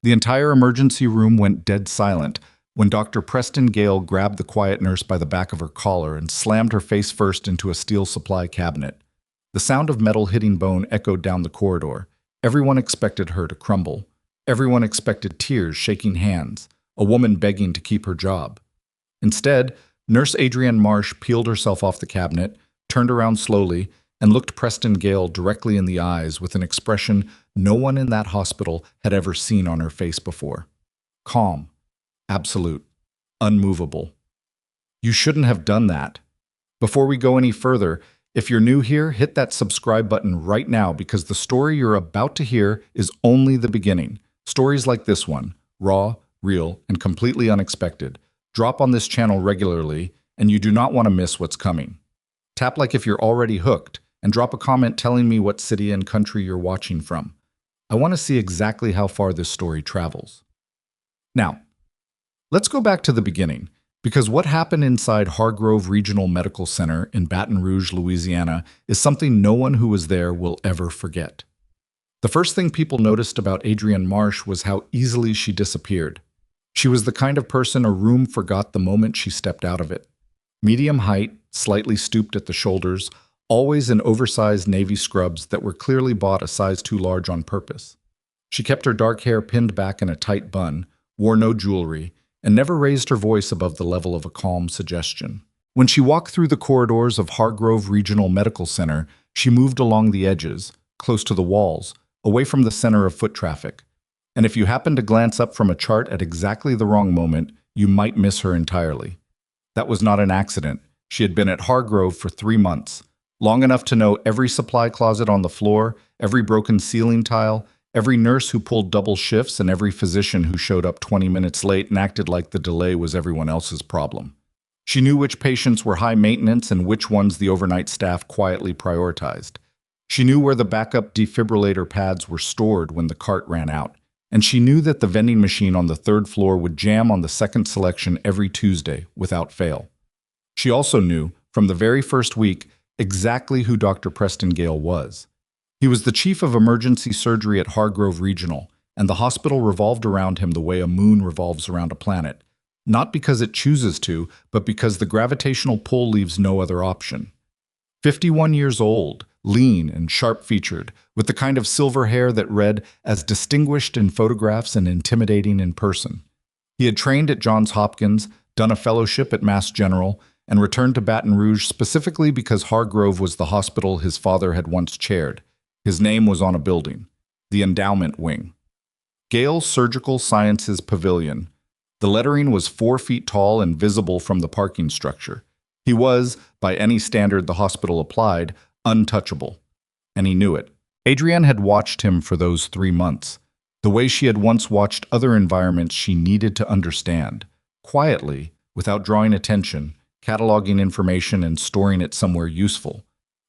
The entire emergency room went dead silent when Dr. Preston Gale grabbed the quiet nurse by the back of her collar and slammed her face first into a steel supply cabinet. The sound of metal hitting bone echoed down the corridor. Everyone expected her to crumble. Everyone expected tears, shaking hands, a woman begging to keep her job. Instead, Nurse Adrienne Marsh peeled herself off the cabinet, turned around slowly, and looked Preston Gale directly in the eyes with an expression no one in that hospital had ever seen on her face before. Calm. Absolute. Unmovable. You shouldn't have done that. Before we go any further, if you're new here, hit that subscribe button right now because the story you're about to hear is only the beginning. Stories like this one, raw, real, and completely unexpected, drop on this channel regularly, and you do not want to miss what's coming. Tap like if you're already hooked, and drop a comment telling me what city and country you're watching from. I want to see exactly how far this story travels. Now, let's go back to the beginning, because what happened inside Hargrove Regional Medical Center in Baton Rouge, Louisiana, is something no one who was there will ever forget. The first thing people noticed about Adrienne Marsh was how easily she disappeared. She was the kind of person a room forgot the moment she stepped out of it. Medium height, slightly stooped at the shoulders, always in oversized navy scrubs that were clearly bought a size too large on purpose. She kept her dark hair pinned back in a tight bun, wore no jewelry, and never raised her voice above the level of a calm suggestion. When she walked through the corridors of Hargrove Regional Medical Center, she moved along the edges, close to the walls, away from the center of foot traffic. And if you happened to glance up from a chart at exactly the wrong moment, you might miss her entirely. That was not an accident. She had been at Hargrove for 3 months, long enough to know every supply closet on the floor, every broken ceiling tile, every nurse who pulled double shifts, and every physician who showed up 20 minutes late and acted like the delay was everyone else's problem. She knew which patients were high maintenance and which ones the overnight staff quietly prioritized. She knew where the backup defibrillator pads were stored when the cart ran out. And she knew that the vending machine on the 3rd floor would jam on the second selection every Tuesday, without fail. She also knew, from the very first week, exactly who Dr. Preston Gale was. He was the chief of emergency surgery at Hargrove Regional, and the hospital revolved around him the way a moon revolves around a planet, not because it chooses to, but because the gravitational pull leaves no other option. 51 years old, lean and sharp-featured, with the kind of silver hair that read as distinguished in photographs and intimidating in person. He had trained at Johns Hopkins, done a fellowship at Mass General, and returned to Baton Rouge specifically because Hargrove was the hospital his father had once chaired. His name was on a building, the Endowment Wing. Gale Surgical Sciences Pavilion. The lettering was 4 feet tall and visible from the parking structure. He was, by any standard the hospital applied, untouchable. And he knew it. Adrienne had watched him for those 3 months, the way she had once watched other environments she needed to understand, quietly, without drawing attention, cataloging information and storing it somewhere useful.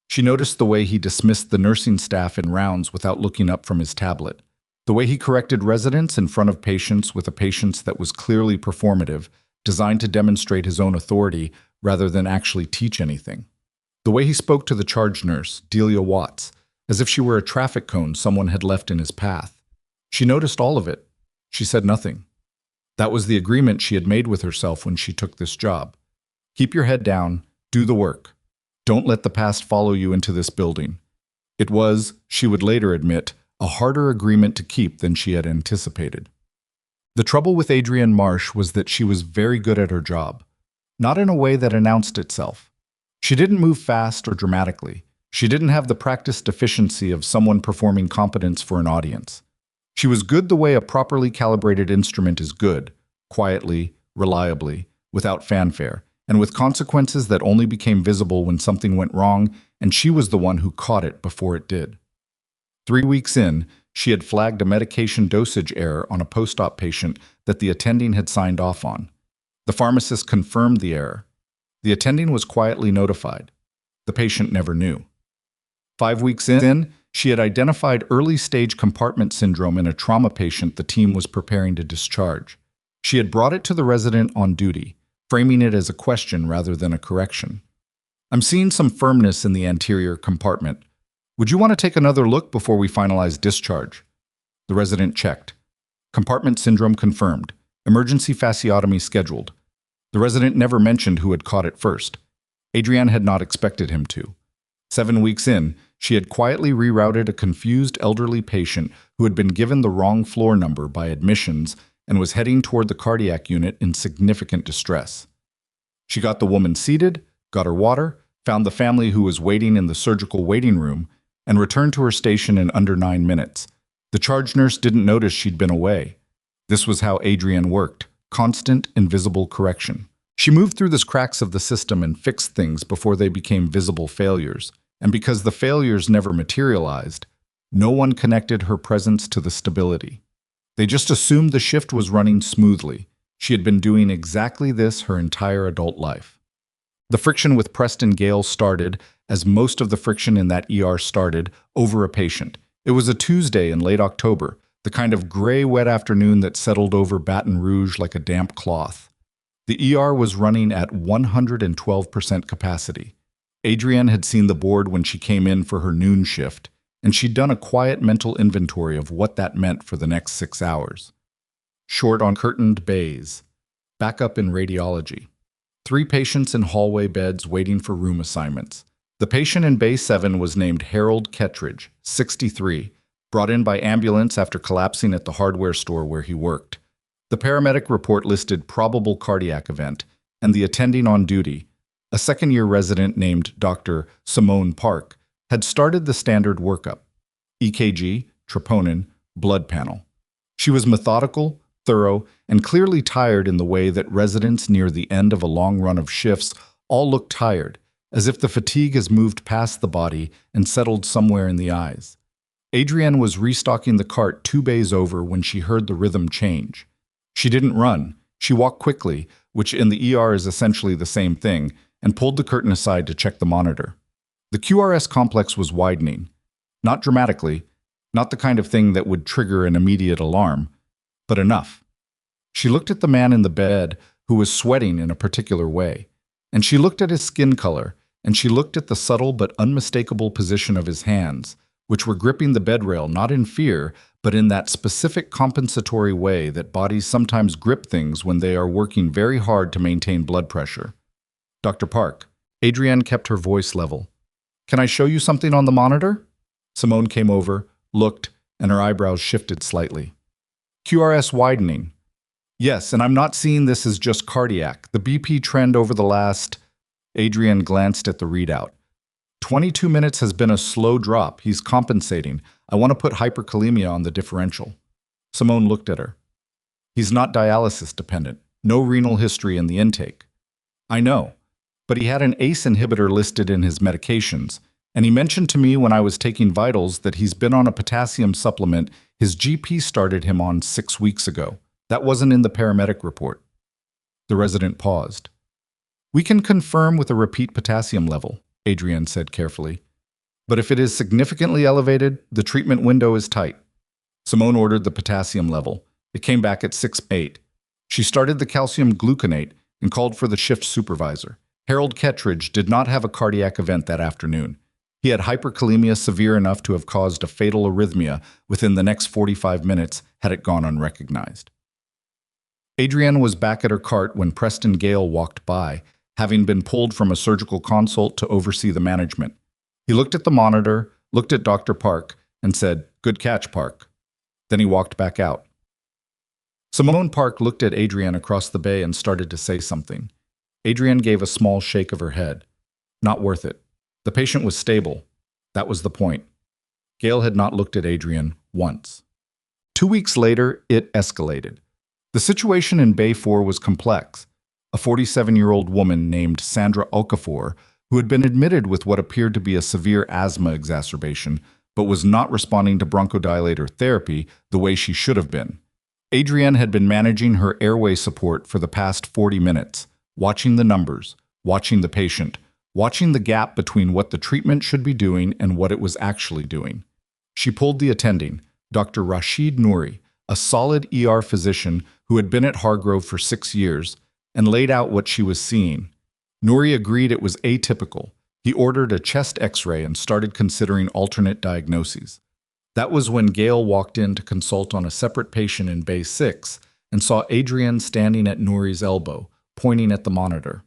She noticed the way he dismissed the nursing staff in rounds without looking up from his tablet, the way he corrected residents in front of patients with a patience that was clearly performative, designed to demonstrate his own authority rather than actually teach anything. The way he spoke to the charge nurse, Delia Watts, as if she were a traffic cone someone had left in his path. She noticed all of it. She said nothing. That was the agreement she had made with herself when she took this job. Keep your head down, do the work. Don't let the past follow you into this building. It was, she would later admit, a harder agreement to keep than she had anticipated. The trouble with Adrienne Marsh was that she was very good at her job, not in a way that announced itself. She didn't move fast or dramatically. She didn't have the practiced efficiency of someone performing competence for an audience. She was good the way a properly calibrated instrument is good, quietly, reliably, without fanfare, and with consequences that only became visible when something went wrong, and she was the one who caught it before it did. 3 weeks in, she had flagged a medication dosage error on a post-op patient that the attending had signed off on. The pharmacist confirmed the error. The attending was quietly notified. The patient never knew. 5 weeks in, she had identified early-stage compartment syndrome in a trauma patient the team was preparing to discharge. She had brought it to the resident on duty, framing it as a question rather than a correction. "I'm seeing some firmness in the anterior compartment. Would you want to take another look before we finalize discharge?" The resident checked. Compartment syndrome confirmed. Emergency fasciotomy scheduled. The resident never mentioned who had caught it first. Adrienne had not expected him to. 7 weeks in, she had quietly rerouted a confused elderly patient who had been given the wrong floor number by admissions and was heading toward the cardiac unit in significant distress. She got the woman seated, got her water, found the family who was waiting in the surgical waiting room, and returned to her station in under 9 minutes. The charge nurse didn't notice she'd been away. This was how Adrienne worked. Constant, invisible correction. She moved through the cracks of the system and fixed things before they became visible failures. And because the failures never materialized, no one connected her presence to the stability. They just assumed the shift was running smoothly. She had been doing exactly this her entire adult life. The friction with Preston Gale started, as most of the friction in that ER started, over a patient. It was a Tuesday in late October, the kind of gray, wet afternoon that settled over Baton Rouge like a damp cloth. The ER was running at 112% capacity. Adrienne had seen the board when she came in for her noon shift, and she'd done a quiet mental inventory of what that meant for the next 6 hours. Short on curtained bays. Backup in radiology. 3 patients in hallway beds waiting for room assignments. The patient in Bay 7 was named Harold Kettridge, 63, brought in by ambulance after collapsing at the hardware store where he worked. The paramedic report listed probable cardiac event, and the attending on duty, a second-year resident named Dr. Simone Park, had started the standard workup: EKG, troponin, blood panel. She was methodical, thorough, and clearly tired in the way that residents near the end of a long run of shifts all look tired, as if the fatigue has moved past the body and settled somewhere in the eyes. Adrienne was restocking the cart 2 bays over when she heard the rhythm change. She didn't run. She walked quickly, which in the ER is essentially the same thing, and pulled the curtain aside to check the monitor. The QRS complex was widening. Not dramatically, not the kind of thing that would trigger an immediate alarm, but enough. She looked at the man in the bed who was sweating in a particular way, and she looked at his skin color, and she looked at the subtle but unmistakable position of his hands, which were gripping the bedrail not in fear, but in that specific compensatory way that bodies sometimes grip things when they are working very hard to maintain blood pressure. Dr. Park. Adrienne kept her voice level. Can I show you something on the monitor? Simone came over, looked, and her eyebrows shifted slightly. QRS widening. Yes, and I'm not seeing this as just cardiac. The BP trend over the last... Adrienne glanced at the readout. 22 minutes has been a slow drop. He's compensating. I want to put hyperkalemia on the differential. Simone looked at her. He's not dialysis dependent. No renal history in the intake. I know, but he had an ACE inhibitor listed in his medications, and he mentioned to me when I was taking vitals that he's been on a potassium supplement his GP started him on 6 weeks ago. That wasn't in the paramedic report. The resident paused. We can confirm with a repeat potassium level, Adrienne said carefully. But if it is significantly elevated, the treatment window is tight. Simone ordered the potassium level. It came back at 6.8. She started the calcium gluconate and called for the shift supervisor. Harold Kettridge did not have a cardiac event that afternoon. He had hyperkalemia severe enough to have caused a fatal arrhythmia within the next 45 minutes had it gone unrecognized. Adrienne was back at her cart when Preston Gale walked by, having been pulled from a surgical consult to oversee the management. He looked at the monitor, looked at Dr. Park, and said, "Good catch, Park." Then he walked back out. Simone Park looked at Adrienne across the bay and started to say something. Adrienne gave a small shake of her head. Not worth it. The patient was stable. That was the point. Gale had not looked at Adrienne once. 2 weeks later, it escalated. The situation in Bay 4 was complex. A 47-year-old woman named Sandra Okafor, who had been admitted with what appeared to be a severe asthma exacerbation, but was not responding to bronchodilator therapy the way she should have been. Adrienne had been managing her airway support for the past 40 minutes, watching the numbers, watching the patient, watching the gap between what the treatment should be doing and what it was actually doing. She pulled the attending, Dr. Rashid Nouri, a solid ER physician who had been at Hargrove for 6 years, and laid out what she was seeing. Nouri agreed it was atypical. He ordered a chest X-ray and started considering alternate diagnoses. That was when Gail walked in to consult on a separate patient in Bay 6 and saw Adrienne standing at Nouri's elbow, pointing at the monitor.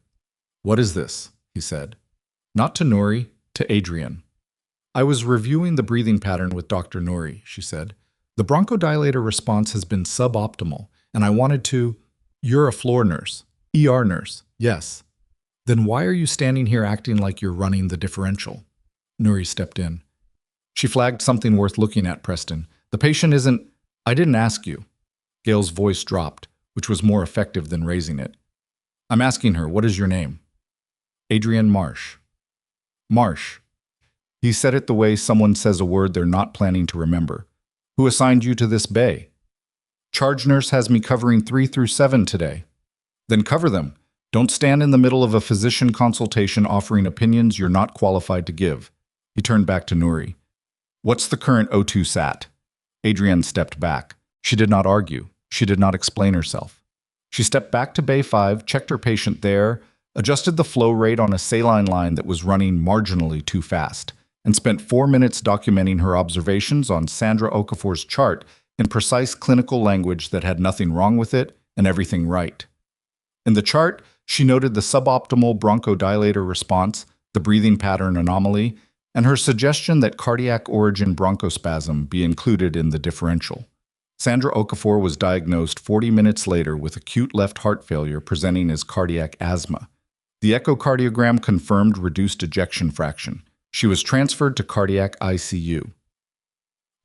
"What is this?" he said. Not to Nouri, to Adrienne. "I was reviewing the breathing pattern with Dr. Nouri," she said. "The bronchodilator response has been suboptimal, and I wanted to—" "You're a floor nurse. ER nurse, yes. Then why are you standing here acting like you're running the differential?" Nouri stepped in. She flagged something worth looking at, Preston. "The patient isn't—" "I didn't ask you." Gail's voice dropped, which was more effective than raising it. "I'm asking her, what is your name?" "Adrienne Marsh." "Marsh." He said it the way someone says a word they're not planning to remember. "Who assigned you to this bay?" "Charge nurse has me covering 3 through 7 today." "Then cover them. Don't stand in the middle of a physician consultation offering opinions you're not qualified to give." He turned back to Nouri. "What's the current O2 SAT?" Adrienne stepped back. She did not argue. She did not explain herself. She stepped back to Bay 5, checked her patient there, adjusted the flow rate on a saline line that was running marginally too fast, and spent 4 minutes documenting her observations on Sandra Okafor's chart in precise clinical language that had nothing wrong with it and everything right. In the chart, she noted the suboptimal bronchodilator response, the breathing pattern anomaly, and her suggestion that cardiac origin bronchospasm be included in the differential. Sandra Okafor was diagnosed 40 minutes later with acute left heart failure presenting as cardiac asthma. The echocardiogram confirmed reduced ejection fraction. She was transferred to cardiac ICU.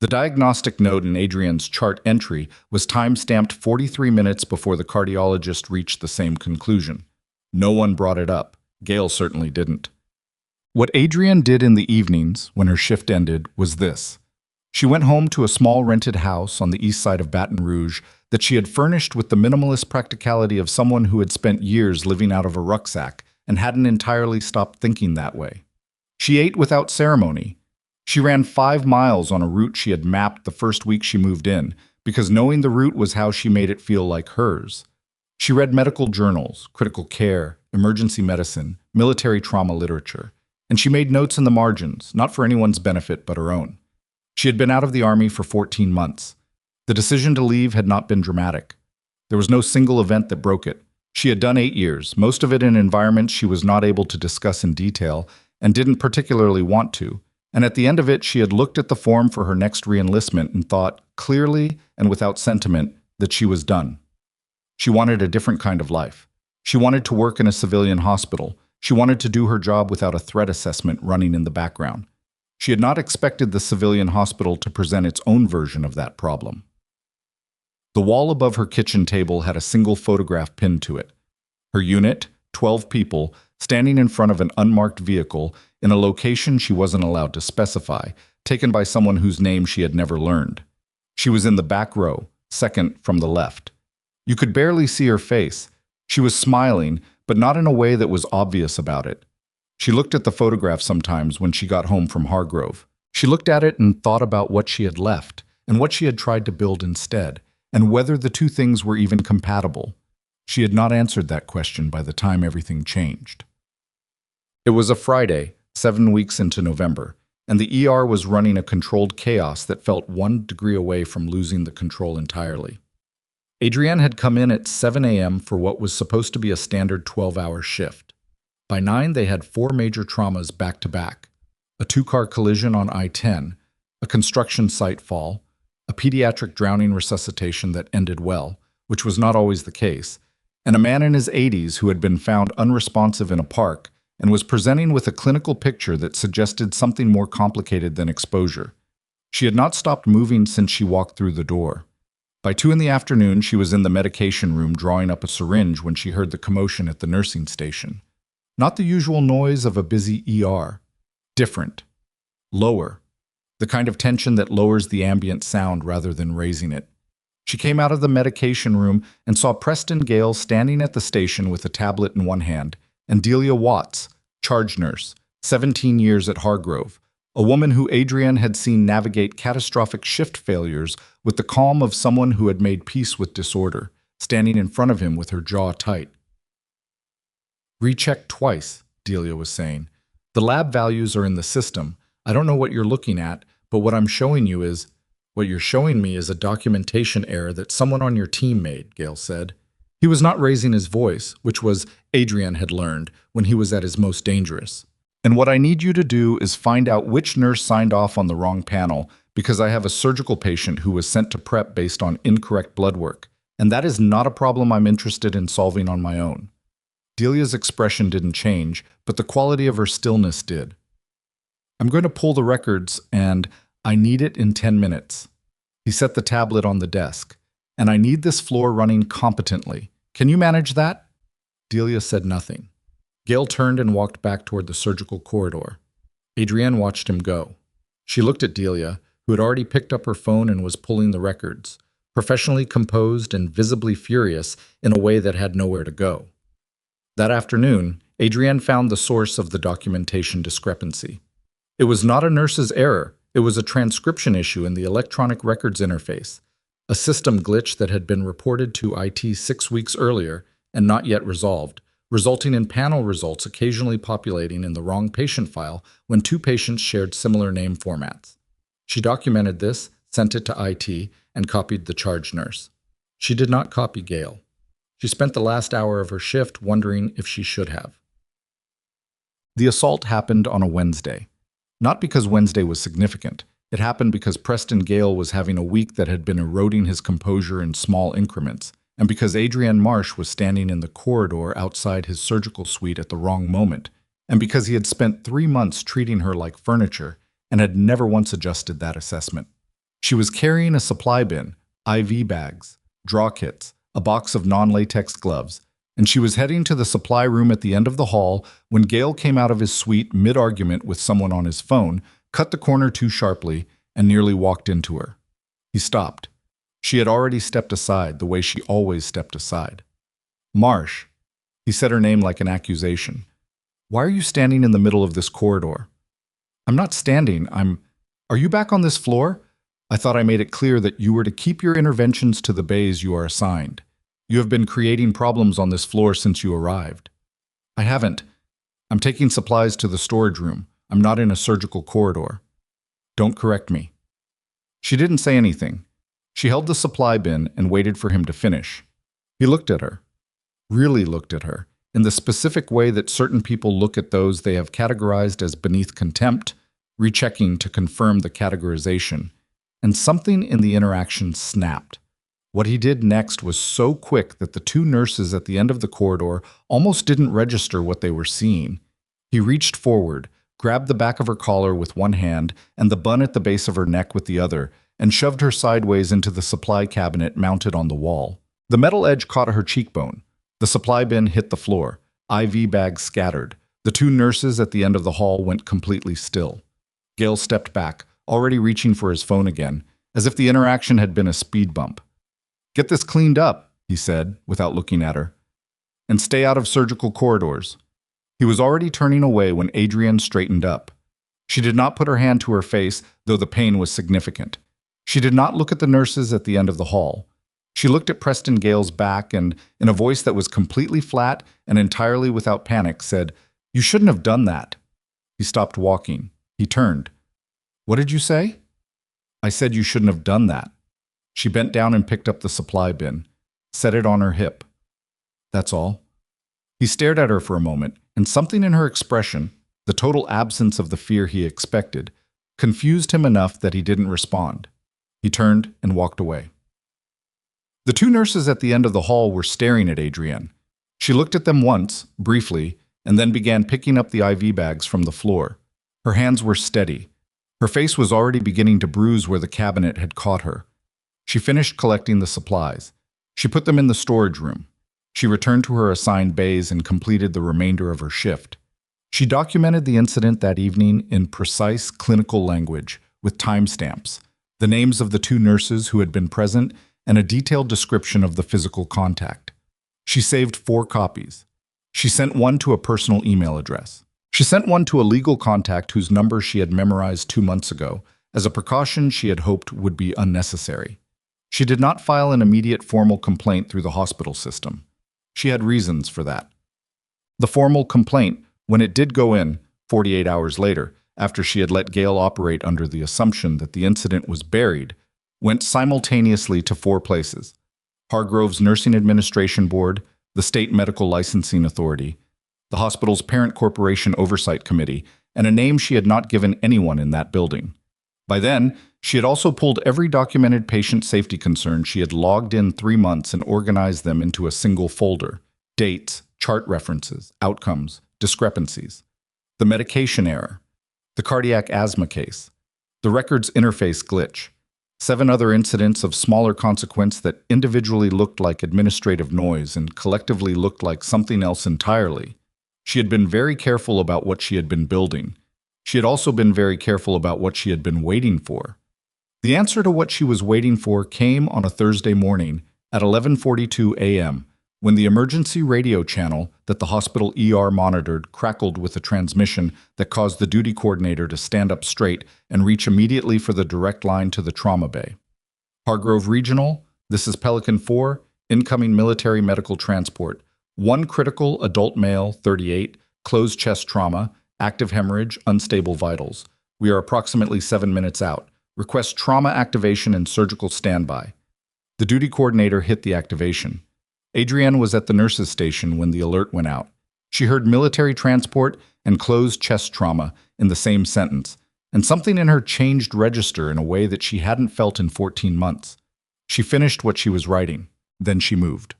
The diagnostic note in Adrienne's chart entry was time-stamped 43 minutes before the cardiologist reached the same conclusion. No one brought it up. Gail certainly didn't. What Adrienne did in the evenings, when her shift ended, was this. She went home to a small rented house on the east side of Baton Rouge that she had furnished with the minimalist practicality of someone who had spent years living out of a rucksack and hadn't entirely stopped thinking that way. She ate without ceremony. She ran 5 miles on a route she had mapped the first week she moved in, because knowing the route was how she made it feel like hers. She read medical journals, critical care, emergency medicine, military trauma literature, and she made notes in the margins, not for anyone's benefit but her own. She had been out of the Army for 14 months. The decision to leave had not been dramatic. There was no single event that broke it. She had done 8 years, most of it in environments she was not able to discuss in detail and didn't particularly want to, and at the end of it she had looked at the form for her next re-enlistment and thought, clearly and without sentiment, that she was done. She wanted a different kind of life. She wanted to work in a civilian hospital. She wanted to do her job without a threat assessment running in the background. She had not expected the civilian hospital to present its own version of that problem. The wall above her kitchen table had a single photograph pinned to it. Her unit, 12 people, standing in front of an unmarked vehicle in a location she wasn't allowed to specify, taken by someone whose name she had never learned. She was in the back row, second from the left. You could barely see her face. She was smiling, but not in a way that was obvious about it. She looked at the photograph sometimes when she got home from Hargrove. She looked at it and thought about what she had left and what she had tried to build instead, and whether the two things were even compatible. She had not answered that question by the time everything changed. It was a Friday, 7 weeks into November, and the ER was running a controlled chaos that felt 1 degree away from losing the control entirely. Adrienne had come in at 7 a.m. for what was supposed to be a standard 12-hour shift. By 9, they had 4 major traumas back-to-back: a 2-car collision on I-10, a construction site fall, a pediatric drowning resuscitation that ended well, which was not always the case, and a man in his 80s who had been found unresponsive in a park and was presenting with a clinical picture that suggested something more complicated than exposure. She had not stopped moving since she walked through the door. By 2 in the afternoon, she was in the medication room drawing up a syringe when she heard the commotion at the nursing station. Not the usual noise of a busy ER. Different. Lower. The kind of tension that lowers the ambient sound rather than raising it. She came out of the medication room and saw Preston Gale standing at the station with a tablet in one hand, and Delia Watts, charge nurse, 17 years at Hargrove, a woman who Adrienne had seen navigate catastrophic shift failures with the calm of someone who had made peace with disorder, standing in front of him with her jaw tight. "Recheck twice," Delia was saying. "The lab values are in the system. I don't know what you're looking at, but what I'm showing you is..." What you're showing me is a documentation error that someone on your team made, Gale said. He was not raising his voice, which was Adrienne had learned when he was at his most dangerous. And what I need you to do is find out which nurse signed off on the wrong panel, because I have a surgical patient who was sent to prep based on incorrect blood work, and that is not a problem I'm interested in solving on my own. Delia's expression didn't change, but the quality of her stillness did. I'm going to pull the records, and I need it in 10 minutes. He set the tablet on the desk. And I need this floor running competently. Can you manage that? Delia said nothing. Gale turned and walked back toward the surgical corridor. Adrienne watched him go. She looked at Delia, who had already picked up her phone and was pulling the records, professionally composed and visibly furious in a way that had nowhere to go. That afternoon, Adrienne found the source of the documentation discrepancy. It was not a nurse's error. It was a transcription issue in the electronic records interface, a system glitch that had been reported to IT 6 weeks earlier and not yet resolved, resulting in panel results occasionally populating in the wrong patient file when two patients shared similar name formats. She documented this, sent it to IT, and copied the charge nurse. She did not copy Gale. She spent the last hour of her shift wondering if she should have. The assault happened on a Wednesday. Not because Wednesday was significant. It happened because Preston Gale was having a week that had been eroding his composure in small increments, and because Adrienne Marsh was standing in the corridor outside his surgical suite at the wrong moment, and because he had spent 3 months treating her like furniture and had never once adjusted that assessment. She was carrying a supply bin, IV bags, draw kits, a box of non-latex gloves, and she was heading to the supply room at the end of the hall when Gale came out of his suite mid-argument with someone on his phone, cut the corner too sharply, and nearly walked into her. He stopped. She had already stepped aside the way she always stepped aside. Marsh. He said her name like an accusation. Why are you standing in the middle of this corridor? I'm not standing. Are you back on this floor? I thought I made it clear that you were to keep your interventions to the bays you are assigned. You have been creating problems on this floor since you arrived. I haven't. I'm taking supplies to the storage room. I'm not in a surgical corridor. Don't correct me. She didn't say anything. She held the supply bin and waited for him to finish. He looked at her. Really looked at her, in the specific way that certain people look at those they have categorized as beneath contempt, rechecking to confirm the categorization. And something in the interaction snapped. What he did next was so quick that the two nurses at the end of the corridor almost didn't register what they were seeing. He reached forward, grabbed the back of her collar with one hand and the bun at the base of her neck with the other, and shoved her sideways into the supply cabinet mounted on the wall. The metal edge caught her cheekbone. The supply bin hit the floor. IV bags scattered. The two nurses at the end of the hall went completely still. Gale stepped back, already reaching for his phone again, as if the interaction had been a speed bump. Get this cleaned up, he said, without looking at her. And stay out of surgical corridors. He was already turning away when Adrienne straightened up. She did not put her hand to her face, though the pain was significant. She did not look at the nurses at the end of the hall. She looked at Preston Gale's back and, in a voice that was completely flat and entirely without panic, said, "You shouldn't have done that." He stopped walking. He turned. "What did you say?" "I said you shouldn't have done that." She bent down and picked up the supply bin, set it on her hip. "That's all." He stared at her for a moment, and something in her expression, the total absence of the fear he expected, confused him enough that he didn't respond. He turned and walked away. The two nurses at the end of the hall were staring at Adrienne. She looked at them once, briefly, and then began picking up the IV bags from the floor. Her hands were steady. Her face was already beginning to bruise where the cabinet had caught her. She finished collecting the supplies. She put them in the storage room. She returned to her assigned bays and completed the remainder of her shift. She documented the incident that evening in precise clinical language, with timestamps, the names of the two nurses who had been present, and a detailed description of the physical contact. She saved 4 copies. She sent one to a personal email address. She sent one to a legal contact whose number she had memorized 2 months ago, as a precaution she had hoped would be unnecessary. She did not file an immediate formal complaint through the hospital system. She had reasons for that. The formal complaint, when it did go in, 48 hours later, after she had let Gale operate under the assumption that the incident was buried, went simultaneously to 4 places: Hargrove's Nursing Administration Board, the State Medical Licensing Authority, the hospital's parent corporation oversight committee, and a name she had not given anyone in that building. By then, she had also pulled every documented patient safety concern she had logged in 3 months and organized them into a single folder: dates, chart references, outcomes, discrepancies, the medication error, the cardiac asthma case, the records interface glitch, 7 other incidents of smaller consequence that individually looked like administrative noise and collectively looked like something else entirely. She had been very careful about what she had been building. She had also been very careful about what she had been waiting for. The answer to what she was waiting for came on a Thursday morning at 11:42 a.m. when the emergency radio channel that the hospital ER monitored crackled with a transmission that caused the duty coordinator to stand up straight and reach immediately for the direct line to the trauma bay. Hargrove Regional, this is Pelican 4, incoming military medical transport. 1 critical adult male, 38, closed chest trauma, active hemorrhage, unstable vitals. We are approximately 7 minutes out. Request trauma activation and surgical standby. The duty coordinator hit the activation. Adrienne was at the nurse's station when the alert went out. She heard military transport and closed chest trauma in the same sentence, and something in her changed register in a way that she hadn't felt in 14 months. She finished what she was writing. Then she moved.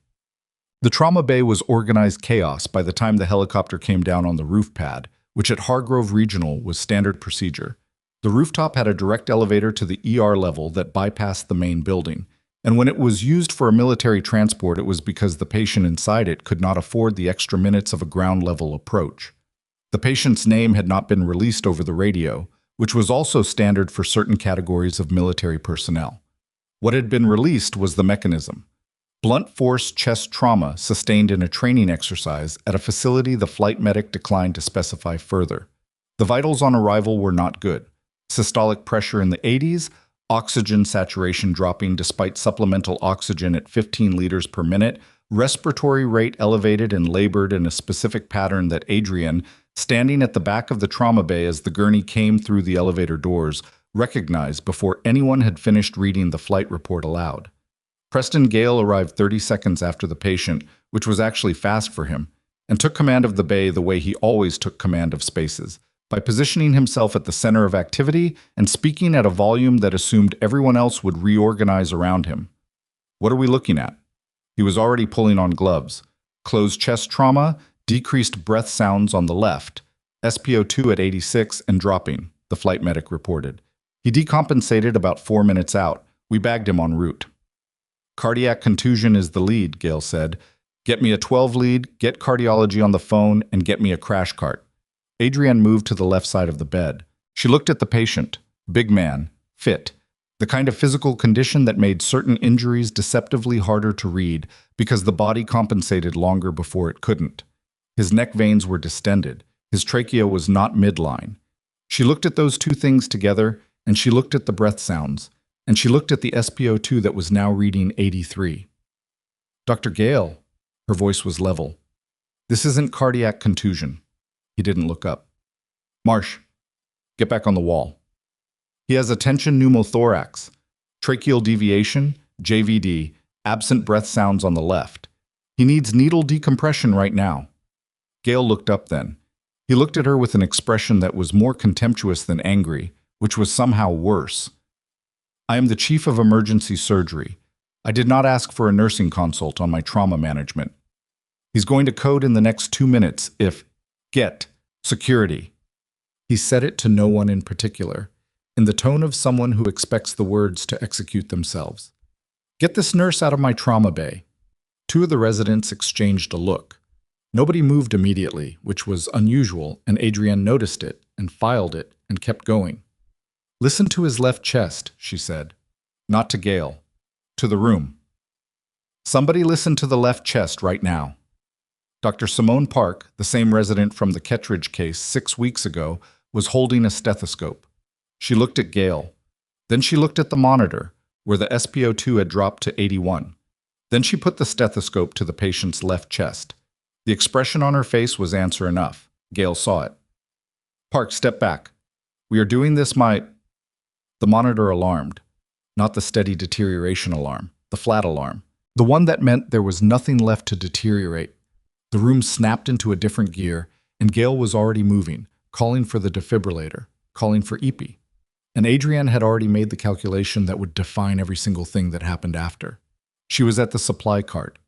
The trauma bay was organized chaos by the time the helicopter came down on the roof pad, which at Hargrove Regional was standard procedure. The rooftop had a direct elevator to the ER level that bypassed the main building, and when it was used for a military transport, it was because the patient inside it could not afford the extra minutes of a ground-level approach. The patient's name had not been released over the radio, which was also standard for certain categories of military personnel. What had been released was the mechanism: blunt force chest trauma sustained in a training exercise at a facility the flight medic declined to specify further. The vitals on arrival were not good. Systolic pressure in the 80s, oxygen saturation dropping despite supplemental oxygen at 15 liters per minute, respiratory rate elevated and labored in a specific pattern that Adrienne, standing at the back of the trauma bay as the gurney came through the elevator doors, recognized before anyone had finished reading the flight report aloud. Preston Gale arrived 30 seconds after the patient, which was actually fast for him, and took command of the bay the way he always took command of spaces, by positioning himself at the center of activity and speaking at a volume that assumed everyone else would reorganize around him. What are we looking at? He was already pulling on gloves. Closed chest trauma, decreased breath sounds on the left, SpO2 at 86 and dropping, the flight medic reported. He decompensated about 4 minutes out. We bagged him en route. Cardiac contusion is the lead, Gale said. Get me a 12 lead, get cardiology on the phone, and get me a crash cart. Adrienne moved to the left side of the bed. She looked at the patient. Big man, fit. The kind of physical condition that made certain injuries deceptively harder to read because the body compensated longer before it couldn't. His neck veins were distended. His trachea was not midline. She looked at those two things together, and she looked at the breath sounds, and she looked at the SpO2 that was now reading 83. Dr. Gale, her voice was level. This isn't cardiac contusion. He didn't look up. Marsh, get back on the wall. He has a tension pneumothorax, tracheal deviation, JVD, absent breath sounds on the left. He needs needle decompression right now. Gale looked up then. He looked at her with an expression that was more contemptuous than angry, which was somehow worse. I am the chief of emergency surgery. I did not ask for a nursing consult on my trauma management. He's going to code in the next 2 minutes if get security. He said it to no one in particular, in the tone of someone who expects the words to execute themselves. Get this nurse out of my trauma bay. 2 of the residents exchanged a look. Nobody moved immediately, which was unusual, and Adrienne noticed it and filed it and kept going. Listen to his left chest, she said. Not to Gale. To the room. Somebody listen to the left chest right now. Dr. Simone Park, the same resident from the Kettridge case 6 weeks ago, was holding a stethoscope. She looked at Gale. Then she looked at the monitor, where the SpO2 had dropped to 81. Then she put the stethoscope to the patient's left chest. The expression on her face was answer enough. Gale saw it. Park, step back. We are doing this, The monitor alarmed. not the steady deterioration alarm, the flat alarm, the one that meant there was nothing left to deteriorate. The room snapped into a different gear, and Gail was already moving, calling for the defibrillator, calling for EP. And Adrienne had already made the calculation that would define every single thing that happened after. She was at the supply cart.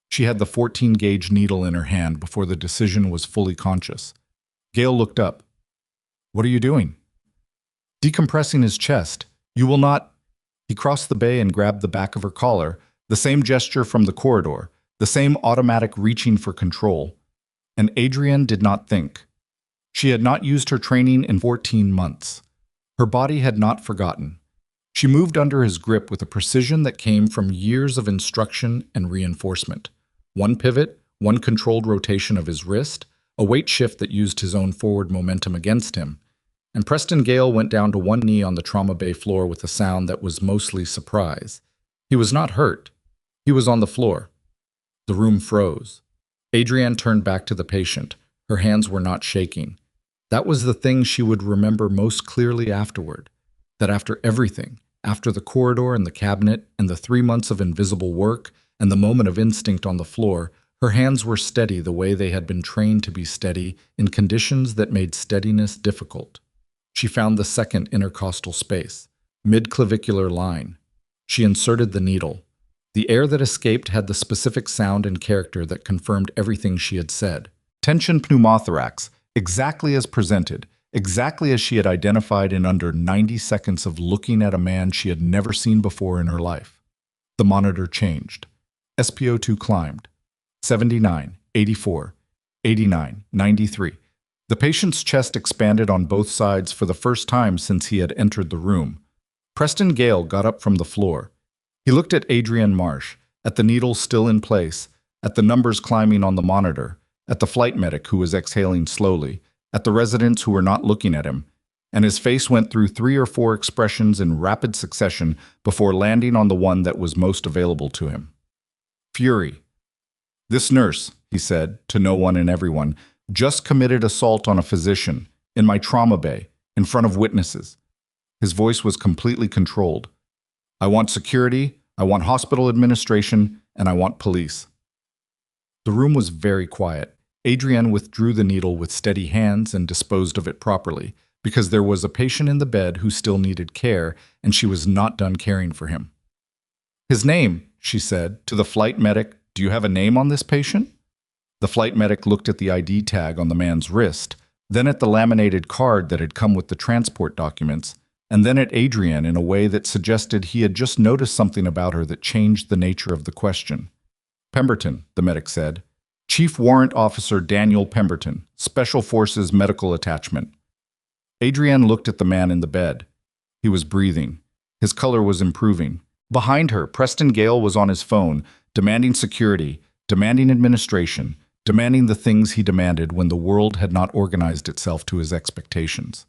She had the 14-gauge needle in her hand before the decision was fully conscious. Gail looked up. "What are you doing?" "Decompressing his chest. You will not—" He crossed the bay and grabbed the back of her collar, the same gesture from the corridor, the same automatic reaching for control. And Adrienne did not think. She had not used her training in 14 months. Her body had not forgotten. She moved under his grip with a precision that came from years of instruction and reinforcement. One pivot, one controlled rotation of his wrist, a weight shift that used his own forward momentum against him. And Preston Gale went down to one knee on the trauma bay floor with a sound that was mostly surprise. He was not hurt. He was on the floor. The room froze. Adrienne turned back to the patient. Her hands were not shaking. That was the thing she would remember most clearly afterward. That after everything, after the corridor and the cabinet and the 3 months of invisible work and the moment of instinct on the floor, her hands were steady the way they had been trained to be steady in conditions that made steadiness difficult. She found the second intercostal space, mid-clavicular line. She inserted the needle. The air that escaped had the specific sound and character that confirmed everything she had said. Tension pneumothorax, exactly as presented, exactly as she had identified in under 90 seconds of looking at a man she had never seen before in her life. The monitor changed. SpO2 climbed. 79, 84, 89, 93. The patient's chest expanded on both sides for the first time since he had entered the room. Preston Gale got up from the floor. He looked at Adrienne Marsh, at the needle still in place, at the numbers climbing on the monitor, at the flight medic who was exhaling slowly, at the residents who were not looking at him, and his face went through 3 or 4 expressions in rapid succession before landing on the one that was most available to him. Fury. "This nurse," he said, to no one and everyone, "just committed assault on a physician, in my trauma bay, in front of witnesses." His voice was completely controlled. "I want security, I want hospital administration, and I want police." The room was very quiet. Adrienne withdrew the needle with steady hands and disposed of it properly, because there was a patient in the bed who still needed care, and she was not done caring for him. "His name," she said, to the flight medic. "Do you have a name on this patient?" The flight medic looked at the ID tag on the man's wrist, then at the laminated card that had come with the transport documents, and then at Adrienne in a way that suggested he had just noticed something about her that changed the nature of the question. "Pemberton," the medic said. "Chief Warrant Officer Daniel Pemberton, Special Forces Medical Attachment." Adrienne looked at the man in the bed. He was breathing. His color was improving. Behind her, Preston Gale was on his phone, demanding security, demanding administration, demanding the things he demanded when the world had not organized itself to his expectations.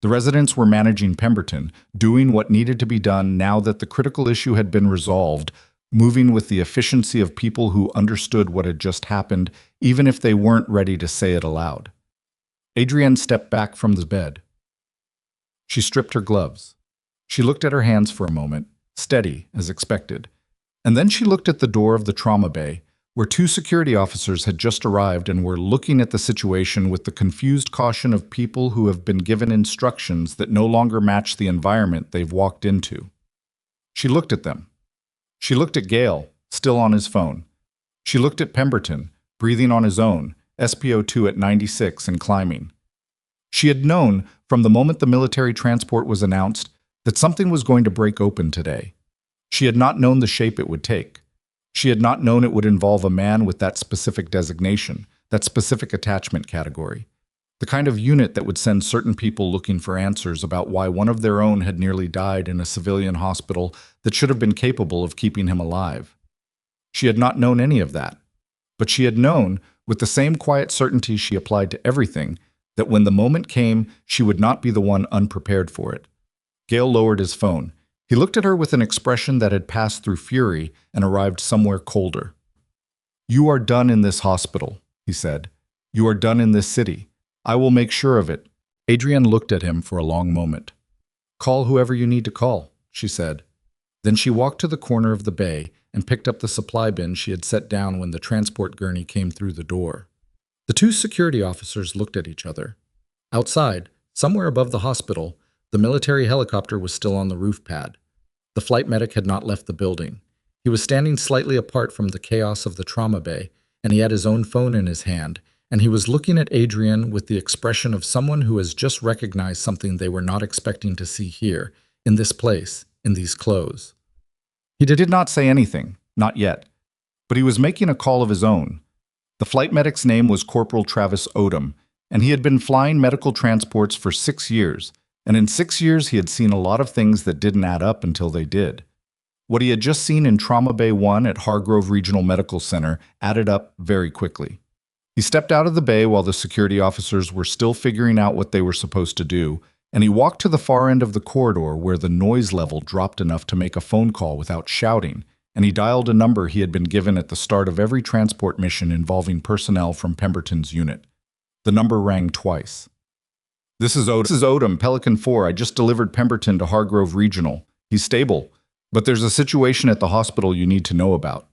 The residents were managing Pemberton, doing what needed to be done now that the critical issue had been resolved, moving with the efficiency of people who understood what had just happened, even if they weren't ready to say it aloud. Adrienne stepped back from the bed. She stripped her gloves. She looked at her hands for a moment, steady as expected. And then she looked at the door of the trauma bay, where 2 security officers had just arrived and were looking at the situation with the confused caution of people who have been given instructions that no longer match the environment they've walked into. She looked at them. She looked at Gale, still on his phone. She looked at Pemberton, breathing on his own, SpO2 at 96 and climbing. She had known, from the moment the military transport was announced, that something was going to break open today. She had not known the shape it would take. She had not known it would involve a man with that specific designation, that specific attachment category. The kind of unit that would send certain people looking for answers about why one of their own had nearly died in a civilian hospital that should have been capable of keeping him alive. She had not known any of that. But she had known, with the same quiet certainty she applied to everything, that when the moment came, she would not be the one unprepared for it. Gale lowered his phone. He looked at her with an expression that had passed through fury and arrived somewhere colder. "You are done in this hospital," he said. "You are done in this city. I will make sure of it." Adrienne looked at him for a long moment. "Call whoever you need to call," she said. Then she walked to the corner of the bay and picked up the supply bin she had set down when the transport gurney came through the door. The two security officers looked at each other. Outside, somewhere above the hospital, the military helicopter was still on the roof pad. The flight medic had not left the building. He was standing slightly apart from the chaos of the trauma bay, and he had his own phone in his hand, and he was looking at Adrienne with the expression of someone who has just recognized something they were not expecting to see here, in this place, in these clothes. He did not say anything, not yet, but he was making a call of his own. The flight medic's name was Corporal Travis Odom, and he had been flying medical transports for 6 years, and in 6 years he had seen a lot of things that didn't add up until they did. What he had just seen in Trauma Bay 1 at Hargrove Regional Medical Center added up very quickly. He stepped out of the bay while the security officers were still figuring out what they were supposed to do, and he walked to the far end of the corridor where the noise level dropped enough to make a phone call without shouting, and he dialed a number he had been given at the start of every transport mission involving personnel from Pemberton's unit. The number rang twice. This is Odom, Pelican 4. I just delivered Pemberton to Hargrove Regional. He's stable, but there's a situation at the hospital you need to know about.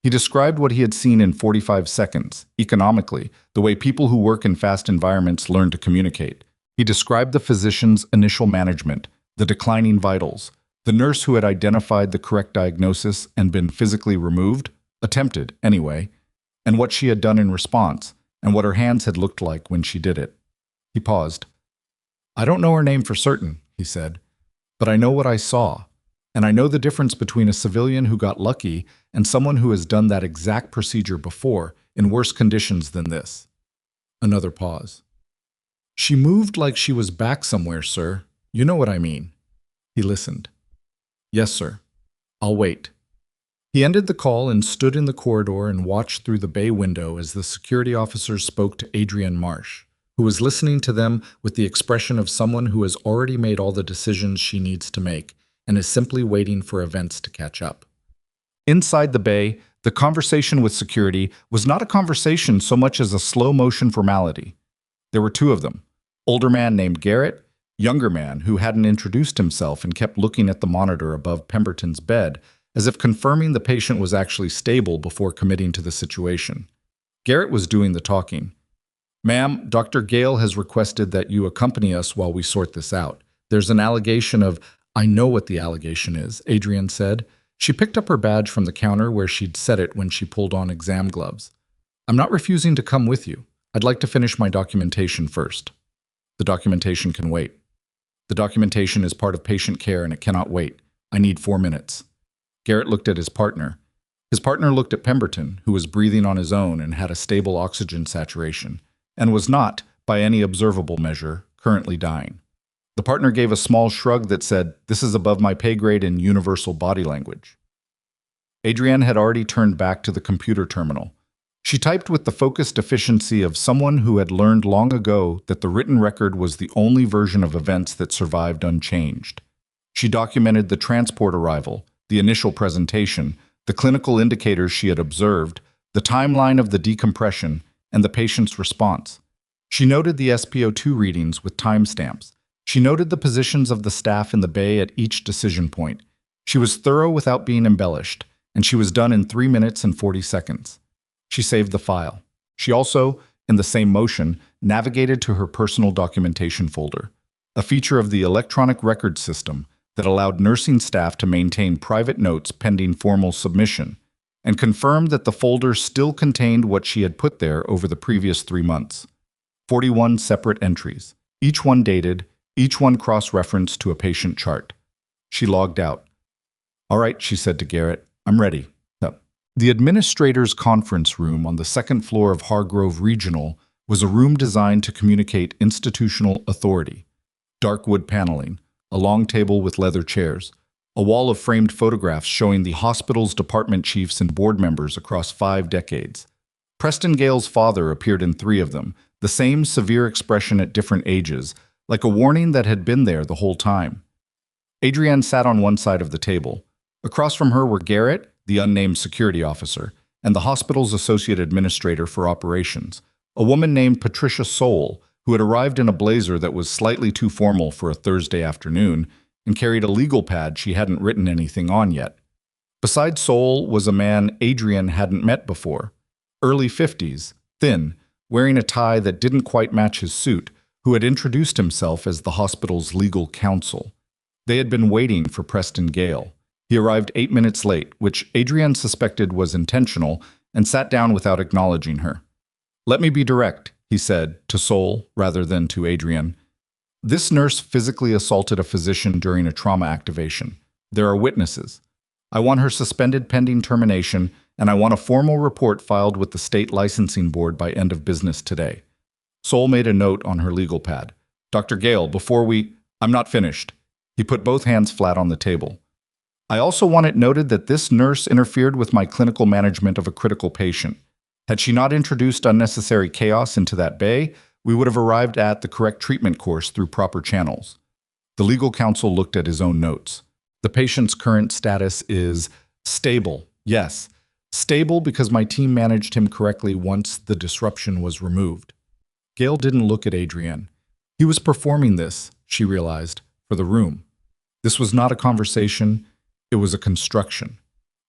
He described what he had seen in 45 seconds, economically, the way people who work in fast environments learn to communicate. He described the physician's initial management, the declining vitals, the nurse who had identified the correct diagnosis and been physically removed, attempted anyway, and what she had done in response, and what her hands had looked like when she did it. He paused. I don't know her name for certain, he said, but I know what I saw, and I know the difference between a civilian who got lucky and someone who has done that exact procedure before in worse conditions than this. Another pause. She moved like she was back somewhere, sir. You know what I mean. He listened. Yes, sir. I'll wait. He ended the call and stood in the corridor and watched through the bay window as the security officers spoke to Adrienne Marsh, who was listening to them with the expression of someone who has already made all the decisions she needs to make and is simply waiting for events to catch up. Inside the bay, the conversation with security was not a conversation so much as a slow-motion formality. There were two of them, older man named Garrett, younger man who hadn't introduced himself and kept looking at the monitor above Pemberton's bed as if confirming the patient was actually stable before committing to the situation. Garrett was doing the talking. Ma'am, Dr. Gale has requested that you accompany us while we sort this out. There's an allegation of— I know what the allegation is, Adrienne said. She picked up her badge from the counter where she'd set it when she pulled on exam gloves. I'm not refusing to come with you. I'd like to finish my documentation first. The documentation can wait. The documentation is part of patient care and it cannot wait. I need 4 minutes. Garrett looked at his partner. His partner looked at Pemberton, who was breathing on his own and had a stable oxygen saturation, and was not, by any observable measure, currently dying. The partner gave a small shrug that said, "This is above my pay grade in universal body language." Adrienne had already turned back to the computer terminal. She typed with the focused efficiency of someone who had learned long ago that the written record was the only version of events that survived unchanged. She documented the transport arrival, the initial presentation, the clinical indicators she had observed, the timeline of the decompression, and the patient's response. She noted the SpO2 readings with timestamps. She noted the positions of the staff in the bay at each decision point. She was thorough without being embellished, and she was done in 3 minutes and 40 seconds. She saved the file. She also, in the same motion, navigated to her personal documentation folder, a feature of the electronic record system that allowed nursing staff to maintain private notes pending formal submission, and confirmed that the folder still contained what she had put there over the previous 3 months. 41 separate entries, each one dated, each one cross-referenced to a patient chart. She logged out. All right, she said to Garrett, I'm ready. The administrator's conference room on the second floor of Hargrove Regional was a room designed to communicate institutional authority. Dark wood paneling, a long table with leather chairs, a wall of framed photographs showing the hospital's department chiefs and board members across 5 decades. Preston Gale's father appeared in 3 of them, the same severe expression at different ages, like a warning that had been there the whole time. Adrienne sat on one side of the table. Across from her were Garrett, the unnamed security officer, and the hospital's associate administrator for operations, a woman named Patricia Soule, who had arrived in a blazer that was slightly too formal for a Thursday afternoon, and carried a legal pad she hadn't written anything on yet. Beside Sol was a man Adrienne hadn't met before, early 50s, thin, wearing a tie that didn't quite match his suit, who had introduced himself as the hospital's legal counsel. They had been waiting for Preston Gale. He arrived 8 minutes late, which Adrienne suspected was intentional, and sat down without acknowledging her. "Let me be direct," he said, to Sol rather than to Adrienne. "This nurse physically assaulted a physician during a trauma activation. There are witnesses. I want her suspended pending termination, and I want a formal report filed with the state licensing board by end of business today." Sol made a note on her legal pad. "Dr. Gale, before we—" "I'm not finished." He put both hands flat on the table. "I also want it noted that this nurse interfered with my clinical management of a critical patient. Had she not introduced unnecessary chaos into that bay, we would have arrived at the correct treatment course through proper channels." The legal counsel looked at his own notes. "The patient's current status is stable. Yes, stable because my team managed him correctly once the disruption was removed." Gale didn't look at Adrienne. He was performing this, she realized, for the room. This was not a conversation, it was a construction.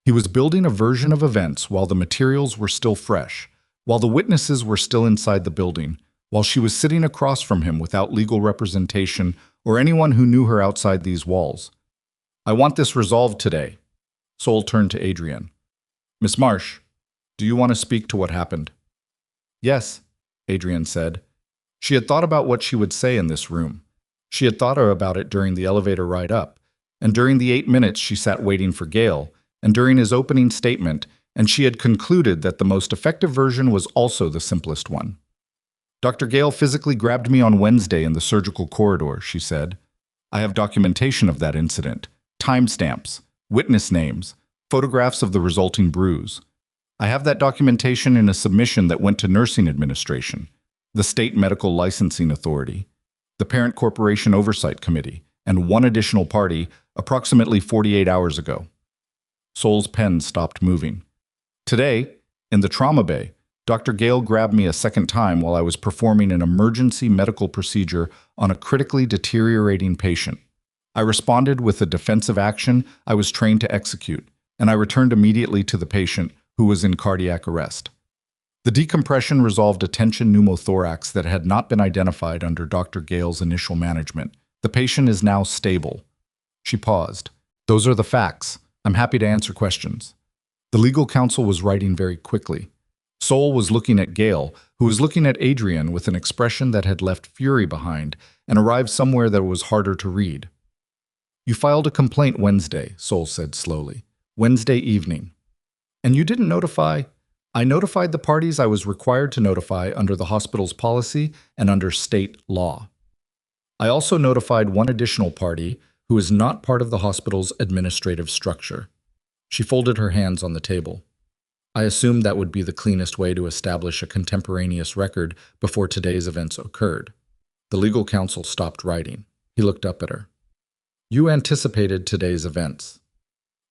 He was building a version of events while the materials were still fresh, while the witnesses were still inside the building, while she was sitting across from him without legal representation or anyone who knew her outside these walls. "I want this resolved today." Sol turned to Adrienne. "Miss Marsh, do you want to speak to what happened?" "Yes," Adrienne said. She had thought about what she would say in this room. She had thought about it during the elevator ride up, and during the 8 minutes she sat waiting for Gale, and during his opening statement, and she had concluded that the most effective version was also the simplest one. "Dr. Gale physically grabbed me on Wednesday in the surgical corridor," she said. "I have documentation of that incident, timestamps, witness names, photographs of the resulting bruise. I have that documentation in a submission that went to Nursing Administration, the State Medical Licensing Authority, the Parent Corporation Oversight Committee, and one additional party approximately 48 hours ago." Sol's pen stopped moving. "Today, in the trauma bay, Dr. Gale grabbed me a second time while I was performing an emergency medical procedure on a critically deteriorating patient. I responded with a defensive action I was trained to execute, and I returned immediately to the patient, who was in cardiac arrest. The decompression resolved a tension pneumothorax that had not been identified under Dr. Gale's initial management. The patient is now stable." She paused. "Those are the facts. I'm happy to answer questions." The legal counsel was writing very quickly. Sol was looking at Gale, who was looking at Adrienne with an expression that had left fury behind and arrived somewhere that was harder to read. "You filed a complaint Wednesday," Sol said slowly. "Wednesday evening. And you didn't notify—" "I notified the parties I was required to notify under the hospital's policy and under state law. I also notified one additional party who is not part of the hospital's administrative structure." She folded her hands on the table. "I assumed that would be the cleanest way to establish a contemporaneous record before today's events occurred." The legal counsel stopped writing. He looked up at her. "You anticipated today's events."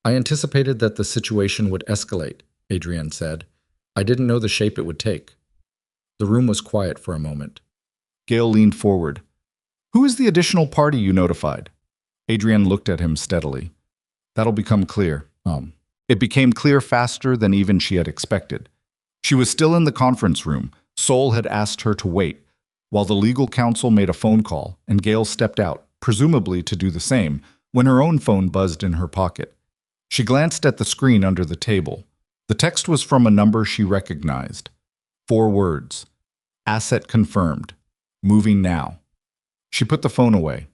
"I anticipated that the situation would escalate," Adrienne said. "I didn't know the shape it would take." The room was quiet for a moment. Gale leaned forward. "Who is the additional party you notified?" Adrienne looked at him steadily. "That'll become clear." It became clear faster than even she had expected. She was still in the conference room. Sol had asked her to wait, while the legal counsel made a phone call, and Gale stepped out, presumably to do the same, when her own phone buzzed in her pocket. She glanced at the screen under the table. The text was from a number she recognized. 4 words. "Asset confirmed. Moving now." She put the phone away.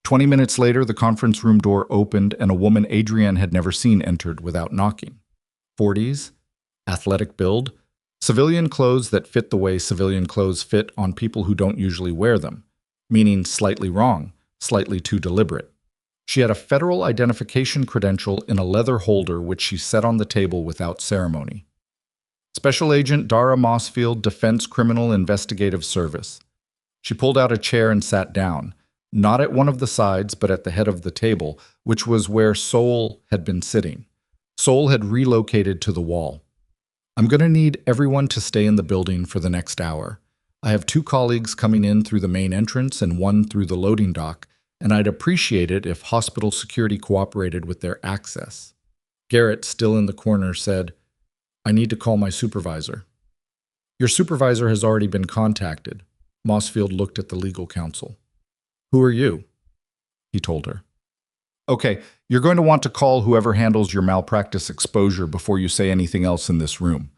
20 minutes later, the conference room door opened and a woman Adrienne had never seen entered without knocking. 40s, athletic build, civilian clothes that fit the way civilian clothes fit on people who don't usually wear them, meaning slightly wrong, slightly too deliberate. She had a federal identification credential in a leather holder which she set on the table without ceremony. Special Agent Dara Mossfield, Defense Criminal Investigative Service. She pulled out a chair and sat down, not at one of the sides, but at the head of the table, which was where Sol had been sitting. Sol had relocated to the wall. "I'm going to need everyone to stay in the building for the next hour. I have 2 colleagues coming in through the main entrance and 1 through the loading dock, and I'd appreciate it if hospital security cooperated with their access. Garrett, still in the corner, said, I need to call my supervisor. Your supervisor has already been contacted. Mossfield looked at the legal counsel. Who are you? He told her. Okay, you're going to want to call whoever handles your malpractice exposure before you say anything else in this room.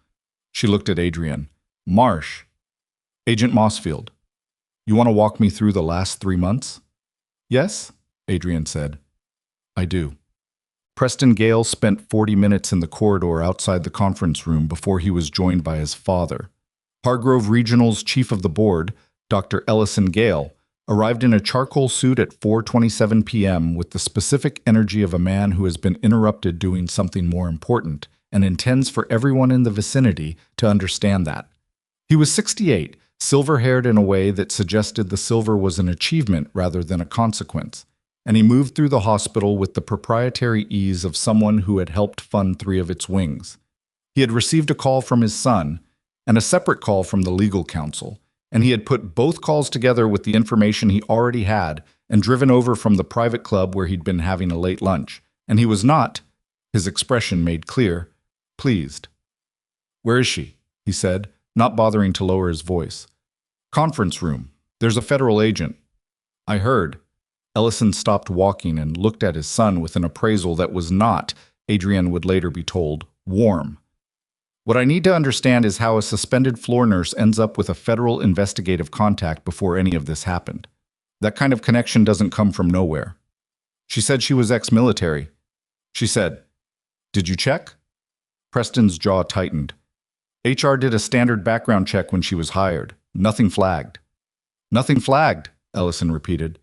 She looked at Adrienne. Marsh. Agent Mossfield. You want to walk me through the last 3 months? Yes, Adrienne said. I do. Preston Gale spent 40 minutes in the corridor outside the conference room before he was joined by his father. Hargrove Regional's chief of the board, Dr. Ellison Gale, arrived in a charcoal suit at 4:27 p.m. with the specific energy of a man who has been interrupted doing something more important and intends for everyone in the vicinity to understand that. He was 68, silver-haired in a way that suggested the silver was an achievement rather than a consequence, and he moved through the hospital with the proprietary ease of someone who had helped fund 3 of its wings. He had received a call from his son and a separate call from the legal counsel, and he had put both calls together with the information he already had and driven over from the private club where he'd been having a late lunch, and he was not, his expression made clear, pleased. Where is she? He said, not bothering to lower his voice. Conference room. There's a federal agent. I heard. Ellison stopped walking and looked at his son with an appraisal that was not, Adrienne would later be told, warm. What I need to understand is how a suspended floor nurse ends up with a federal investigative contact before any of this happened. That kind of connection doesn't come from nowhere. She said she was ex-military. She said, Did you check? Preston's jaw tightened. HR did a standard background check when she was hired. Nothing flagged. Nothing flagged, Ellison repeated.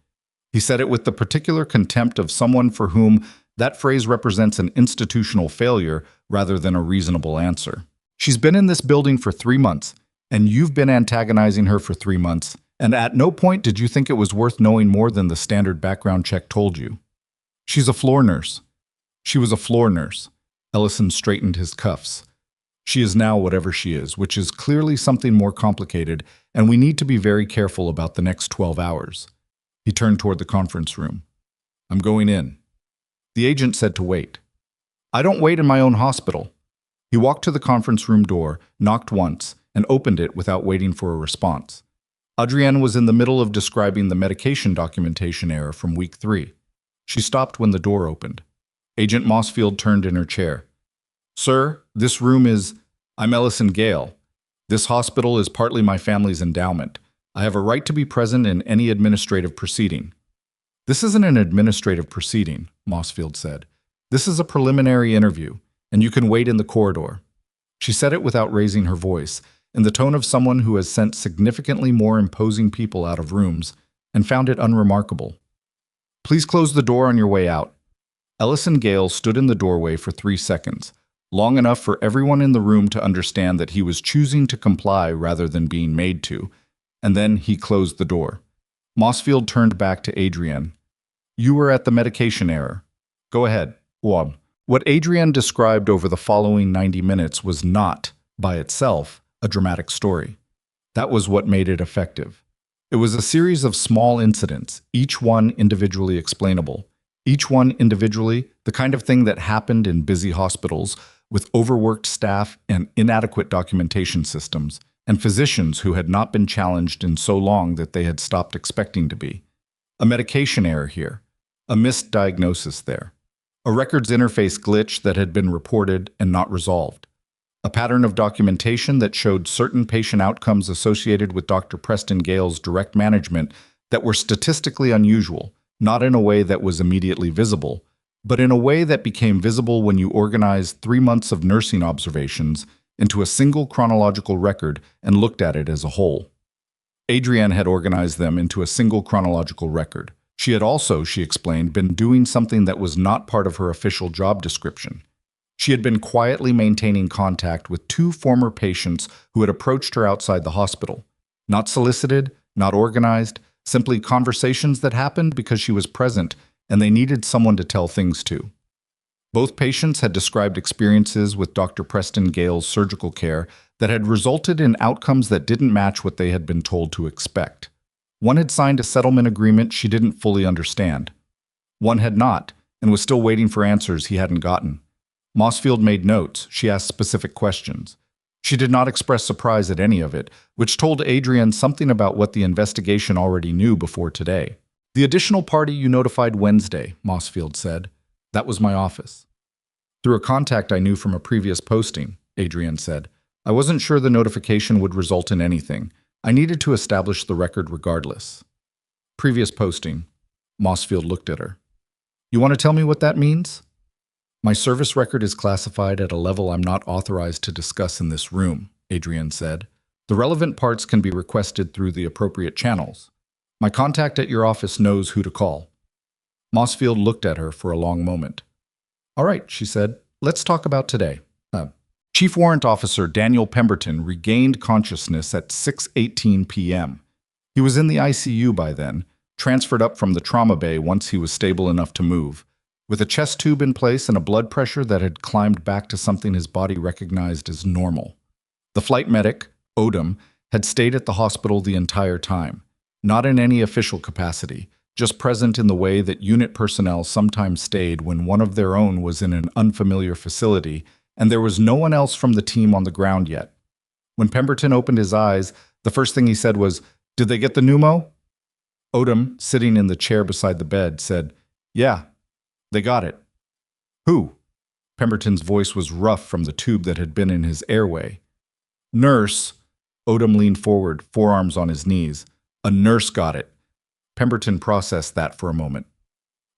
He said it with the particular contempt of someone for whom that phrase represents an institutional failure rather than a reasonable answer. She's been in this building for 3 months, and you've been antagonizing her for 3 months, and at no point did you think it was worth knowing more than the standard background check told you. She's a floor nurse. She was a floor nurse. Ellison straightened his cuffs. She is now whatever she is, which is clearly something more complicated, and we need to be very careful about the next 12 hours. He turned toward the conference room. I'm going in. The agent said to wait. I don't wait in my own hospital. He walked to the conference room door, knocked once, and opened it without waiting for a response. Adrienne was in the middle of describing the medication documentation error from week 3. She stopped when the door opened. Agent Mossfield turned in her chair. Sir, this room is... I'm Ellison Gale. This hospital is partly my family's endowment. I have a right to be present in any administrative proceeding. This isn't an administrative proceeding, Mossfield said. This is a preliminary interview, and you can wait in the corridor. She said it without raising her voice, in the tone of someone who has sent significantly more imposing people out of rooms and found it unremarkable. Please close the door on your way out. Ellison Gale stood in the doorway for 3 seconds, long enough for everyone in the room to understand that he was choosing to comply rather than being made to, and then he closed the door. Mossfield turned back to Adrienne. You were at the medication error. Go ahead. What Adrienne described over the following 90 minutes was not, by itself, a dramatic story. That was what made it effective. It was a series of small incidents, each one individually explainable. Each one individually, the kind of thing that happened in busy hospitals with overworked staff and inadequate documentation systems, and physicians who had not been challenged in so long that they had stopped expecting to be. A medication error here. A misdiagnosis there. A records interface glitch that had been reported and not resolved. A pattern of documentation that showed certain patient outcomes associated with Dr. Preston Gale's direct management that were statistically unusual, not in a way that was immediately visible, but in a way that became visible when you organized 3 months of nursing observations into a single chronological record and looked at it as a whole. Adrienne had organized them into a single chronological record. She had also, she explained, been doing something that was not part of her official job description. She had been quietly maintaining contact with 2 former patients who had approached her outside the hospital. Not solicited, not organized, simply conversations that happened because she was present and they needed someone to tell things to. Both patients had described experiences with Dr. Preston Gale's surgical care that had resulted in outcomes that didn't match what they had been told to expect. One had signed a settlement agreement she didn't fully understand. One had not, and was still waiting for answers he hadn't gotten. Mossfield made notes. She asked specific questions. She did not express surprise at any of it, which told Adrienne something about what the investigation already knew before today. The additional party you notified Wednesday, Mossfield said. That was my office. Through a contact I knew from a previous posting, Adrienne said. I wasn't sure the notification would result in anything. I needed to establish the record regardless. Previous posting. Mossfield looked at her. You want to tell me what that means? My service record is classified at a level I'm not authorized to discuss in this room, Adrienne said. The relevant parts can be requested through the appropriate channels. My contact at your office knows who to call. Mossfield looked at her for a long moment. All right, she said. Let's talk about today. Chief Warrant Officer Daniel Pemberton regained consciousness at 6:18 p.m. He was in the ICU by then, transferred up from the trauma bay once he was stable enough to move, with a chest tube in place and a blood pressure that had climbed back to something his body recognized as normal. The flight medic, Odom, had stayed at the hospital the entire time, not in any official capacity, just present in the way that unit personnel sometimes stayed when one of their own was in an unfamiliar facility and there was no one else from the team on the ground yet. When Pemberton opened his eyes, the first thing he said was, "Did they get the pneumo?" Odom, sitting in the chair beside the bed, said, "Yeah, they got it." "Who?" Pemberton's voice was rough from the tube that had been in his airway. "Nurse." Odom leaned forward, forearms on his knees. "A nurse got it." Pemberton processed that for a moment.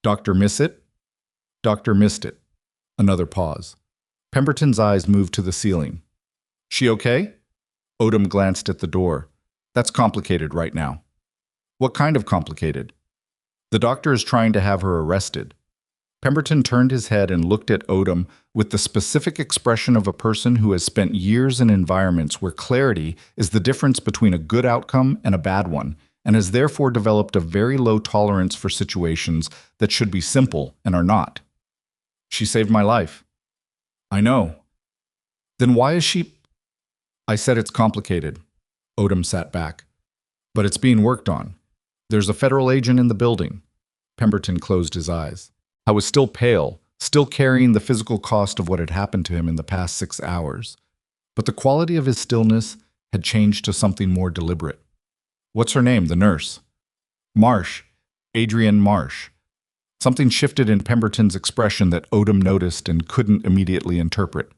"Doctor miss it?" "Doctor missed it." Another pause. Pemberton's eyes moved to the ceiling. "She okay?" Odom glanced at the door. "That's complicated right now." "What kind of complicated?" "The doctor is trying to have her arrested." Pemberton turned his head and looked at Odom with the specific expression of a person who has spent years in environments where clarity is the difference between a good outcome and a bad one, and has therefore developed a very low tolerance for situations that should be simple and are not. "She saved my life." "I know." "Then why is she—" "I said it's complicated." Odom sat back. "But it's being worked on. There's a federal agent in the building." Pemberton closed his eyes. I was still pale, still carrying the physical cost of what had happened to him in the past 6 hours. But the quality of his stillness had changed to something more deliberate. "What's her name, the nurse?" "Marsh. Adrienne Marsh." Something shifted in Pemberton's expression that Odom noticed and couldn't immediately interpret.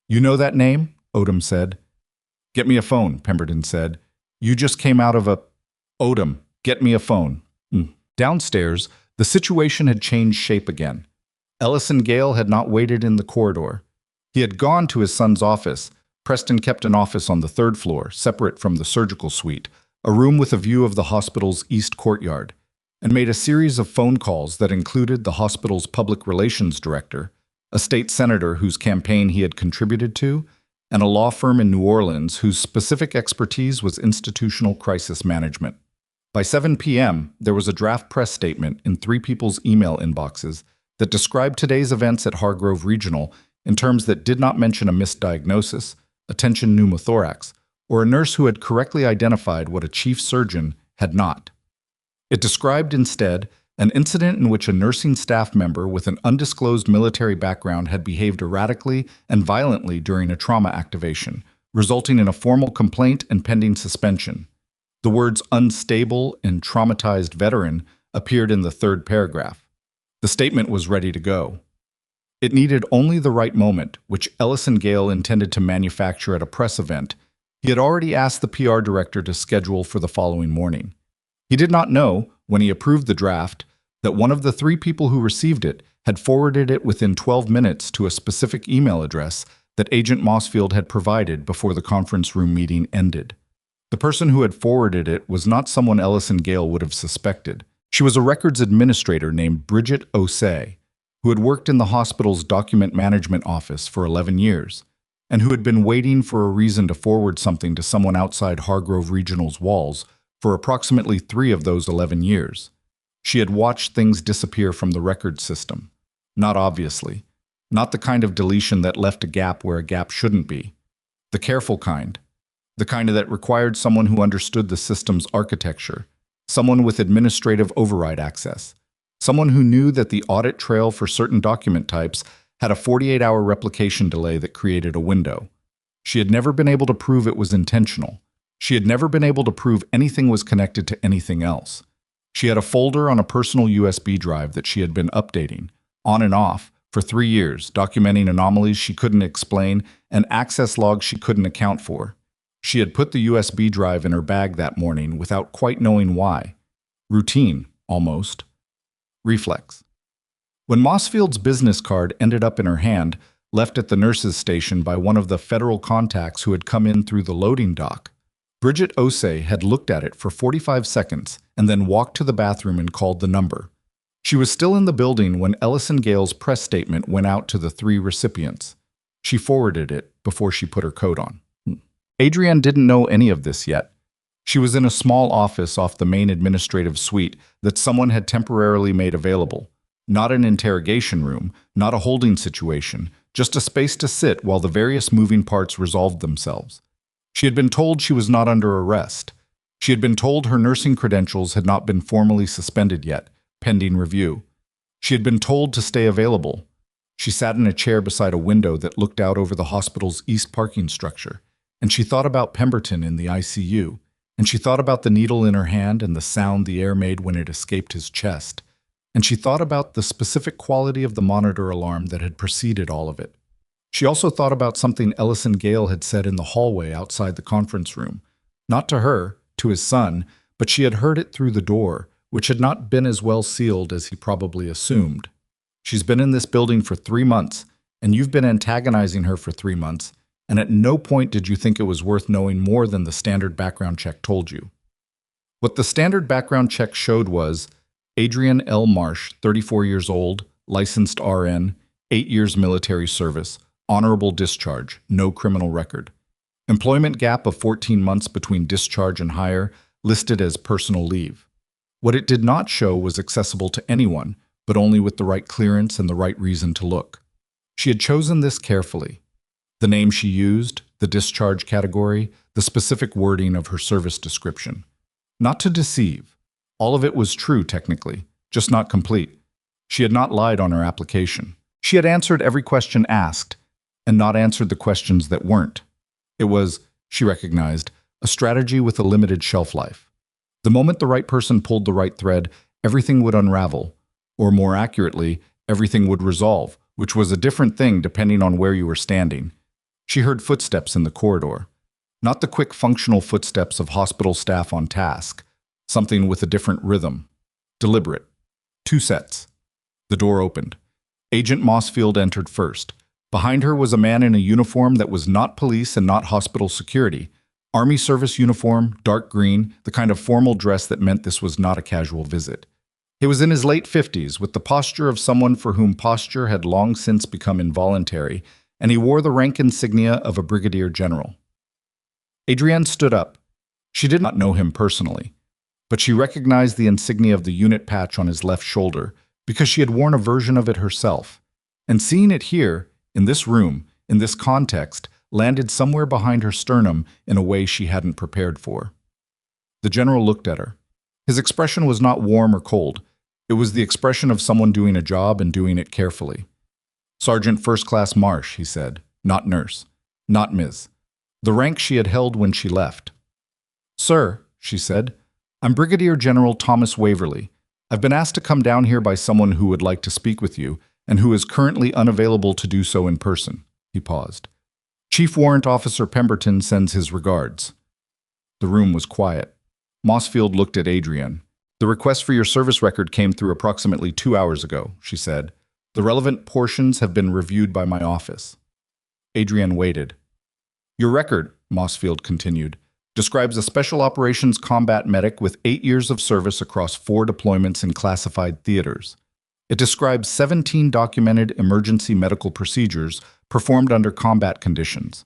"You know that name?" Odom said. "Get me a phone," Pemberton said. "You just came out of a—" "Odom, get me a phone." Downstairs, the situation had changed shape again. Ellison Gale had not waited in the corridor. He had gone to his son's office. Preston kept an office on the 3rd floor, separate from the surgical suite, a room with a view of the hospital's east courtyard, and made a series of phone calls that included the hospital's public relations director, a state senator whose campaign he had contributed to, and a law firm in New Orleans whose specific expertise was institutional crisis management. By 7 p.m., there was a draft press statement in 3 people's email inboxes that described today's events at Hargrove Regional in terms that did not mention a misdiagnosis, a tension pneumothorax, or a nurse who had correctly identified what a chief surgeon had not. It described instead an incident in which a nursing staff member with an undisclosed military background had behaved erratically and violently during a trauma activation, resulting in a formal complaint and pending suspension. The words "unstable" and "traumatized veteran" appeared in the 3rd paragraph. The statement was ready to go. It needed only the right moment, which Ellison Gale intended to manufacture at a press event. He had already asked the PR director to schedule for the following morning. He did not know, when he approved the draft, that one of the 3 people who received it had forwarded it within 12 minutes to a specific email address that Agent Mossfield had provided before the conference room meeting ended. The person who had forwarded it was not someone Ellison Gale would have suspected. She was a records administrator named Bridget Osei, who had worked in the hospital's document management office for 11 years, and who had been waiting for a reason to forward something to someone outside Hargrove Regional's walls for approximately 3 of those 11 years. She had watched things disappear from the record system. Not obviously. Not the kind of deletion that left a gap where a gap shouldn't be. The careful kind. The kind that required someone who understood the system's architecture, someone with administrative override access, someone who knew that the audit trail for certain document types had a 48-hour replication delay that created a window. She had never been able to prove it was intentional. She had never been able to prove anything was connected to anything else. She had a folder on a personal USB drive that she had been updating, on and off, for 3 years, documenting anomalies she couldn't explain and access logs she couldn't account for. She had put the USB drive in her bag that morning without quite knowing why. Routine, almost. Reflex. When Mossfield's business card ended up in her hand, left at the nurse's station by one of the federal contacts who had come in through the loading dock, Bridget Osei had looked at it for 45 seconds and then walked to the bathroom and called the number. She was still in the building when Ellison Gale's press statement went out to the 3 recipients. She forwarded it before she put her coat on. Adrienne didn't know any of this yet. She was in a small office off the main administrative suite that someone had temporarily made available. Not an interrogation room, not a holding situation, just a space to sit while the various moving parts resolved themselves. She had been told she was not under arrest. She had been told her nursing credentials had not been formally suspended yet, pending review. She had been told to stay available. She sat in a chair beside a window that looked out over the hospital's east parking structure, and she thought about Pemberton in the ICU, and she thought about the needle in her hand and the sound the air made when it escaped his chest, and she thought about the specific quality of the monitor alarm that had preceded all of it. She also thought about something Ellison Gale had said in the hallway outside the conference room. Not to her, to his son, but she had heard it through the door, which had not been as well sealed as he probably assumed. She's been in this building for 3 months, and you've been antagonizing her for 3 months, and at no point did you think it was worth knowing more than the standard background check told you. What the standard background check showed was Adrienne L. Marsh, 34 years old, licensed RN, 8 years military service, honorable discharge, no criminal record. Employment gap of 14 months between discharge and hire, listed as personal leave. What it did not show was accessible to anyone, but only with the right clearance and the right reason to look. She had chosen this carefully. The name she used, the discharge category, the specific wording of her service description. Not to deceive. All of it was true, technically, just not complete. She had not lied on her application. She had answered every question asked, and not answered the questions that weren't. It was, she recognized, a strategy with a limited shelf life. The moment the right person pulled the right thread, everything would unravel, or more accurately, everything would resolve, which was a different thing depending on where you were standing. She heard footsteps in the corridor. Not the quick functional footsteps of hospital staff on task, something with a different rhythm. Deliberate. 2 sets. The door opened. Agent Mossfield entered first. Behind her was a man in a uniform that was not police and not hospital security. Army service uniform, dark green, the kind of formal dress that meant this was not a casual visit. He was in his late 50s, with the posture of someone for whom posture had long since become involuntary, and he wore the rank insignia of a brigadier general. Adrienne stood up. She did not know him personally, but she recognized the insignia of the unit patch on his left shoulder because she had worn a version of it herself. And seeing it here, in this room, in this context, landed somewhere behind her sternum in a way she hadn't prepared for. The general looked at her. His expression was not warm or cold. It was the expression of someone doing a job and doing it carefully. Sergeant First Class Marsh, he said, not nurse, not Ms. The rank she had held when she left. Sir, she said, I'm Brigadier General Thomas Waverly. I've been asked to come down here by someone who would like to speak with you, and who is currently unavailable to do so in person. He paused. Chief Warrant Officer Pemberton sends his regards. The room was quiet. Mossfield looked at Adrienne. The request for your service record came through approximately 2 hours ago, she said. The relevant portions have been reviewed by my office. Adrienne waited. Your record, Mossfield continued, describes a special operations combat medic with 8 years of service across 4 deployments in classified theaters. It describes 17 documented emergency medical procedures performed under combat conditions.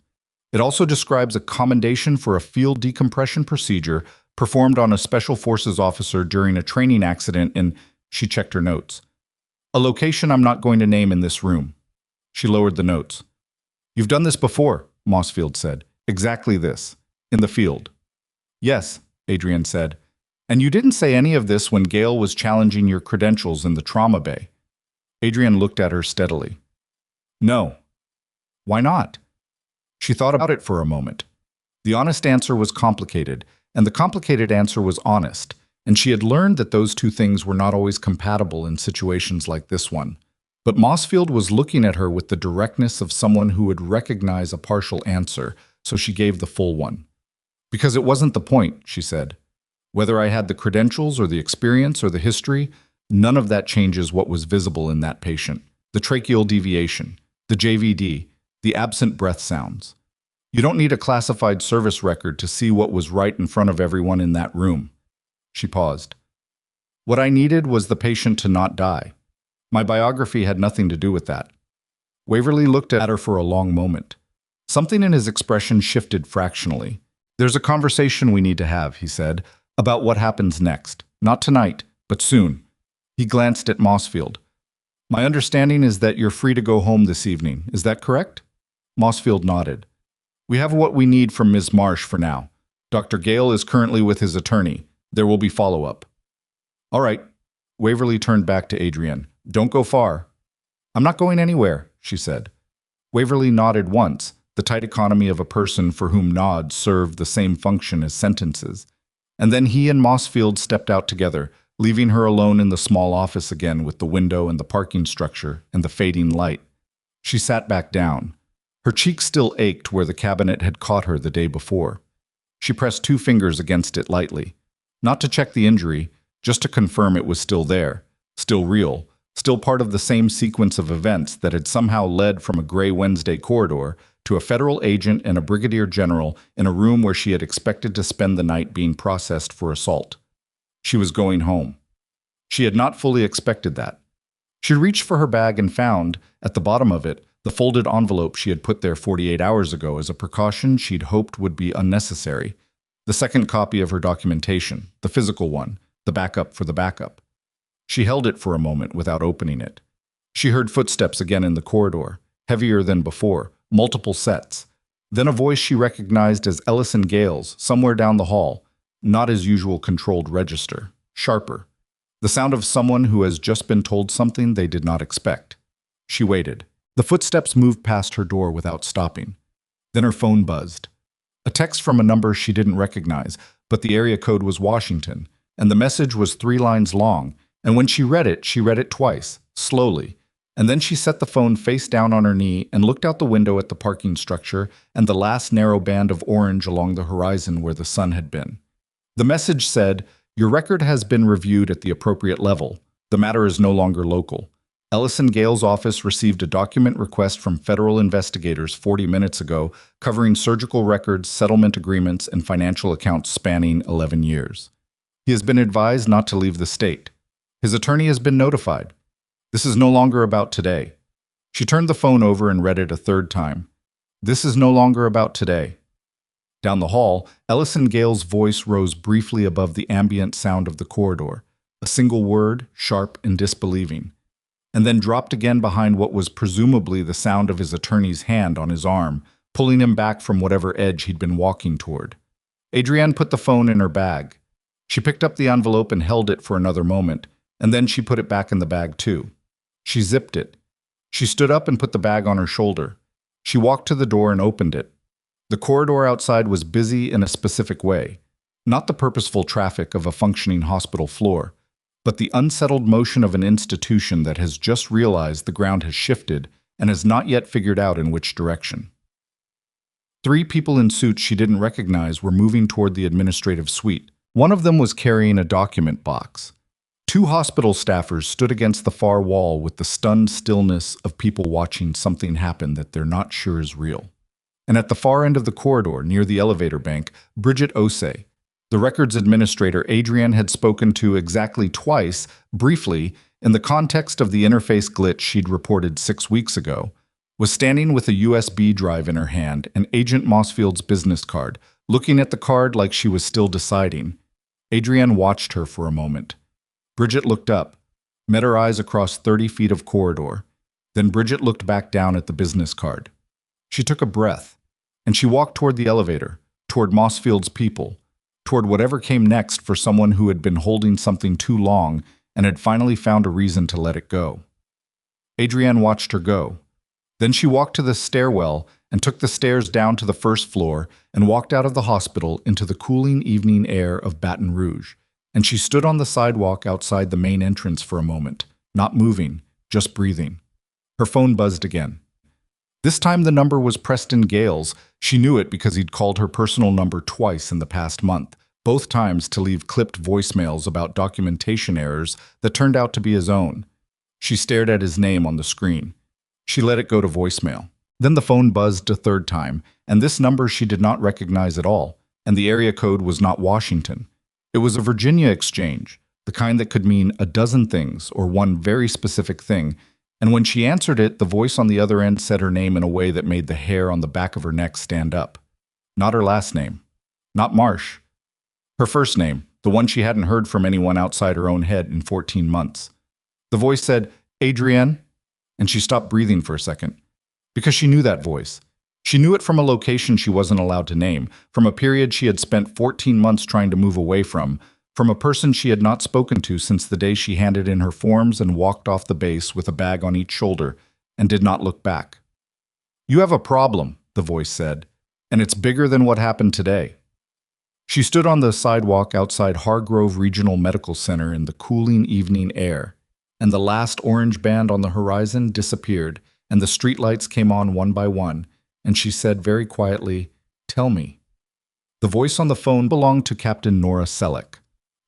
It also describes a commendation for a field decompression procedure performed on a Special Forces officer during a training accident in, she checked her notes, a location I'm not going to name in this room. She lowered the notes. You've done this before, Mossfield said. Exactly this. In the field. Yes, Adrienne said. And you didn't say any of this when Gail was challenging your credentials in the trauma bay. Adrienne looked at her steadily. No. Why not? She thought about it for a moment. The honest answer was complicated, and the complicated answer was honest, and she had learned that those two things were not always compatible in situations like this one. But Mossfield was looking at her with the directness of someone who would recognize a partial answer, so she gave the full one. Because it wasn't the point, she said. Whether I had the credentials or the experience or the history, none of that changes what was visible in that patient. The tracheal deviation, the JVD, the absent breath sounds. You don't need a classified service record to see what was right in front of everyone in that room. She paused. What I needed was the patient to not die. My biography had nothing to do with that. Waverly looked at her for a long moment. Something in his expression shifted fractionally. There's a conversation we need to have, he said, about what happens next. Not tonight, but soon. He glanced at Mossfield. My understanding is that you're free to go home this evening. Is that correct? Mossfield nodded. We have what we need from Ms. Marsh for now. Dr. Gale is currently with his attorney. There will be follow-up. All right. Waverly turned back to Adrienne. Don't go far. I'm not going anywhere, she said. Waverly nodded once, the tight economy of a person for whom nods served the same function as sentences. And then he and Mossfield stepped out together, leaving her alone in the small office again with the window and the parking structure and the fading light. She sat back down. Her cheek still ached where the cabinet had caught her the day before. She pressed 2 fingers against it lightly, not to check the injury, just to confirm it was still there, still real, still part of the same sequence of events that had somehow led from a gray Wednesday corridor to a federal agent and a brigadier general in a room where she had expected to spend the night being processed for assault. She was going home. She had not fully expected that. She reached for her bag and found, at the bottom of it, the folded envelope she had put there 48 hours ago as a precaution she'd hoped would be unnecessary. The second copy of her documentation, the physical one, the backup for the backup. She held it for a moment without opening it. She heard footsteps again in the corridor, heavier than before, multiple sets. Then a voice she recognized as Ellison Gale's, somewhere down the hall, not his usual controlled register, sharper. The sound of someone who has just been told something they did not expect. She waited. The footsteps moved past her door without stopping. Then her phone buzzed. A text from a number she didn't recognize, but the area code was Washington, and the message was 3 lines long, and when she read it twice, slowly, and then she set the phone face down on her knee and looked out the window at the parking structure and the last narrow band of orange along the horizon where the sun had been. The message said, "Your record has been reviewed at the appropriate level. The matter is no longer local. Ellison Gale's office received a document request from federal investigators 40 minutes ago covering surgical records, settlement agreements, and financial accounts spanning 11 years. He has been advised not to leave the state. His attorney has been notified. This is no longer about today." She turned the phone over and read it a third time. "This is no longer about today." Down the hall, Ellison Gale's voice rose briefly above the ambient sound of the corridor, a single word, sharp and disbelieving, and then dropped again behind what was presumably the sound of his attorney's hand on his arm, pulling him back from whatever edge he'd been walking toward. Adrienne put the phone in her bag. She picked up the envelope and held it for another moment, and then she put it back in the bag too. She zipped it. She stood up and put the bag on her shoulder. She walked to the door and opened it. The corridor outside was busy in a specific way, not the purposeful traffic of a functioning hospital floor, but the unsettled motion of an institution that has just realized the ground has shifted and has not yet figured out in which direction. 3 people in suits she didn't recognize were moving toward the administrative suite. One of them was carrying a document box. 2 hospital staffers stood against the far wall with the stunned stillness of people watching something happen that they're not sure is real. And at the far end of the corridor, near the elevator bank, Bridget Osei, the records administrator Adrienne had spoken to exactly twice, briefly, in the context of the interface glitch she'd reported 6 weeks ago, was standing with a USB drive in her hand and Agent Mossfield's business card, looking at the card like she was still deciding. Adrienne watched her for a moment. Bridget looked up, met her eyes across 30 feet of corridor. Then Bridget looked back down at the business card. She took a breath, and she walked toward the elevator, toward Mossfield's people, toward whatever came next for someone who had been holding something too long and had finally found a reason to let it go. Adrienne watched her go. Then she walked to the stairwell and took the stairs down to the first floor and walked out of the hospital into the cooling evening air of Baton Rouge. And she stood on the sidewalk outside the main entrance for a moment, not moving, just breathing. Her phone buzzed again. This time the number was Preston Gale's. She knew it because he'd called her personal number twice in the past month, both times to leave clipped voicemails about documentation errors that turned out to be his own. She stared at his name on the screen. She let it go to voicemail. Then the phone buzzed a third time, and this number she did not recognize at all, and the area code was not Washington. It was a Virginia exchange, the kind that could mean a dozen things or one very specific thing, and when she answered it, the voice on the other end said her name in a way that made the hair on the back of her neck stand up. Not her last name. Not Marsh. Her first name, the one she hadn't heard from anyone outside her own head in 14 months. The voice said, "Adrienne," and she stopped breathing for a second. Because she knew that voice. She knew it from a location she wasn't allowed to name, from a period she had spent 14 months trying to move away from a person she had not spoken to since the day she handed in her forms and walked off the base with a bag on each shoulder and did not look back. "You have a problem," the voice said, "and it's bigger than what happened today." She stood on the sidewalk outside Hargrove Regional Medical Center in the cooling evening air, and the last orange band on the horizon disappeared, and the streetlights came on one by one, and she said very quietly, "Tell me." The voice on the phone belonged to Captain Nora Selleck.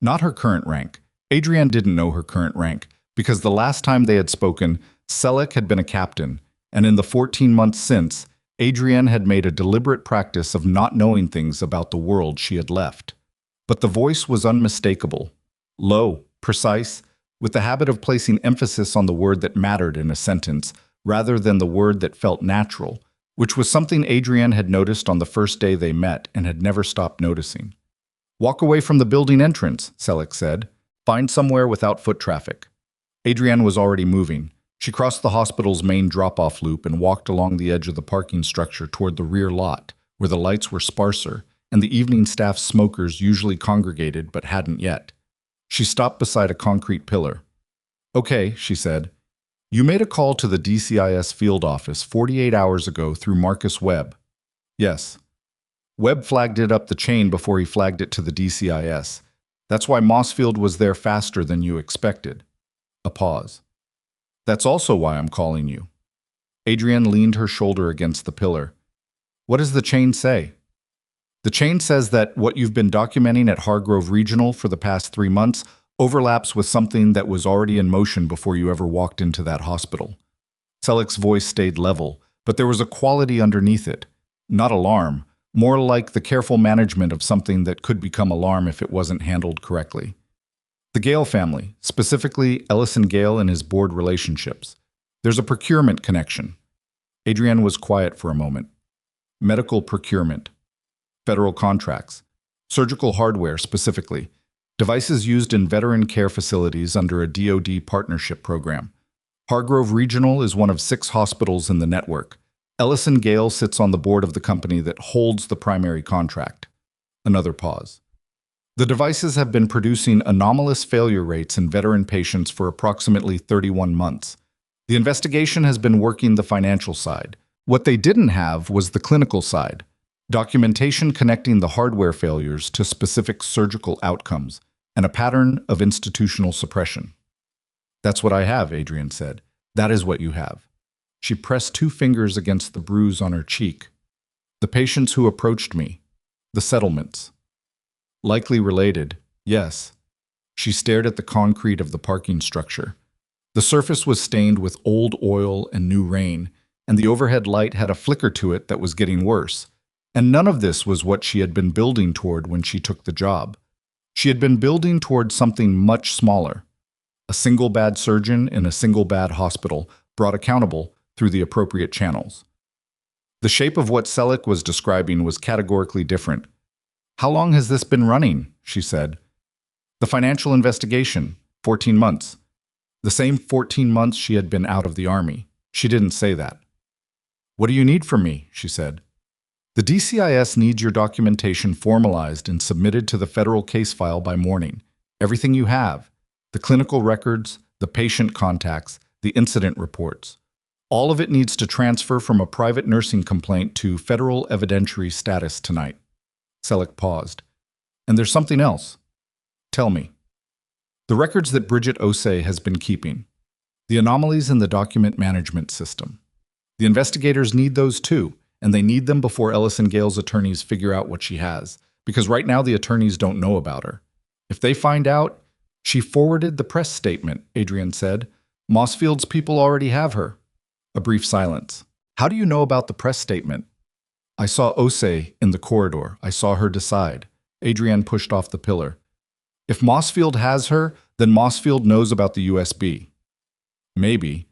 Not her current rank. Adrienne didn't know her current rank, because the last time they had spoken, Selleck had been a captain, and in the 14 months since, Adrienne had made a deliberate practice of not knowing things about the world she had left. But the voice was unmistakable, low, precise, with the habit of placing emphasis on the word that mattered in a sentence, rather than the word that felt natural, which was something Adrienne had noticed on the first day they met and had never stopped noticing. "Walk away from the building entrance," Selleck said. "Find somewhere without foot traffic." Adrienne was already moving. She crossed the hospital's main drop-off loop and walked along the edge of the parking structure toward the rear lot, where the lights were sparser and the evening staff smokers usually congregated but hadn't yet. She stopped beside a concrete pillar. "Okay," she said. "You made a call to the DCIS field office 48 hours ago through Marcus Webb." "Yes." "Webb flagged it up the chain before he flagged it to the DCIS. That's why Mossfield was there faster than you expected." A pause. "That's also why I'm calling you." Adrienne leaned her shoulder against the pillar. "What does the chain say?" "The chain says that what you've been documenting at Hargrove Regional for the past 3 months overlaps with something that was already in motion before you ever walked into that hospital." Selleck's voice stayed level, but there was a quality underneath it. Not alarm, more like the careful management of something that could become alarm if it wasn't handled correctly. "The Gale family, specifically Ellison Gale and his board relationships. There's a procurement connection." Adrienne was quiet for a moment. "Medical procurement. Federal contracts. Surgical hardware specifically. Devices used in veteran care facilities under a DoD partnership program. Hargrove Regional is one of 6 hospitals in the network. Ellison Gale sits on the board of the company that holds the primary contract." Another pause. "The devices have been producing anomalous failure rates in veteran patients for approximately 31 months. The investigation has been working the financial side. What they didn't have was the clinical side. Documentation connecting the hardware failures to specific surgical outcomes, and a pattern of institutional suppression." "That's what I have," Adrienne said. "That is what you have." She pressed 2 fingers against the bruise on her cheek. "The patients who approached me. The settlements. Likely related, yes." She stared at the concrete of the parking structure. The surface was stained with old oil and new rain, and the overhead light had a flicker to it that was getting worse. And none of this was what she had been building toward when she took the job. She had been building toward something much smaller. A single bad surgeon in a single bad hospital, brought accountable through the appropriate channels. The shape of what Selleck was describing was categorically different. "How long has this been running?" she said. "The financial investigation, 14 months. The same 14 months she had been out of the Army. She didn't say that." "What do you need from me?" she said. The DCIS needs your documentation formalized and submitted to the federal case file by morning. Everything you have, the clinical records, the patient contacts, the incident reports. All of it needs to transfer from a private nursing complaint to federal evidentiary status tonight. Selleck paused. And there's something else. Tell me. The records that Bridget Osei has been keeping. The anomalies in the document management system. The investigators need those too, and they need them before Ellis and Gale's attorneys figure out what she has, because right now the attorneys don't know about her. If they find out, she forwarded the press statement, Adrienne said. Mossfield's people already have her. A brief silence. How do you know about the press statement? I saw Osei in the corridor. I saw her decide. Adrienne pushed off the pillar. If Mossfield has her, then Mossfield knows about the USB. Maybe.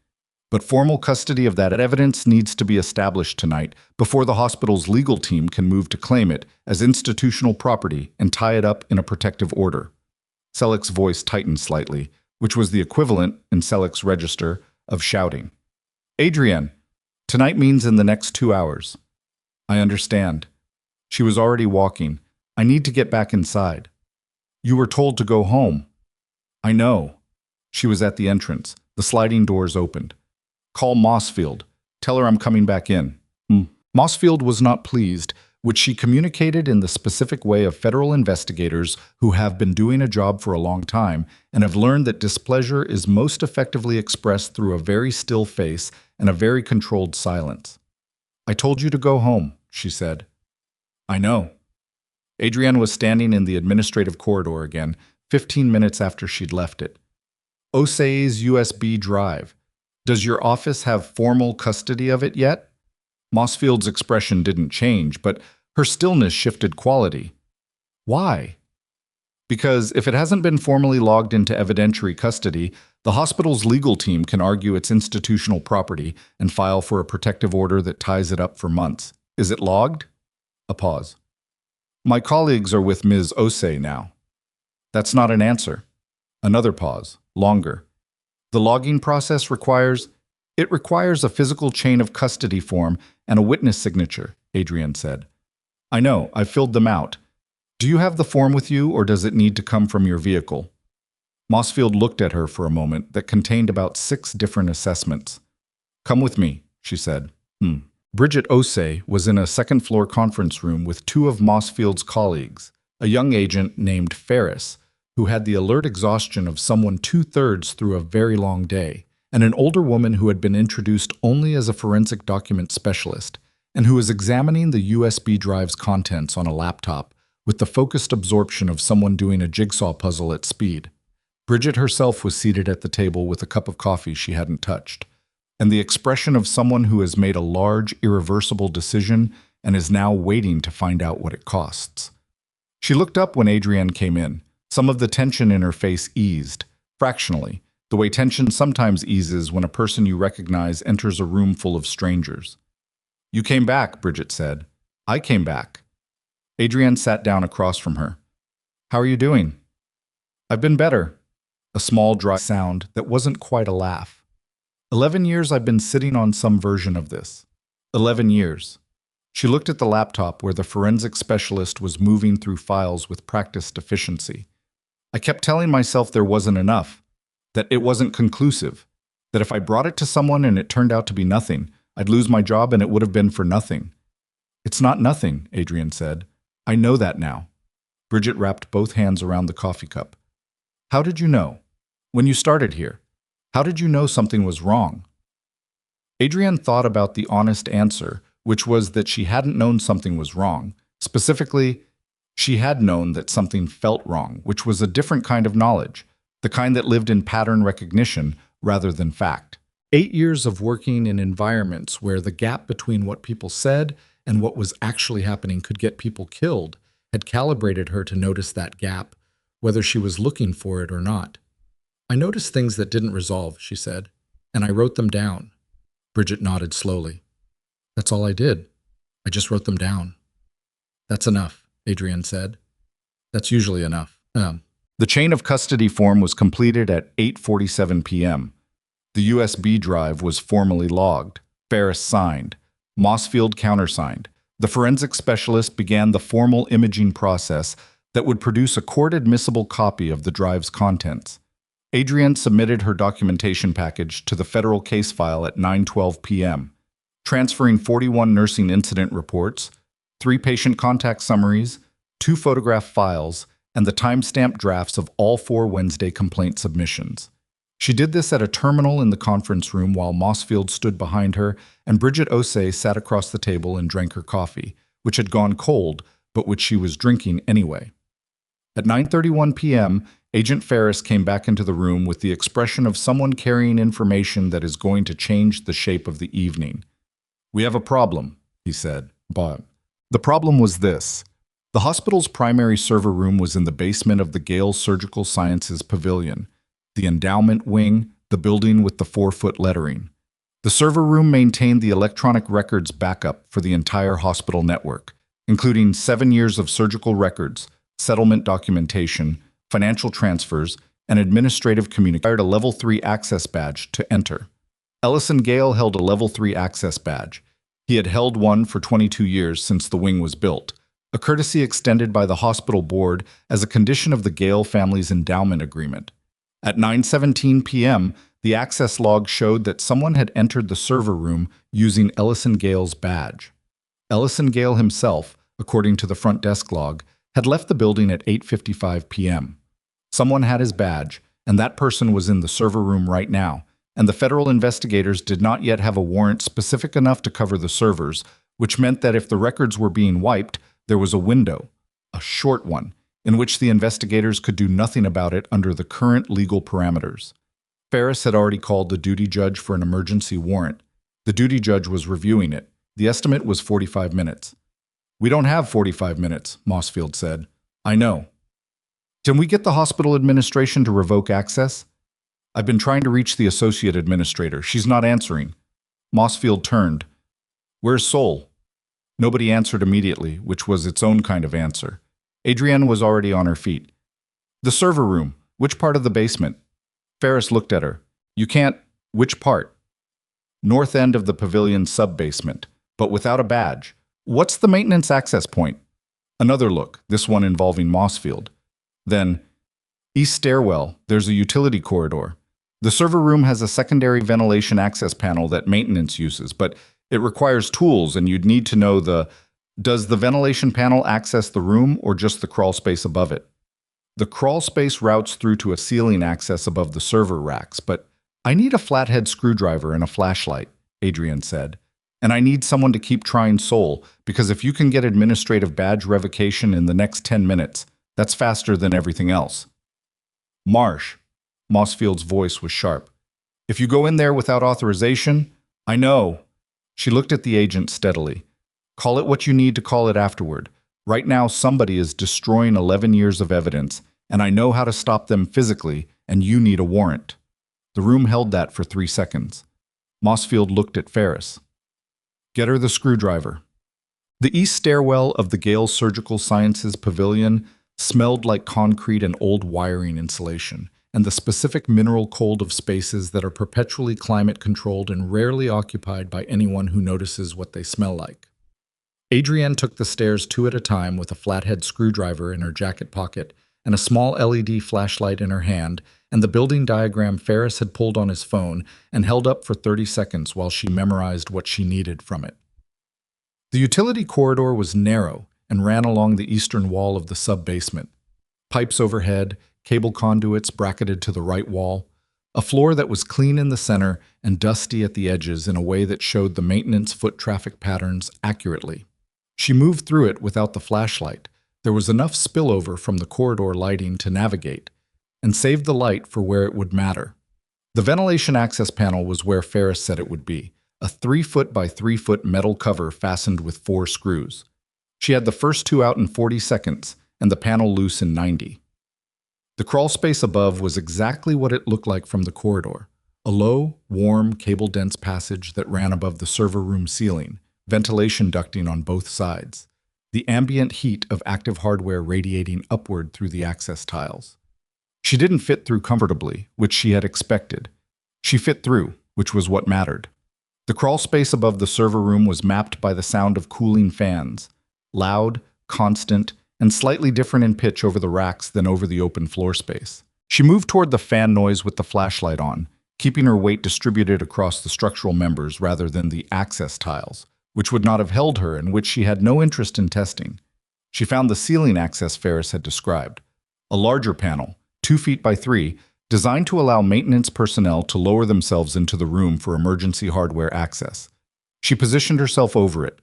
But formal custody of that evidence needs to be established tonight before the hospital's legal team can move to claim it as institutional property and tie it up in a protective order. Selleck's voice tightened slightly, which was the equivalent, in Selleck's register, of shouting. Adrienne, tonight means in the next 2 hours. I understand. She was already walking. I need to get back inside. You were told to go home. I know. She was at the entrance. The sliding doors opened. Call Mossfield. Tell her I'm coming back in. Mossfield was not pleased, which she communicated in the specific way of federal investigators who have been doing a job for a long time and have learned that displeasure is most effectively expressed through a very still face and a very controlled silence. I told you to go home, she said. I know. Adrienne was standing in the administrative corridor again, 15 minutes after she'd left it. Osei's USB drive. Does your office have formal custody of it yet? Mossfield's expression didn't change, but her stillness shifted quality. Why? Because if it hasn't been formally logged into evidentiary custody, the hospital's legal team can argue it's institutional property and file for a protective order that ties it up for months. Is it logged? A pause. My colleagues are with Ms. Osei now. That's not an answer. Another pause, longer. The logging process requires a physical chain of custody form and a witness signature, Adrienne said. I know, I filled them out. Do you have the form with you, or does it need to come from your vehicle? Mossfield looked at her for a moment that contained about 6 different assessments. Come with me, she said. Bridget Osei was in a second-floor conference room with 2 of Mossfield's colleagues, a young agent named Ferris, who had the alert exhaustion of someone 2/3 through a very long day, and an older woman who had been introduced only as a forensic document specialist, and who was examining the USB drive's contents on a laptop with the focused absorption of someone doing a jigsaw puzzle at speed. Bridget herself was seated at the table with a cup of coffee she hadn't touched, and the expression of someone who has made a large, irreversible decision and is now waiting to find out what it costs. She looked up when Adrienne came in. Some of the tension in her face eased, fractionally, the way tension sometimes eases when a person you recognize enters a room full of strangers. You came back, Bridget said. I came back. Adrienne sat down across from her. How are you doing? I've been better. A small, dry sound that wasn't quite a laugh. 11 years I've been sitting on some version of this. 11 years. She looked at the laptop where the forensic specialist was moving through files with practiced efficiency. I kept telling myself there wasn't enough, that it wasn't conclusive, that if I brought it to someone and it turned out to be nothing, I'd lose my job and it would have been for nothing. It's not nothing, Adrienne said. I know that now. Bridget wrapped both hands around the coffee cup. How did you know? When you started here, how did you know something was wrong? Adrienne thought about the honest answer, which was that she hadn't known something was wrong. Specifically, she had known that something felt wrong, which was a different kind of knowledge, the kind that lived in pattern recognition rather than fact. 8 years of working in environments where the gap between what people said and what was actually happening could get people killed had calibrated her to notice that gap, whether she was looking for it or not. I noticed things that didn't resolve, she said, and I wrote them down. Bridget nodded slowly. That's all I did. I just wrote them down. That's enough, Adrienne said. That's usually enough. The chain of custody form was completed at 8:47 p.m. The USB drive was formally logged. Ferris signed. Mossfield countersigned. The forensic specialist began the formal imaging process that would produce a court-admissible copy of the drive's contents. Adrienne submitted her documentation package to the federal case file at 9:12 p.m., transferring 41 nursing incident reports, 3 patient contact summaries, 2 photograph files, and the timestamped drafts of all 4 Wednesday complaint submissions. She did this at a terminal in the conference room while Mossfield stood behind her and Bridget Osei sat across the table and drank her coffee, which had gone cold, but which she was drinking anyway. At 9:31 p.m., Agent Ferris came back into the room with the expression of someone carrying information that is going to change the shape of the evening. "We have a problem," he said. But the problem was this. The hospital's primary server room was in the basement of the Gale Surgical Sciences Pavilion, the endowment wing, the building with the 4-foot lettering. The server room maintained the electronic records backup for the entire hospital network, including 7 years of surgical records, settlement documentation, financial transfers, and administrative communication. Required a Level 3 access badge to enter. Ellison Gale held a Level 3 access badge. He had held one for 22 years since the wing was built, a courtesy extended by the hospital board as a condition of the Gale family's endowment agreement. At 9:17 p.m., the access log showed that someone had entered the server room using Ellison Gale's badge. Ellison Gale himself, according to the front desk log, had left the building at 8:55 p.m. Someone had his badge, and that person was in the server room right now, and the federal investigators did not yet have a warrant specific enough to cover the servers, which meant that if the records were being wiped, there was a window, a short one, in which the investigators could do nothing about it under the current legal parameters. Ferris had already called the duty judge for an emergency warrant. The duty judge was reviewing it. The estimate was 45 minutes. "We don't have 45 minutes, Mossfield said. "I know." "Can we get the hospital administration to revoke access?" "I've been trying to reach the associate administrator. She's not answering." Mossfield turned. "Where's Sol?" Nobody answered immediately, which was its own kind of answer. Adrienne was already on her feet. "The server room. Which part of the basement?" Ferris looked at her. "You can't. Which part?" "North end of the pavilion sub-basement, but without a badge. What's the maintenance access point?" Another look, this one involving Mossfield. Then, "East stairwell. There's a utility corridor. The server room has a secondary ventilation access panel that maintenance uses, but it requires tools and you'd need to know does the ventilation panel access the room or just the crawl space above it?" "The crawl space routes through to a ceiling access above the server racks, but I need a flathead screwdriver and a flashlight," Adrienne said. "And I need someone to keep trying Sol, because if you can get administrative badge revocation in the next 10 minutes, that's faster than everything else." "Marsh," Mossfield's voice was sharp. "If you go in there without authorization—" "I know." She looked at the agent steadily. "Call it what you need to call it afterward. Right now, somebody is destroying 11 years of evidence, and I know how to stop them physically, and you need a warrant." The room held that for 3 seconds. Mossfield looked at Ferris. "Get her the screwdriver." The east stairwell of the Gale Surgical Sciences Pavilion smelled like concrete and old wiring insulation, and the specific mineral cold of spaces that are perpetually climate-controlled and rarely occupied by anyone who notices what they smell like. Adrienne took the stairs 2 at a time with a flathead screwdriver in her jacket pocket and a small LED flashlight in her hand, and the building diagram Ferris had pulled on his phone and held up for 30 seconds while she memorized what she needed from it. The utility corridor was narrow and ran along the eastern wall of the sub-basement. Pipes overhead, cable conduits bracketed to the right wall, a floor that was clean in the center and dusty at the edges in a way that showed the maintenance foot traffic patterns accurately. She moved through it without the flashlight. There was enough spillover from the corridor lighting to navigate, and saved the light for where it would matter. The ventilation access panel was where Ferris said it would be, a 3-foot by 3-foot metal cover fastened with 4 screws. She had the first 2 out in 40 seconds, and the panel loose in 90. The crawl space above was exactly what it looked like from the corridor, a low, warm, cable-dense passage that ran above the server room ceiling, ventilation ducting on both sides, the ambient heat of active hardware radiating upward through the access tiles. She didn't fit through comfortably, which she had expected. She fit through, which was what mattered. The crawl space above the server room was mapped by the sound of cooling fans, loud, constant, and slightly different in pitch over the racks than over the open floor space. She moved toward the fan noise with the flashlight on, keeping her weight distributed across the structural members rather than the access tiles, which would not have held her and which she had no interest in testing. She found the ceiling access Ferris had described, a larger panel, 2 feet by 3, designed to allow maintenance personnel to lower themselves into the room for emergency hardware access. She positioned herself over it.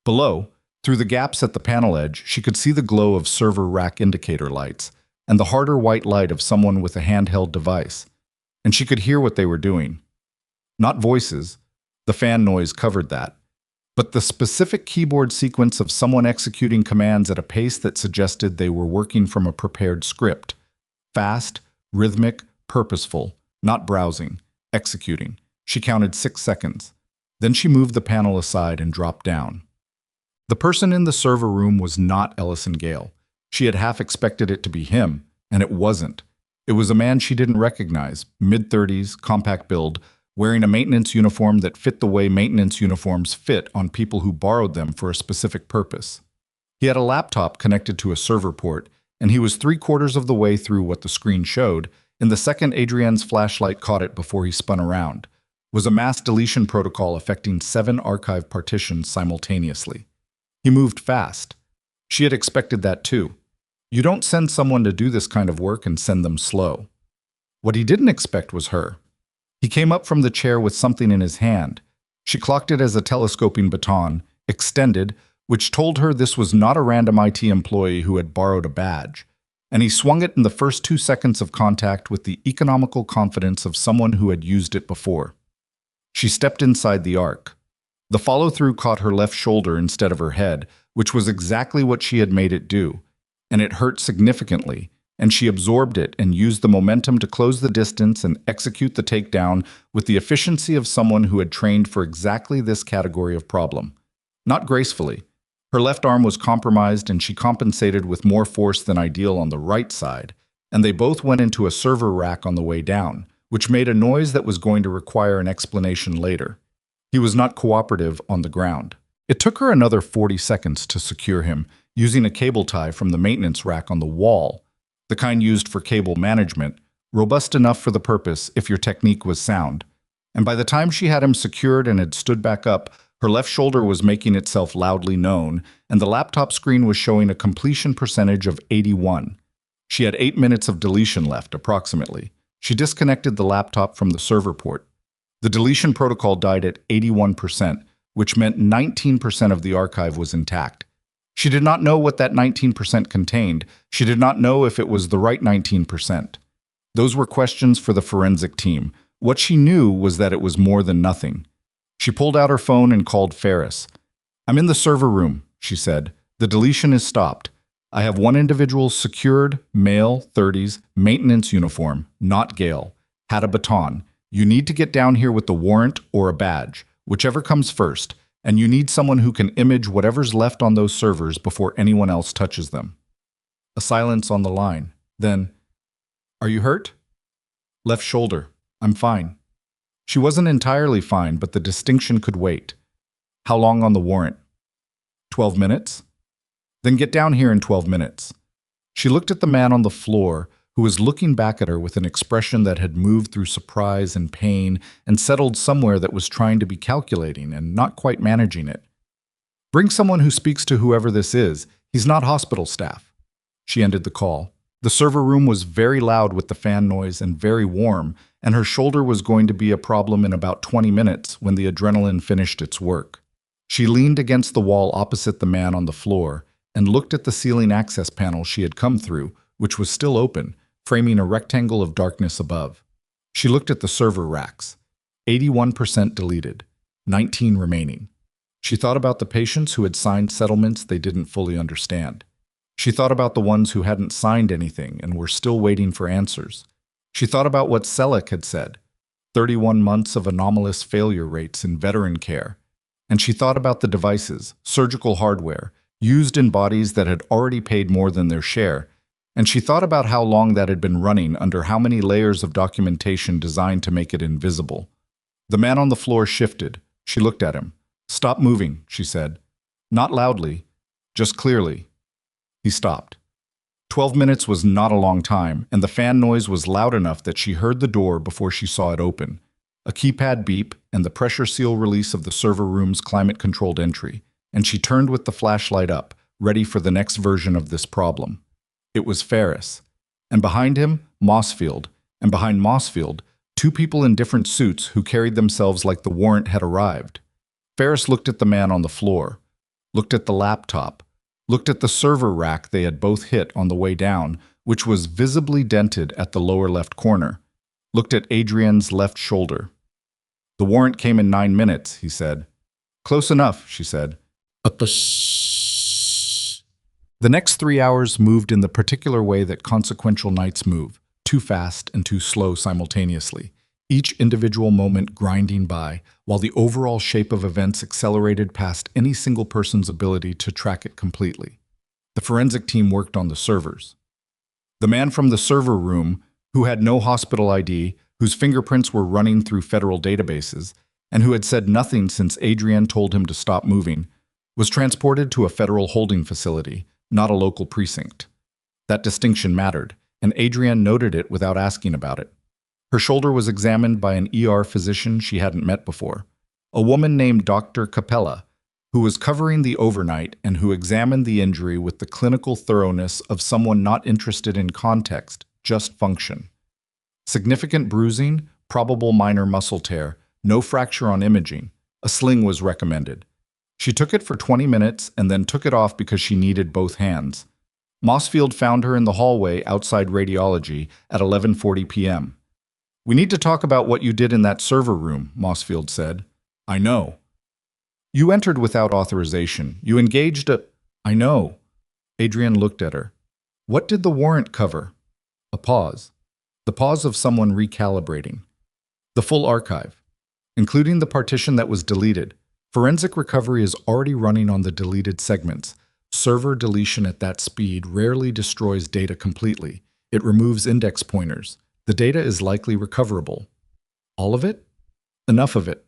Below, through the gaps at the panel edge, she could see the glow of server rack indicator lights and the harder white light of someone with a handheld device. And she could hear what they were doing. Not voices, the fan noise covered that, but the specific keyboard sequence of someone executing commands at a pace that suggested they were working from a prepared script. Fast, rhythmic, purposeful, not browsing, executing. She counted 6 seconds. Then she moved the panel aside and dropped down. The person in the server room was not Ellison Gale. She had half expected it to be him, and it wasn't. It was a man she didn't recognize, mid-30s, compact build, wearing a maintenance uniform that fit the way maintenance uniforms fit on people who borrowed them for a specific purpose. He had a laptop connected to a server port, and he was 3/4 of the way through what the screen showed. In the second Adrienne's flashlight caught it before he spun around, was a mass deletion protocol affecting 7 archive partitions simultaneously. He moved fast. She had expected that too. You don't send someone to do this kind of work and send them slow. What he didn't expect was her. He came up from the chair with something in his hand. She clocked it as a telescoping baton, extended, which told her this was not a random IT employee who had borrowed a badge, and he swung it in the first 2 seconds of contact with the economical confidence of someone who had used it before. She stepped inside the arc. The follow-through caught her left shoulder instead of her head, which was exactly what she had made it do, and it hurt significantly, and she absorbed it and used the momentum to close the distance and execute the takedown with the efficiency of someone who had trained for exactly this category of problem. Not gracefully. Her left arm was compromised and she compensated with more force than ideal on the right side, and they both went into a server rack on the way down, which made a noise that was going to require an explanation later. He was not cooperative on the ground. It took her another 40 seconds to secure him, using a cable tie from the maintenance rack on the wall, the kind used for cable management, robust enough for the purpose if your technique was sound. And by the time she had him secured and had stood back up, her left shoulder was making itself loudly known, and the laptop screen was showing a completion percentage of 81. She had 8 minutes of deletion left, approximately. She disconnected the laptop from the server port. The deletion protocol died at 81%, which meant 19% of the archive was intact. She did not know what that 19% contained. She did not know if it was the right 19%. Those were questions for the forensic team. What she knew was that it was more than nothing. She pulled out her phone and called Ferris. "I'm in the server room," she said. "The deletion is stopped. I have one individual secured, male, 30s, maintenance uniform, not Gale. Had a baton. You need to get down here with the warrant or a badge, whichever comes first, and you need someone who can image whatever's left on those servers before anyone else touches them." A silence on the line. Then, "Are you hurt?" "Left shoulder. I'm fine." She wasn't entirely fine, but the distinction could wait. "How long on the warrant?" 12 minutes? "Then get down here in 12 minutes. She looked at the man on the floor, who was looking back at her with an expression that had moved through surprise and pain and settled somewhere that was trying to be calculating and not quite managing it. "Bring someone who speaks to whoever this is. He's not hospital staff." She ended the call. The server room was very loud with the fan noise and very warm, and her shoulder was going to be a problem in about 20 minutes when the adrenaline finished its work. She leaned against the wall opposite the man on the floor and looked at the ceiling access panel she had come through, which was still open, framing a rectangle of darkness above. She looked at the server racks. 81% deleted, 19 remaining. She thought about the patients who had signed settlements they didn't fully understand. She thought about the ones who hadn't signed anything and were still waiting for answers. She thought about what Selleck had said, 31 months of anomalous failure rates in veteran care. And she thought about the devices, surgical hardware, used in bodies that had already paid more than their share. And she thought about how long that had been running under how many layers of documentation designed to make it invisible. The man on the floor shifted, She looked at him. "Stop moving," she said. Not loudly, just clearly. He stopped. 12 minutes was not a long time, and the fan noise was loud enough that she heard the door before she saw it open. A keypad beep and the pressure seal release of the server room's climate-controlled entry, and she turned with the flashlight up, ready for the next version of this problem. It was Ferris. And behind him, Mossfield. And behind Mossfield, two people in different suits who carried themselves like the warrant had arrived. Ferris looked at the man on the floor, looked at the laptop, looked at the server rack they had both hit on the way down, which was visibly dented at the lower left corner, looked at Adrienne's left shoulder. "The warrant came in 9 minutes," he said. "Close enough," she said. The next 3 hours moved in the particular way that consequential nights move, too fast and too slow simultaneously, each individual moment grinding by, while the overall shape of events accelerated past any single person's ability to track it completely. The forensic team worked on the servers. The man from the server room, who had no hospital ID, whose fingerprints were running through federal databases, and who had said nothing since Adrienne told him to stop moving, was transported to a federal holding facility, not a local precinct. That distinction mattered, and Adrienne noted it without asking about it. Her shoulder was examined by an ER physician she hadn't met before, a woman named Dr. Capella, who was covering the overnight and who examined the injury with the clinical thoroughness of someone not interested in context, just function. Significant bruising, probable minor muscle tear, no fracture on imaging. A sling was recommended. She took it for 20 minutes and then took it off because she needed both hands. Mossfield found her in the hallway outside radiology at 11:40 p.m. "We need to talk about what you did in that server room," Mossfield said. "I know." "You entered without authorization. You engaged a—" "I know." Adrienne looked at her. "What did the warrant cover?" A pause. The pause of someone recalibrating. "The full archive, including the partition that was deleted. Forensic recovery is already running on the deleted segments. Server deletion at that speed rarely destroys data completely. It removes index pointers. The data is likely recoverable." "All of it?" "Enough of it."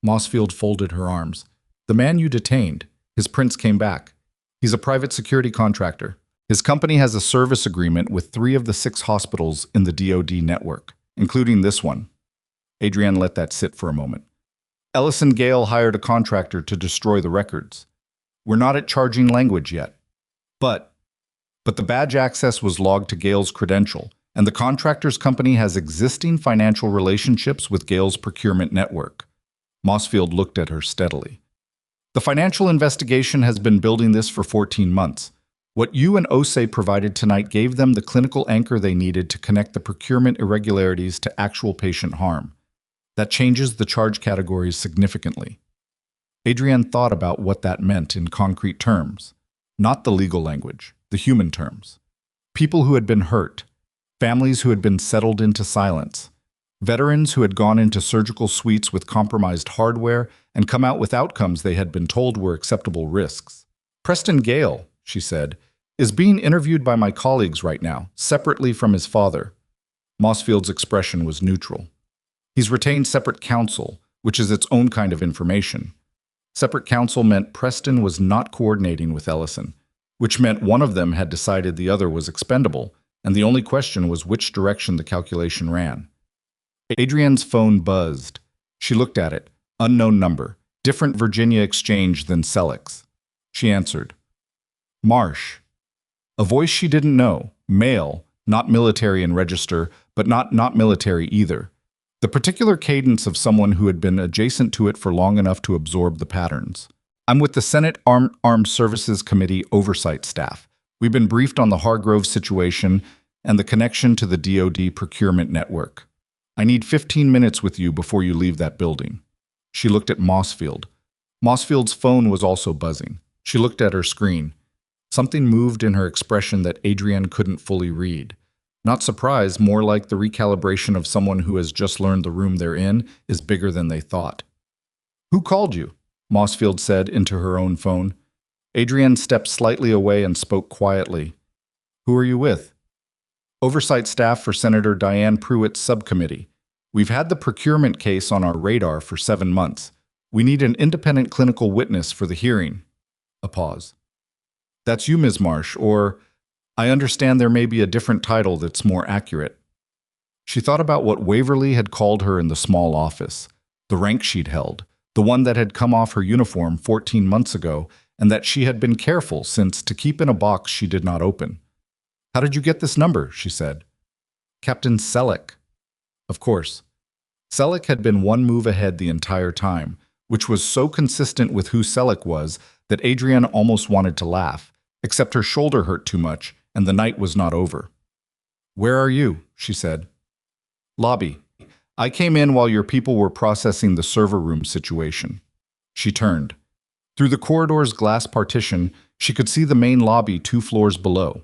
Mossfield folded her arms. "The man you detained, his prints came back. He's a private security contractor. His company has a service agreement with 3 of the 6 hospitals in the DoD network, including this one." Adrienne let that sit for a moment. "Ellison Gale hired a contractor to destroy the records. We're not at charging language yet. But the badge access was logged to Gale's credential, and the contractor's company has existing financial relationships with Gale's procurement network." Mossfield looked at her steadily. "The financial investigation has been building this for 14 months. What you and Osei provided tonight gave them the clinical anchor they needed to connect the procurement irregularities to actual patient harm. That changes the charge categories significantly." Adrienne thought about what that meant in concrete terms, not the legal language, the human terms. People who had been hurt, families who had been settled into silence, veterans who had gone into surgical suites with compromised hardware and come out with outcomes they had been told were acceptable risks. "Preston Gale," she said, "is being interviewed by my colleagues right now, separately from his father." Mossfield's expression was neutral. "He's retained separate counsel, which is its own kind of information." Separate counsel meant Preston was not coordinating with Ellison, which meant one of them had decided the other was expendable, and the only question was which direction the calculation ran. Adrienne's phone buzzed. She looked at it. Unknown number. Different Virginia exchange than Selleck's. She answered. "Marsh." A voice she didn't know. Male, not military in register, but not military either. The particular cadence of someone who had been adjacent to it for long enough to absorb the patterns. "I'm with the Senate Armed Services Committee oversight staff. We've been briefed on the Hargrove situation and the connection to the DoD procurement network. I need 15 minutes with you before you leave that building." She looked at Mossfield. Mossfield's phone was also buzzing. She looked at her screen. Something moved in her expression that Adrienne couldn't fully read. Not surprise, more like the recalibration of someone who has just learned the room they're in is bigger than they thought. "Who called you?" Mossfield said into her own phone. Adrienne stepped slightly away and spoke quietly. "Who are you with?" "Oversight staff for Senator Dianne Pruitt's subcommittee. We've had the procurement case on our radar for 7 months. We need an independent clinical witness for the hearing. A pause. That's you, Ms. Marsh, or I understand there may be a different title that's more accurate. She thought about what Waverly had called her in the small office, the rank she'd held, the one that had come off her uniform 14 months ago, and that she had been careful since to keep in a box she did not open. How did you get this number? She said. Captain Selleck. Of course. Selleck had been one move ahead the entire time, which was so consistent with who Selleck was that Adrienne almost wanted to laugh, except her shoulder hurt too much, and the night was not over. Where are you? She said. Lobby. I came in while your people were processing the server room situation. She turned. Through the corridor's glass partition, she could see the main lobby 2 floors below.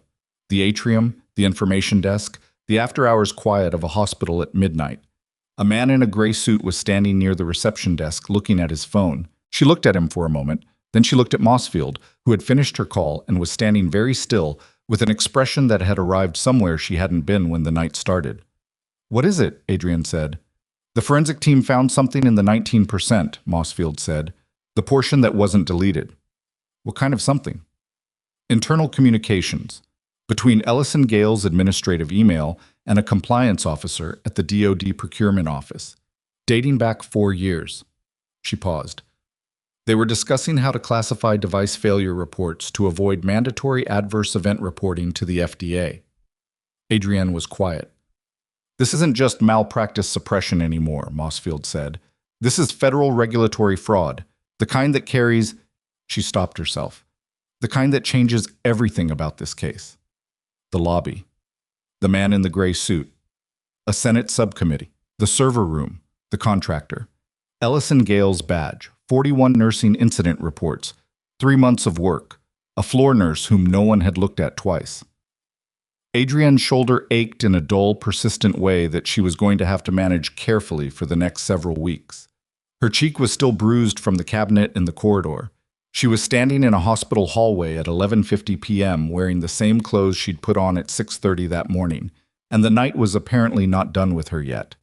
The atrium, the information desk, the after-hours quiet of a hospital at midnight. A man in a gray suit was standing near the reception desk looking at his phone. She looked at him for a moment, then she looked at Mossfield, who had finished her call and was standing very still with an expression that had arrived somewhere she hadn't been when the night started. What is it? Adrienne said. The forensic team found something in the 19%, Mossfield said, the portion that wasn't deleted. What kind of something? Internal communications between Ellison Gale's administrative email and a compliance officer at the DoD procurement office, dating back 4 years. She paused. They were discussing how to classify device failure reports to avoid mandatory adverse event reporting to the FDA. Adrienne was quiet. This isn't just malpractice suppression anymore, Mossfield said. This is federal regulatory fraud, the kind that carries… She stopped herself. The kind that changes everything about this case. The lobby. The man in the gray suit. A Senate subcommittee. The server room. The contractor. Ellison Gale's badge. 41 nursing incident reports. 3 months of work. A floor nurse whom no one had looked at twice. Adrienne's shoulder ached in a dull, persistent way that she was going to have to manage carefully for the next several weeks. Her cheek was still bruised from the cabinet in the corridor. She was standing in a hospital hallway at 11:50 p.m. wearing the same clothes she'd put on at 6:30 that morning, and the night was apparently not done with her yet.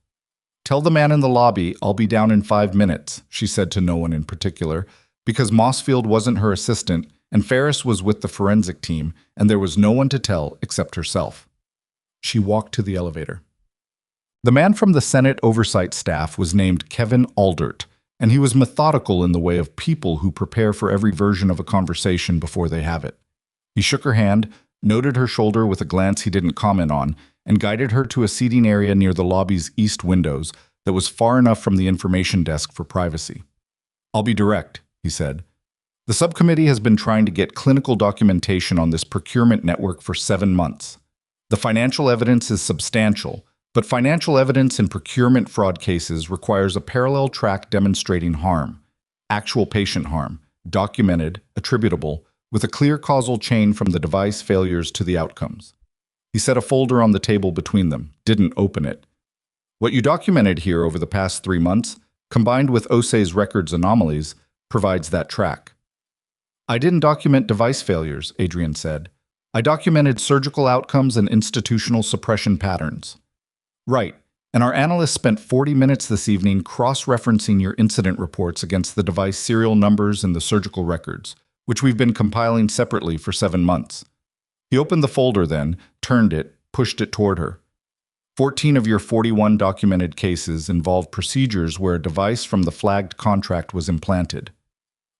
Tell the man in the lobby I'll be down in 5 minutes, she said to no one in particular, because Mossfield wasn't her assistant and Ferris was with the forensic team, and there was no one to tell except herself. She walked to the elevator. The man from the Senate oversight staff was named Kevin Aldert, and he was methodical in the way of people who prepare for every version of a conversation before they have it. He shook her hand, noted her shoulder with a glance he didn't comment on, and guided her to a seating area near the lobby's east windows that was far enough from the information desk for privacy. I'll be direct, he said. The subcommittee has been trying to get clinical documentation on this procurement network for 7 months. The financial evidence is substantial, but financial evidence in procurement fraud cases requires a parallel track demonstrating harm, actual patient harm, documented, attributable, with a clear causal chain from the device failures to the outcomes. He set a folder on the table between them, didn't open it. What you documented here over the past 3 months, combined with OSE's records anomalies, provides that track. I didn't document device failures, Adrienne said. I documented surgical outcomes and institutional suppression patterns. Right, and our analysts spent 40 minutes this evening cross-referencing your incident reports against the device serial numbers and the surgical records, which we've been compiling separately for 7 months. He opened the folder then, turned it, pushed it toward her. 14 of your 41 documented cases involved procedures where a device from the flagged contract was implanted.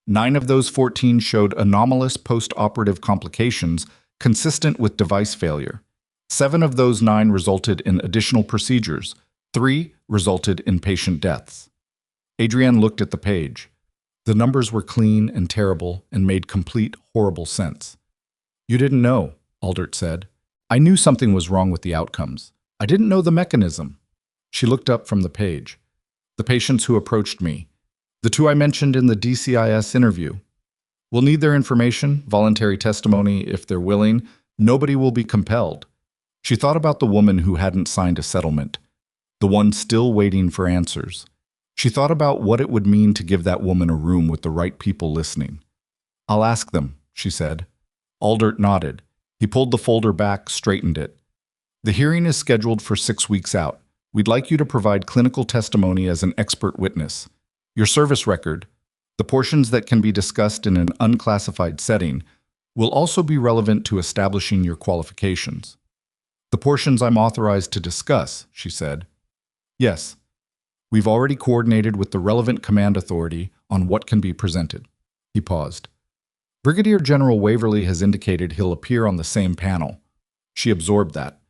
9 of those 14 showed anomalous post-operative complications consistent with device failure. 7 of those 9 resulted in additional procedures. 3 resulted in patient deaths. Adrienne looked at the page. The numbers were clean and terrible and made complete, horrible sense. You didn't know, Aldert said. I knew something was wrong with the outcomes. I didn't know the mechanism. She looked up from the page. The patients who approached me. The 2 I mentioned in the DCIS interview. We'll need their information, voluntary testimony, if they're willing. Nobody will be compelled. She thought about the woman who hadn't signed a settlement, the one still waiting for answers. She thought about what it would mean to give that woman a room with the right people listening. I'll ask them, she said. Aldert nodded. He pulled the folder back, straightened it. The hearing is scheduled for 6 weeks out. We'd like you to provide clinical testimony as an expert witness. Your service record, The portions that can be discussed in an unclassified setting will also be relevant to establishing your qualifications. The portions I'm authorized to discuss, she said. Yes. We've already coordinated with the relevant command authority on what can be presented. He paused. Brigadier General Waverly has indicated he'll appear on the same panel. She absorbed that.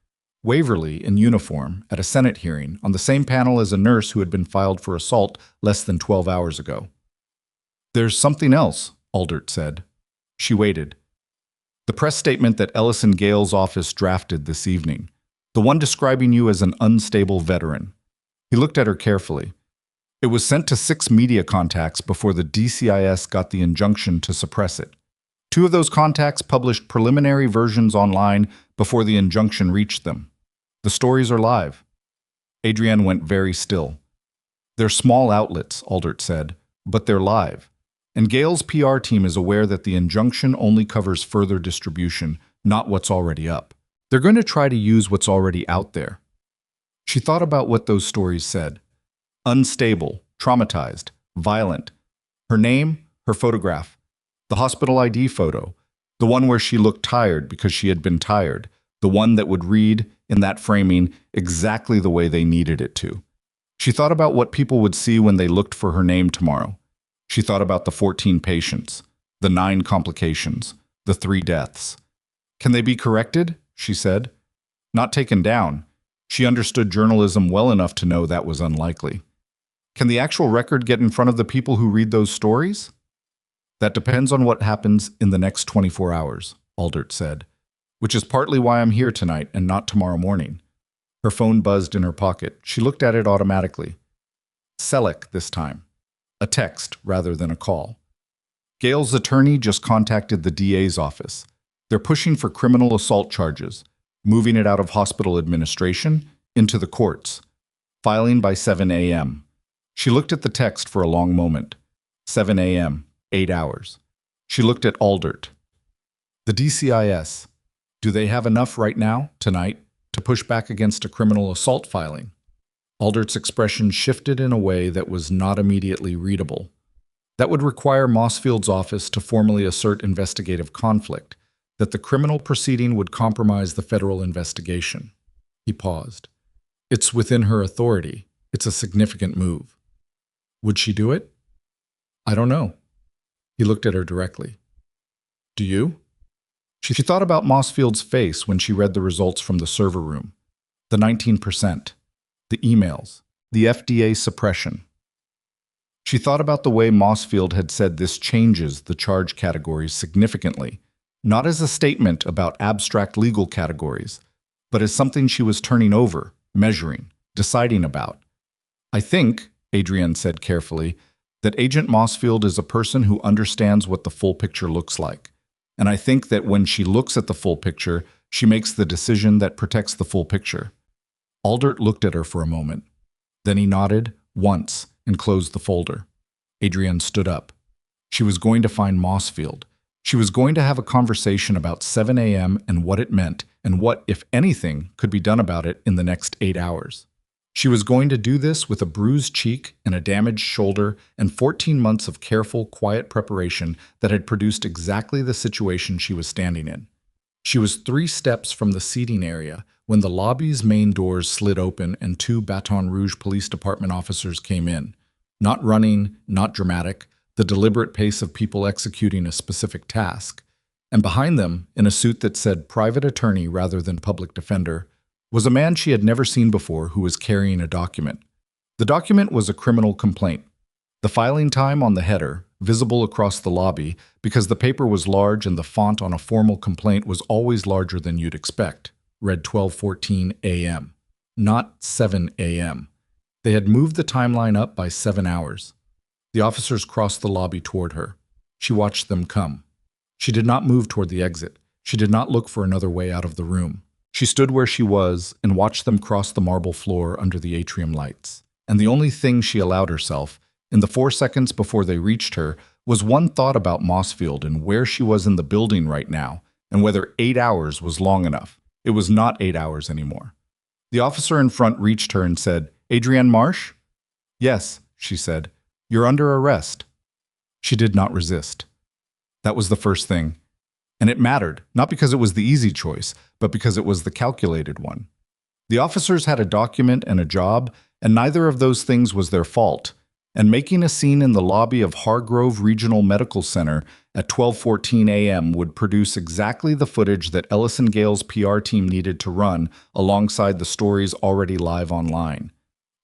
Waverly, in uniform, at a Senate hearing, on the same panel as a nurse who had been filed for assault less than 12 hours ago. There's something else, Aldert said. She waited. The press statement that Ellis and Gale's office drafted this evening. The one describing you as an unstable veteran. He looked at her carefully. It was sent to 6 media contacts before the DCIS got the injunction to suppress it. 2 of those contacts published preliminary versions online before the injunction reached them. The stories are live. Adrienne went very still. They're small outlets, Aldert said, but they're live. And Gale's PR team is aware that the injunction only covers further distribution, not what's already up. They're going to try to use what's already out there. She thought about what those stories said. Unstable, traumatized, violent. Her name, her photograph, the hospital ID photo, the one where she looked tired because she had been tired, the one that would read, in that framing, exactly the way they needed it to. She thought about what people would see when they looked for her name tomorrow. She thought about the 14 patients, the 9 complications, the 3 deaths. Can they be corrected? She said. Not taken down. She understood journalism well enough to know that was unlikely. Can the actual record get in front of the people who read those stories? That depends on what happens in the next 24 hours, Aldert said, which is partly why I'm here tonight and not tomorrow morning. Her phone buzzed in her pocket. She looked at it automatically. Selleck this time. A text rather than a call. Gale's attorney just contacted the DA's office. They're pushing for criminal assault charges, moving it out of hospital administration into the courts, filing by 7 a.m. She looked at the text for a long moment. 7 a.m., 8 hours. She looked at Aldert. The DCIS. Do they have enough right now, tonight, to push back against a criminal assault filing? Aldert's expression shifted in a way that was not immediately readable. That would require Mossfield's office to formally assert investigative conflict, that the criminal proceeding would compromise the federal investigation. He paused. It's within her authority. It's a significant move. Would she do it? I don't know. He looked at her directly. Do you? She thought about Mossfield's face when she read the results from the server room. The 19%. The emails. The FDA suppression. She thought about the way Mossfield had said this changes the charge categories significantly, not as a statement about abstract legal categories, but as something she was turning over, measuring, deciding about. I think, Adrienne said carefully, that Agent Mossfield is a person who understands what the full picture looks like. And I think that when she looks at the full picture, she makes the decision that protects the full picture. Aldert looked at her for a moment. Then he nodded, once, and closed the folder. Adrienne stood up. She was going to find Mossfield. She was going to have a conversation about 7 a.m. and what it meant, and what, if anything, could be done about it in the next 8 hours. She was going to do this with a bruised cheek and a damaged shoulder and 14 months of careful, quiet preparation that had produced exactly the situation she was standing in. She was 3 steps from the seating area when the lobby's main doors slid open and 2 Baton Rouge Police Department officers came in. Not running, not dramatic, the deliberate pace of people executing a specific task. And behind them, in a suit that said private attorney rather than public defender, was a man she had never seen before who was carrying a document. The document was a criminal complaint. The filing time on the header, visible across the lobby, because the paper was large and the font on a formal complaint was always larger than you'd expect, read 12:14 a.m., not 7 a.m. They had moved the timeline up by 7 hours. The officers crossed the lobby toward her. She watched them come. She did not move toward the exit. She did not look for another way out of the room. She stood where she was and watched them cross the marble floor under the atrium lights. And the only thing she allowed herself, in the 4 seconds before they reached her, was one thought about Mossfield and where she was in the building right now, and whether 8 hours was long enough. It was not 8 hours anymore. The officer in front reached her and said, "Adrienne Marsh?" "Yes," she said. "You're under arrest." She did not resist. That was the first thing. And it mattered, not because it was the easy choice, but because it was the calculated one. The officers had a document and a job, and neither of those things was their fault. And making a scene in the lobby of Hargrove Regional Medical Center at 12:14 a.m. would produce exactly the footage that Ellison Gale's PR team needed to run alongside the stories already live online.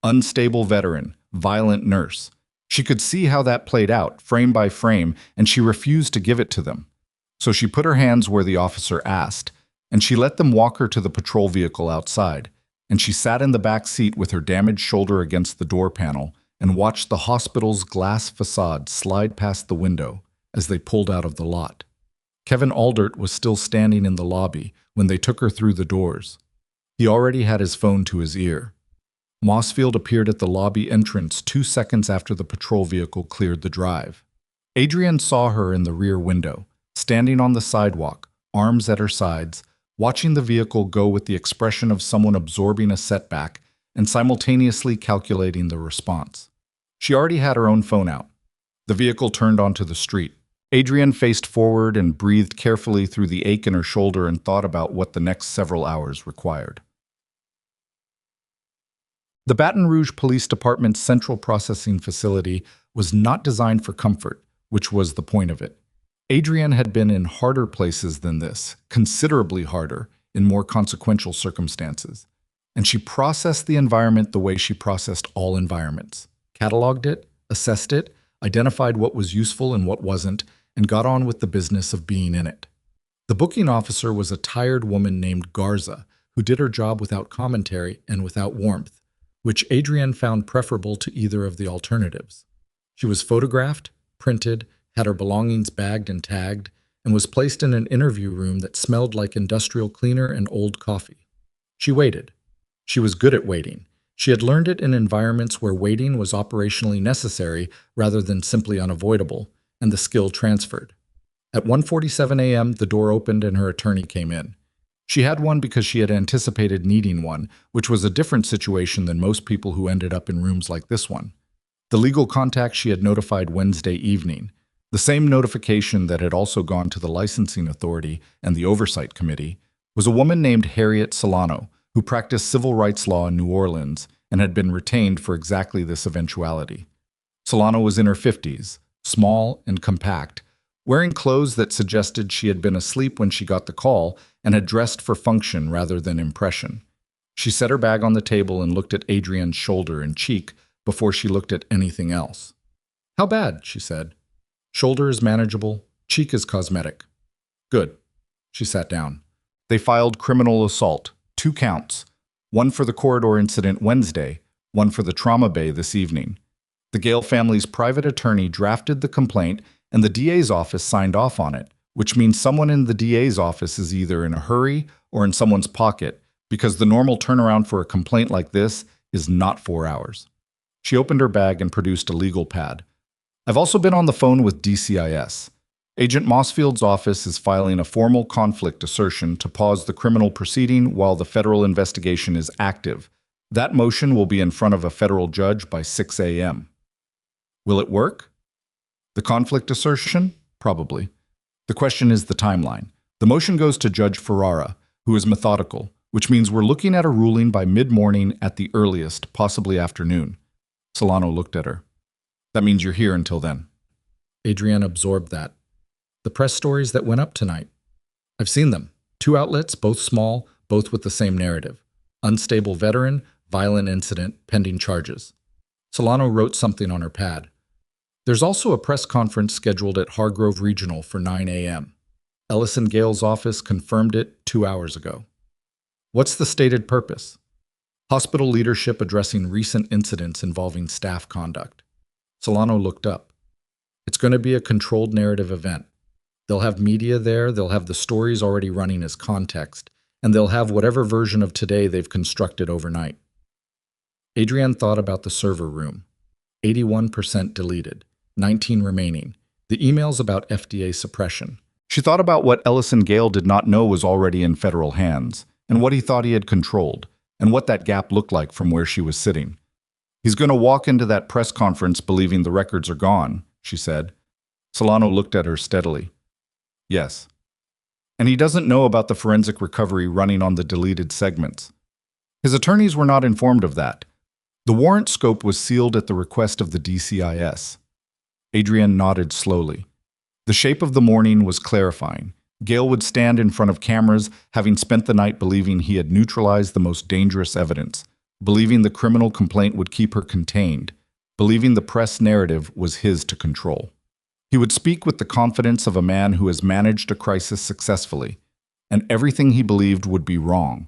Unstable veteran, violent nurse. She could see how that played out, frame by frame, and she refused to give it to them. So she put her hands where the officer asked, and she let them walk her to the patrol vehicle outside, and she sat in the back seat with her damaged shoulder against the door panel and watched the hospital's glass facade slide past the window as they pulled out of the lot. Kevin Aldert was still standing in the lobby when they took her through the doors. He already had his phone to his ear. Mossfield appeared at the lobby entrance 2 seconds after the patrol vehicle cleared the drive. Adrienne saw her in the rear window, standing on the sidewalk, arms at her sides, watching the vehicle go with the expression of someone absorbing a setback and simultaneously calculating the response. She already had her own phone out. The vehicle turned onto the street. Adrienne faced forward and breathed carefully through the ache in her shoulder and thought about what the next several hours required. The Baton Rouge Police Department's central processing facility was not designed for comfort, which was the point of it. Adrienne had been in harder places than this, considerably harder, in more consequential circumstances. And she processed the environment the way she processed all environments. Cataloged it, assessed it, identified what was useful and what wasn't, and got on with the business of being in it. The booking officer was a tired woman named Garza, who did her job without commentary and without warmth, which Adrienne found preferable to either of the alternatives. She was photographed, printed, had her belongings bagged and tagged, and was placed in an interview room that smelled like industrial cleaner and old coffee. She waited. She was good at waiting. She had learned it in environments where waiting was operationally necessary rather than simply unavoidable, and the skill transferred. At 1:47 a.m., the door opened and her attorney came in. She had one because she had anticipated needing one, which was a different situation than most people who ended up in rooms like this one. The legal contact she had notified Wednesday evening, the same notification that had also gone to the licensing authority and the oversight committee, was a woman named Harriet Solano, who practiced civil rights law in New Orleans and had been retained for exactly this eventuality. Solano was in her 50s, small and compact, wearing clothes that suggested she had been asleep when she got the call and had dressed for function rather than impression. She set her bag on the table and looked at Adrienne's shoulder and cheek before she looked at anything else. "How bad?" she said. "Shoulder is manageable, cheek is cosmetic." "Good." She sat down. They filed criminal assault, 2 counts, one for the corridor incident Wednesday, one for the trauma bay this evening. The Gale family's private attorney drafted the complaint and the DA's office signed off on it, which means someone in the DA's office is either in a hurry or in someone's pocket, because the normal turnaround for a complaint like this is not 4 hours. She opened her bag and produced a legal pad. "I've also been on the phone with DCIS. Agent Mossfield's office is filing a formal conflict assertion to pause the criminal proceeding while the federal investigation is active. That motion will be in front of a federal judge by 6 a.m. Will it work? The conflict assertion? Probably. The question is the timeline. The motion goes to Judge Ferrara, who is methodical, which means we're looking at a ruling by mid-morning at the earliest, possibly afternoon. Solano looked at her. That means you're here until then. Adrienne absorbed that. The press stories that went up tonight. I've seen them. 2 outlets, both small, both with the same narrative. Unstable veteran, violent incident, pending charges. Solano wrote something on her pad. There's also a press conference scheduled at Hargrove Regional for 9 a.m. Ellison Gale's office confirmed it 2 hours ago. What's the stated purpose? Hospital leadership addressing recent incidents involving staff conduct. Solano looked up. It's going to be a controlled narrative event. They'll have media there, they'll have the stories already running as context, and they'll have whatever version of today they've constructed overnight. Adrienne thought about the server room. 81% deleted, 19 remaining. The emails about FDA suppression. She thought about what Ellison Gale did not know was already in federal hands, and what he thought he had controlled, and what that gap looked like from where she was sitting. He's going to walk into that press conference believing the records are gone, she said. Solano looked at her steadily. Yes. And he doesn't know about the forensic recovery running on the deleted segments. His attorneys were not informed of that. The warrant scope was sealed at the request of the DCIS. Adrienne nodded slowly. The shape of the morning was clarifying. Gale would stand in front of cameras, having spent the night believing he had neutralized the most dangerous evidence, believing the criminal complaint would keep her contained, believing the press narrative was his to control. He would speak with the confidence of a man who has managed a crisis successfully, and everything he believed would be wrong.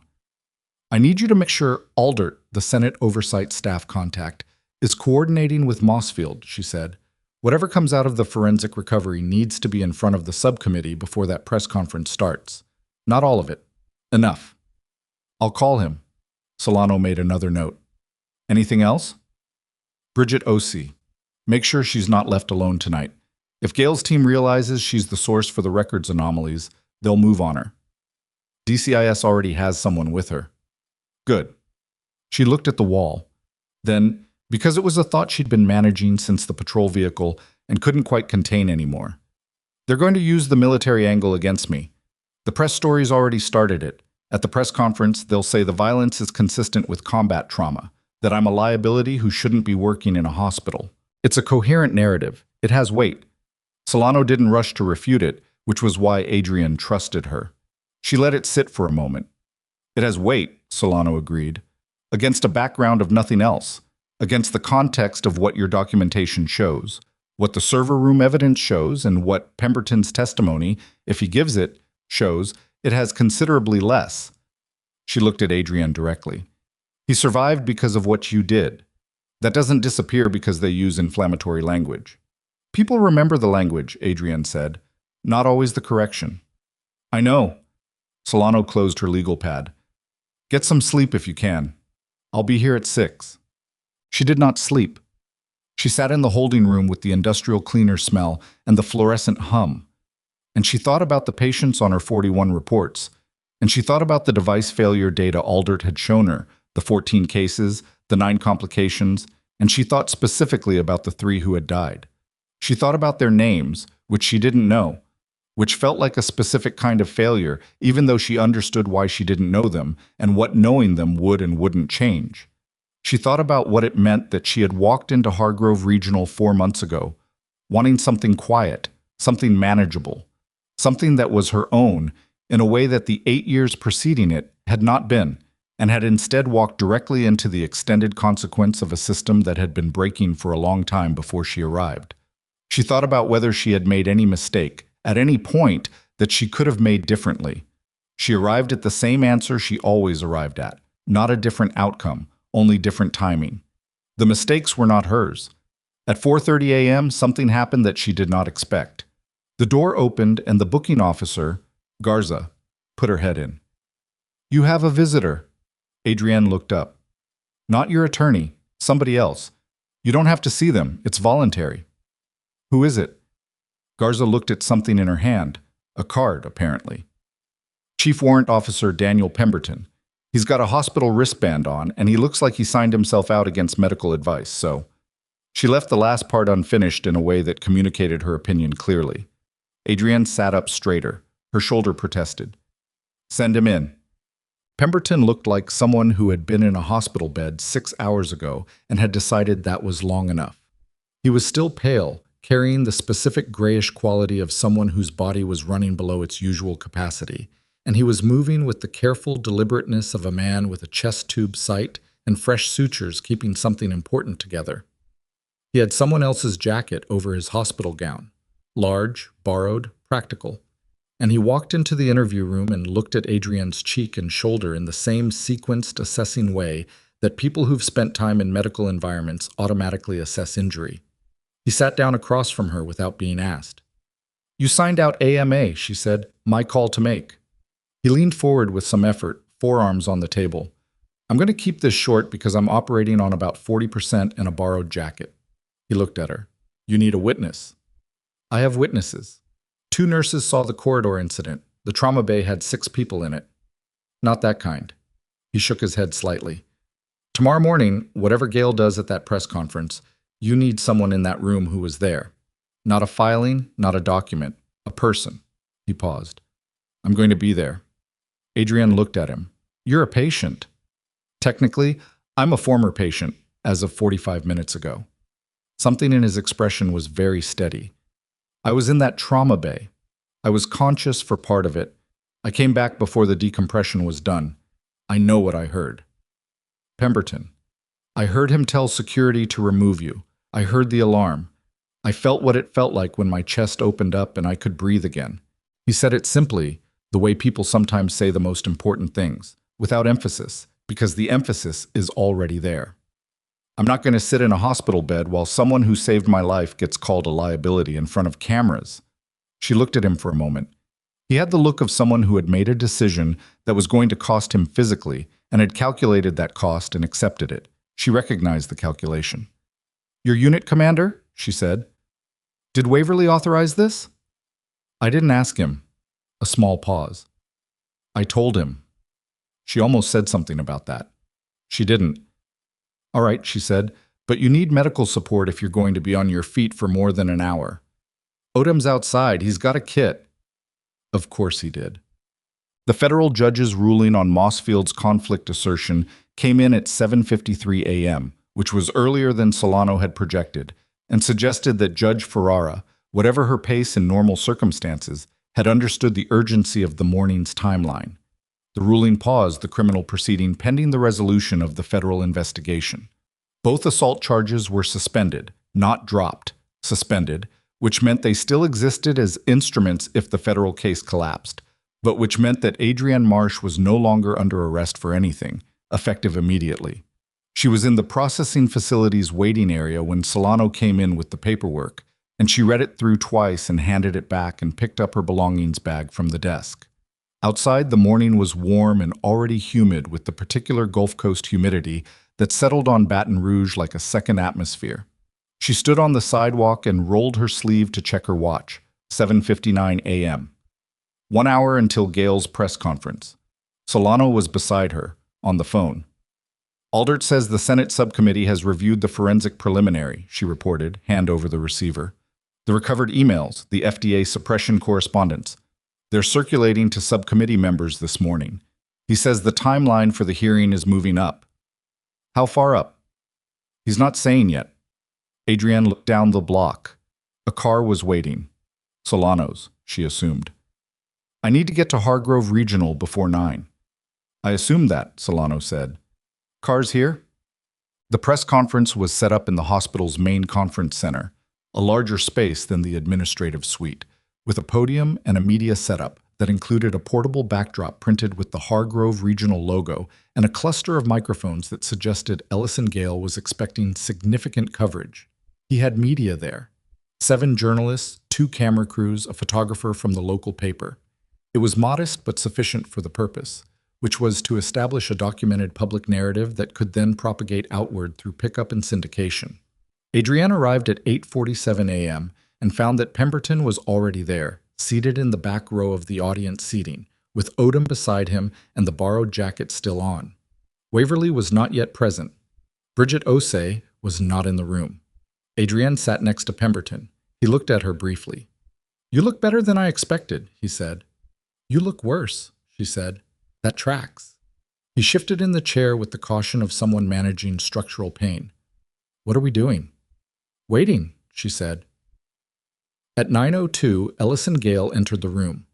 I need you to make sure Aldert, the Senate Oversight Staff contact, is coordinating with Mossfield, she said. Whatever comes out of the forensic recovery needs to be in front of the subcommittee before that press conference starts. Not all of it. Enough. I'll call him. Solano made another note. Anything else? Bridget O.C. Make sure she's not left alone tonight. If Gale's team realizes she's the source for the records anomalies, they'll move on her. DCIS already has someone with her. Good. She looked at the wall. Then, because it was a thought she'd been managing since the patrol vehicle and couldn't quite contain anymore. They're going to use the military angle against me. The press story's already started it. At the press conference, they'll say the violence is consistent with combat trauma, that I'm a liability who shouldn't be working in a hospital. It's a coherent narrative. It has weight. Solano didn't rush to refute it, which was why Adrienne trusted her. She let it sit for a moment. It has weight, Solano agreed, against a background of nothing else. Against the context of what your documentation shows, what the server room evidence shows, and what Pemberton's testimony, if he gives it, shows, it has considerably less. She looked at Adrienne directly. He survived because of what you did. That doesn't disappear because they use inflammatory language. People remember the language, Adrienne said, not always the correction. I know. Solano closed her legal pad. Get some sleep if you can. I'll be here at 6. She did not sleep. She sat in the holding room with the industrial cleaner smell and the fluorescent hum. And she thought about the patients on her 41 reports. And she thought about the device failure data Aldert had shown her, the 14 cases, the 9 complications, and she thought specifically about the 3 who had died. She thought about their names, which she didn't know, which felt like a specific kind of failure, even though she understood why she didn't know them and what knowing them would and wouldn't change. She thought about what it meant that she had walked into Hargrove Regional 4 months ago, wanting something quiet, something manageable, something that was her own in a way that the 8 years preceding it had not been, and had instead walked directly into the extended consequence of a system that had been breaking for a long time before she arrived. She thought about whether she had made any mistake, at any point, that she could have made differently. She arrived at the same answer she always arrived at, not a different outcome, only different timing. The mistakes were not hers. At 4:30 a.m., something happened that she did not expect. The door opened and the booking officer, Garza, put her head in. You have a visitor. Adrienne looked up. Not your attorney, somebody else. You don't have to see them, it's voluntary. Who is it? Garza looked at something in her hand, a card, apparently. Chief Warrant Officer Daniel Pemberton. He's got a hospital wristband on, and he looks like he signed himself out against medical advice, so... She left the last part unfinished in a way that communicated her opinion clearly. Adrienne sat up straighter. Her shoulder protested. Send him in. Pemberton looked like someone who had been in a hospital bed 6 hours ago and had decided that was long enough. He was still pale, carrying the specific grayish quality of someone whose body was running below its usual capacity, and he was moving with the careful deliberateness of a man with a chest tube site and fresh sutures keeping something important together. He had someone else's jacket over his hospital gown, large, borrowed, practical, and he walked into the interview room and looked at Adrienne's cheek and shoulder in the same sequenced, assessing way that people who've spent time in medical environments automatically assess injury. He sat down across from her without being asked. You signed out AMA, she said, my call to make. He leaned forward with some effort, forearms on the table. I'm going to keep this short because I'm operating on about 40% and a borrowed jacket. He looked at her. You need a witness. I have witnesses. 2 nurses saw the corridor incident. The trauma bay had 6 people in it. Not that kind. He shook his head slightly. Tomorrow morning, whatever Gale does at that press conference, you need someone in that room who was there. Not a filing, not a document. A person. He paused. I'm going to be there. Adrienne looked at him. You're a patient. Technically, I'm a former patient, as of 45 minutes ago. Something in his expression was very steady. I was in that trauma bay. I was conscious for part of it. I came back before the decompression was done. I know what I heard. Pemberton. I heard him tell security to remove you. I heard the alarm. I felt what it felt like when my chest opened up and I could breathe again. He said it simply, the way people sometimes say the most important things, without emphasis, because the emphasis is already there. I'm not going to sit in a hospital bed while someone who saved my life gets called a liability in front of cameras. She looked at him for a moment. He had the look of someone who had made a decision that was going to cost him physically and had calculated that cost and accepted it. She recognized the calculation. Your unit commander? She said. Did Waverly authorize this? I didn't ask him. A small pause. I told him. She almost said something about that. She didn't. All right, she said, but you need medical support if you're going to be on your feet for more than an hour. Odom's outside. He's got a kit. Of course he did. The federal judge's ruling on Mossfield's conflict assertion came in at 7:53 a.m., which was earlier than Solano had projected, and suggested that Judge Ferrara, whatever her pace in normal circumstances, had understood the urgency of the morning's timeline. The ruling paused the criminal proceeding pending the resolution of the federal investigation. Both assault charges were suspended, not dropped, suspended, which meant they still existed as instruments if the federal case collapsed, but which meant that Adrienne Marsh was no longer under arrest for anything, effective immediately. She was in the processing facility's waiting area when Solano came in with the paperwork, and she read it through twice and handed it back and picked up her belongings bag from the desk. Outside, the morning was warm and already humid with the particular Gulf Coast humidity that settled on Baton Rouge like a second atmosphere. She stood on the sidewalk and rolled her sleeve to check her watch, 7:59 a.m. 1 hour until Gale's press conference. Solano was beside her, on the phone. Aldert says the Senate subcommittee has reviewed the forensic preliminary, she reported, hand over the receiver. The recovered emails, the FDA suppression correspondence. They're circulating to subcommittee members this morning. He says the timeline for the hearing is moving up. How far up? He's not saying yet. Adrienne looked down the block. A car was waiting. Solano's, she assumed. I need to get to Hargrove Regional before 9. I assumed that, Solano said. Cars here? The press conference was set up in the hospital's main conference center, a larger space than the administrative suite, with a podium and a media setup that included a portable backdrop printed with the Hargrove Regional logo and a cluster of microphones that suggested Ellison Gale was expecting significant coverage. He had media there. 7 journalists, 2 camera crews, a photographer from the local paper. It was modest but sufficient for the purpose, which was to establish a documented public narrative that could then propagate outward through pickup and syndication. Adrienne arrived at 8:47 a.m. and found that Pemberton was already there, seated in the back row of the audience seating, with Odom beside him and the borrowed jacket still on. Waverly was not yet present. Bridget Osei was not in the room. Adrienne sat next to Pemberton. He looked at her briefly. You look better than I expected, he said. You look worse, she said. That tracks. He shifted in the chair with the caution of someone managing structural pain. What are we doing? Waiting, she said. At 9:02, Ellison Gale entered the room.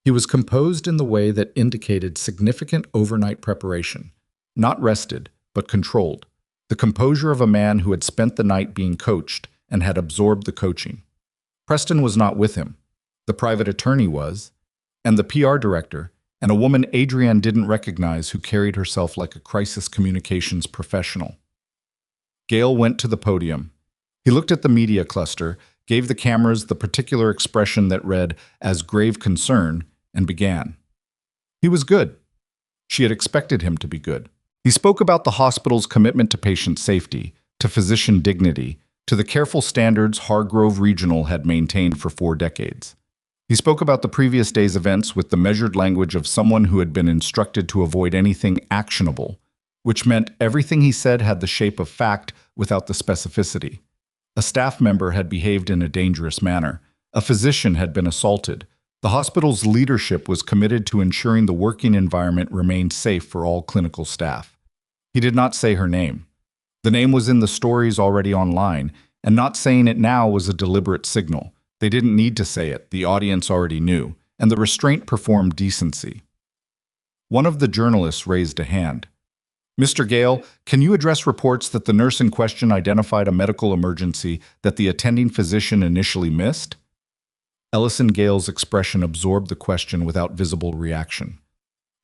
He was composed in the way that indicated significant overnight preparation, not rested, but controlled, the composure of a man who had spent the night being coached and had absorbed the coaching. Preston was not with him. The private attorney was, and the PR director, and a woman Adrienne didn't recognize who carried herself like a crisis communications professional. Gale went to the podium. He looked at the media cluster, gave the cameras the particular expression that read, as grave concern, and began. He was good. She had expected him to be good. He spoke about the hospital's commitment to patient safety, to physician dignity, to the careful standards Hargrove Regional had maintained for 4 decades. He spoke about the previous day's events with the measured language of someone who had been instructed to avoid anything actionable, which meant everything he said had the shape of fact without the specificity. A staff member had behaved in a dangerous manner. A physician had been assaulted. The hospital's leadership was committed to ensuring the working environment remained safe for all clinical staff. He did not say her name. The name was in the stories already online, and not saying it now was a deliberate signal. They didn't need to say it, the audience already knew, and the restraint performed decency. One of the journalists raised a hand. Mr. Gale, can you address reports that the nurse in question identified a medical emergency that the attending physician initially missed? Ellison Gale's expression absorbed the question without visible reaction.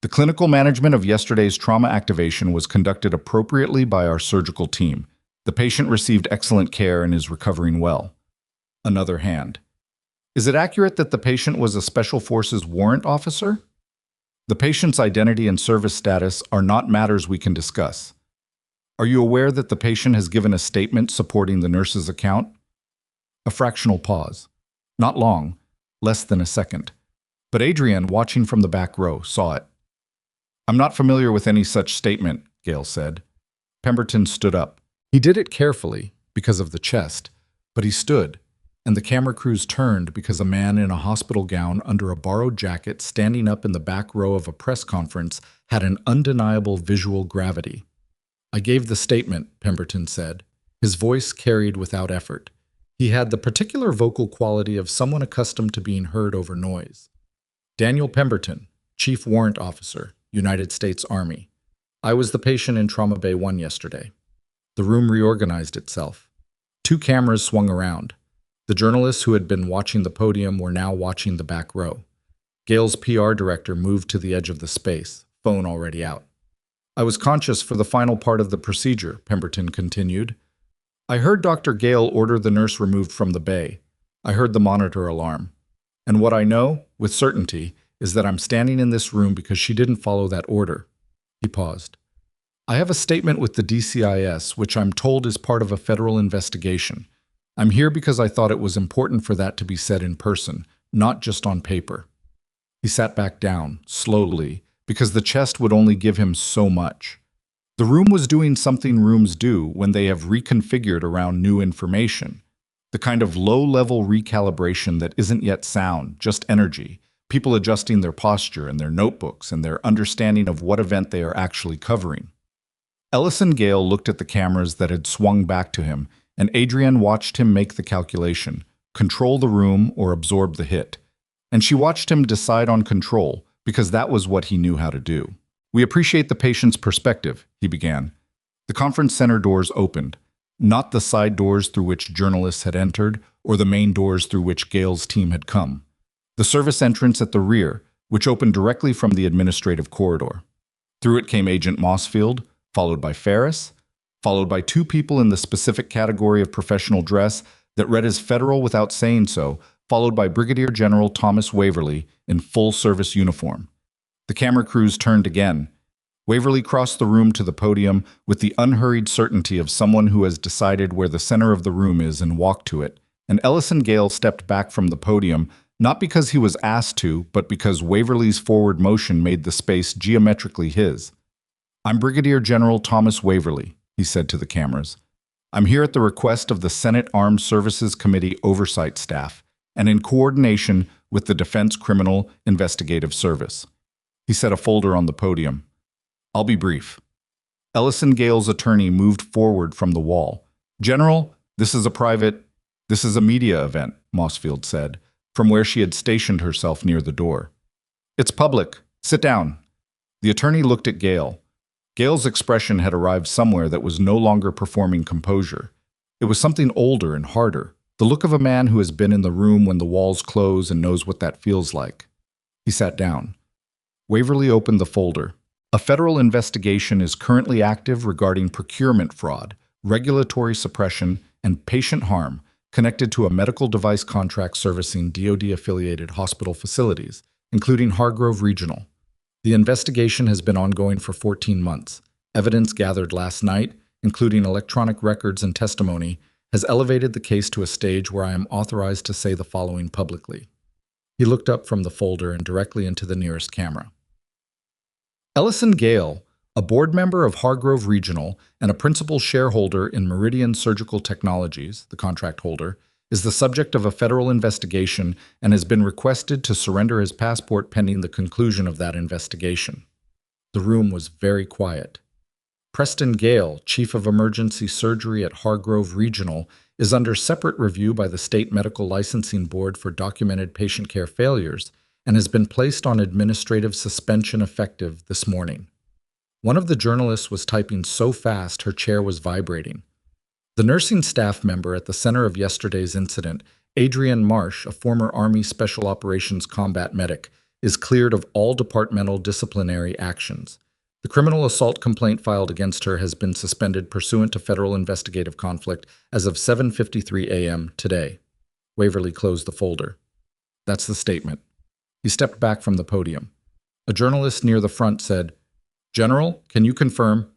The clinical management of yesterday's trauma activation was conducted appropriately by our surgical team. The patient received excellent care and is recovering well. Another hand. Is it accurate that the patient was a Special Forces warrant officer? The patient's identity and service status are not matters we can discuss. Are you aware that the patient has given a statement supporting the nurse's account? A fractional pause. Not long, less than a second. But Adrienne, watching from the back row, saw it. I'm not familiar with any such statement, Gale said. Pemberton stood up. He did it carefully, because of the chest, but he stood, and the camera crews turned because a man in a hospital gown under a borrowed jacket standing up in the back row of a press conference had an undeniable visual gravity. I gave the statement, Pemberton said. His voice carried without effort. He had the particular vocal quality of someone accustomed to being heard over noise. Daniel Pemberton, Chief Warrant Officer, United States Army. I was the patient in Trauma Bay 1 yesterday. The room reorganized itself. 2 cameras swung around. The journalists who had been watching the podium were now watching the back row. Gale's PR director moved to the edge of the space, phone already out. I was conscious for the final part of the procedure, Pemberton continued. I heard Dr. Gale order the nurse removed from the bay. I heard the monitor alarm. And what I know, with certainty, is that I'm standing in this room because she didn't follow that order. He paused. I have a statement with the DCIS, which I'm told is part of a federal investigation. I'm here because I thought it was important for that to be said in person, not just on paper. He sat back down, slowly, because the chest would only give him so much. The room was doing something rooms do when they have reconfigured around new information. The kind of low-level recalibration that isn't yet sound, just energy. People adjusting their posture and their notebooks and their understanding of what event they are actually covering. Ellison Gale looked at the cameras that had swung back to him, and Adrienne watched him make the calculation, control the room or absorb the hit. And she watched him decide on control, because that was what he knew how to do. We appreciate the patient's perspective, he began. The conference center doors opened, not the side doors through which journalists had entered or the main doors through which Gale's team had come. The service entrance at the rear, which opened directly from the administrative corridor. Through it came Agent Mossfield, followed by Ferris, followed by 2 people in the specific category of professional dress that read as federal without saying so, followed by Brigadier General Thomas Waverly in full service uniform. The camera crews turned again. Waverly crossed the room to the podium with the unhurried certainty of someone who has decided where the center of the room is and walked to it, and Ellison Gale stepped back from the podium, not because he was asked to, but because Waverly's forward motion made the space geometrically his. I'm Brigadier General Thomas Waverly, he said to the cameras. I'm here at the request of the Senate Armed Services Committee Oversight Staff, and in coordination with the Defense Criminal Investigative Service. He set a folder on the podium. I'll be brief. Ellison Gale's attorney moved forward from the wall. General, this is a media event, Mossfield said, from where she had stationed herself near the door. It's public. Sit down. The attorney looked at Gale. Gale's expression had arrived somewhere that was no longer performing composure. It was something older and harder, the look of a man who has been in the room when the walls close and knows what that feels like. He sat down. Waverly opened the folder. A federal investigation is currently active regarding procurement fraud, regulatory suppression, and patient harm connected to a medical device contract servicing DoD-affiliated hospital facilities, including Hargrove Regional. The investigation has been ongoing for 14 months. Evidence gathered last night, including electronic records and testimony, has elevated the case to a stage where I am authorized to say the following publicly. He looked up from the folder and directly into the nearest camera. Ellison Gale, a board member of Hargrove Regional and a principal shareholder in Meridian Surgical Technologies, the contract holder, is the subject of a federal investigation and has been requested to surrender his passport pending the conclusion of that investigation. The room was very quiet. Preston Gale, Chief of Emergency Surgery at Hargrove Regional, is under separate review by the State Medical Licensing Board for documented patient care failures and has been placed on administrative suspension effective this morning. One of the journalists was typing so fast her chair was vibrating. The nursing staff member at the center of yesterday's incident, Adrienne Marsh, a former Army Special Operations combat medic, is cleared of all departmental disciplinary actions. The criminal assault complaint filed against her has been suspended pursuant to federal investigative conflict as of 7:53 a.m. today. Waverly closed the folder. That's the statement. He stepped back from the podium. A journalist near the front said, "General, can you confirm?"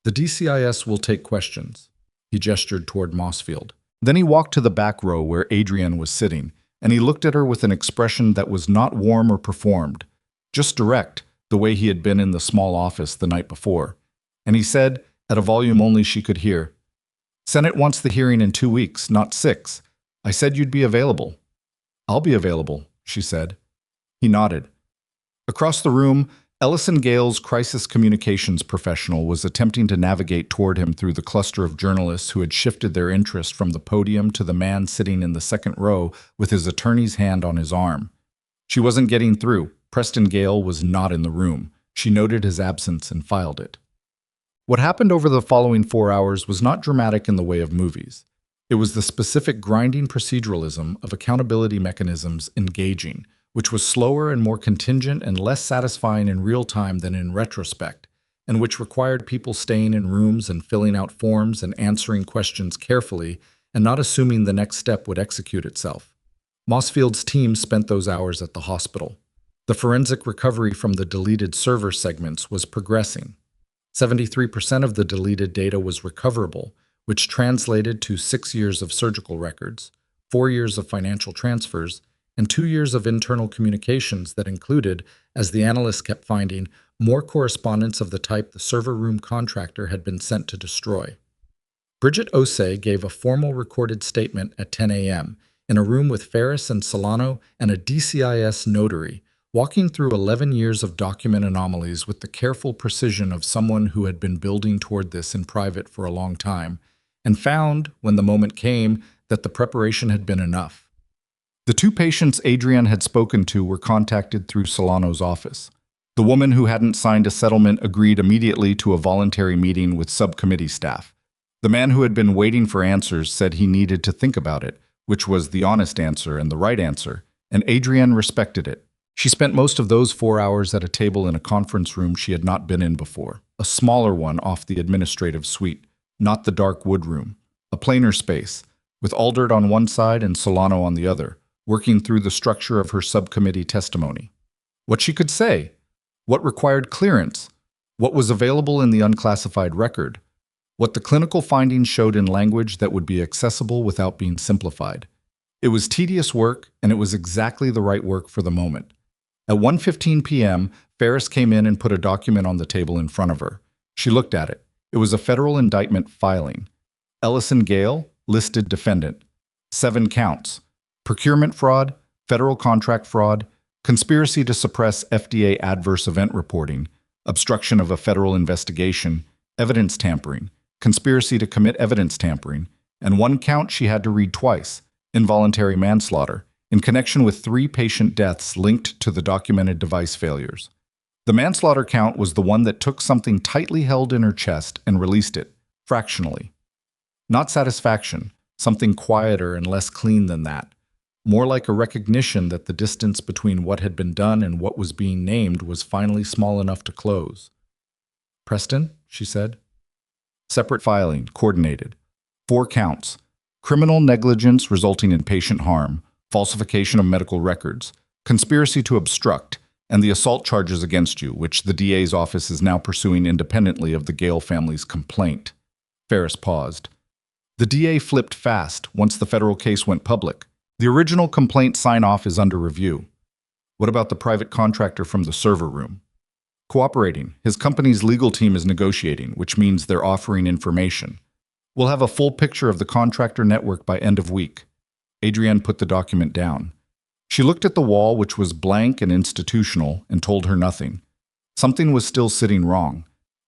"The DCIS will take questions." He gestured toward Mossfield. Then he walked to the back row where Adrienne was sitting, and he looked at her with an expression that was not warm or performed, just direct, the way he had been in the small office the night before. And he said, at a volume only she could hear, "Senate wants the hearing in 2 weeks, not 6. I said you'd be available." "I'll be available," she said. He nodded. Across the room, Ellison Gale's crisis communications professional was attempting to navigate toward him through the cluster of journalists who had shifted their interest from the podium to the man sitting in the second row with his attorney's hand on his arm. She wasn't getting through. Preston Gale was not in the room. She noted his absence and filed it. What happened over the following 4 hours was not dramatic in the way of movies. It was the specific grinding proceduralism of accountability mechanisms engaging, which was slower and more contingent and less satisfying in real time than in retrospect, and which required people staying in rooms and filling out forms and answering questions carefully and not assuming the next step would execute itself. Mossfield's team spent those hours at the hospital. The forensic recovery from the deleted server segments was progressing. 73% of the deleted data was recoverable, which translated to 6 years of surgical records, 4 years of financial transfers, and 2 years of internal communications that included, as the analysts kept finding, more correspondence of the type the server room contractor had been sent to destroy. Bridget Osei gave a formal recorded statement at 10 a.m. in a room with Ferris and Solano and a DCIS notary, walking through 11 years of document anomalies with the careful precision of someone who had been building toward this in private for a long time, and found, when the moment came, that the preparation had been enough. The 2 patients Adrienne had spoken to were contacted through Solano's office. The woman who hadn't signed a settlement agreed immediately to a voluntary meeting with subcommittee staff. The man who had been waiting for answers said he needed to think about it, which was the honest answer and the right answer, and Adrienne respected it. She spent most of those 4 hours at a table in a conference room she had not been in before, a smaller one off the administrative suite, not the dark wood room, a plainer space, with Aldert on one side and Solano on the other, working through the structure of her subcommittee testimony. What she could say, what required clearance, what was available in the unclassified record, what the clinical findings showed in language that would be accessible without being simplified. It was tedious work, and it was exactly the right work for the moment. At 1:15 p.m., Ferris came in and put a document on the table in front of her. She looked at it. It was a federal indictment filing. Ellison Gale, listed defendant. 7 counts. Procurement fraud, federal contract fraud, conspiracy to suppress FDA adverse event reporting, obstruction of a federal investigation, evidence tampering, conspiracy to commit evidence tampering, and 1 count she had to read twice, involuntary manslaughter, in connection with 3 patient deaths linked to the documented device failures. The manslaughter count was the one that took something tightly held in her chest and released it, fractionally. Not satisfaction, something quieter and less clean than that. More like a recognition that the distance between what had been done and what was being named was finally small enough to close. "Preston," she said. Separate filing, coordinated. 4 counts. Criminal negligence resulting in patient harm, falsification of medical records, conspiracy to obstruct, and the assault charges against you, which the DA's office is now pursuing independently of the Gale family's complaint. Ferris paused. The DA flipped fast once the federal case went public. The original complaint sign-off is under review. What about the private contractor from the server room? Cooperating. His company's legal team is negotiating, which means they're offering information. We'll have a full picture of the contractor network by end of week. Adrienne put the document down. She looked at the wall, which was blank and institutional, and told her nothing. Something was still sitting wrong.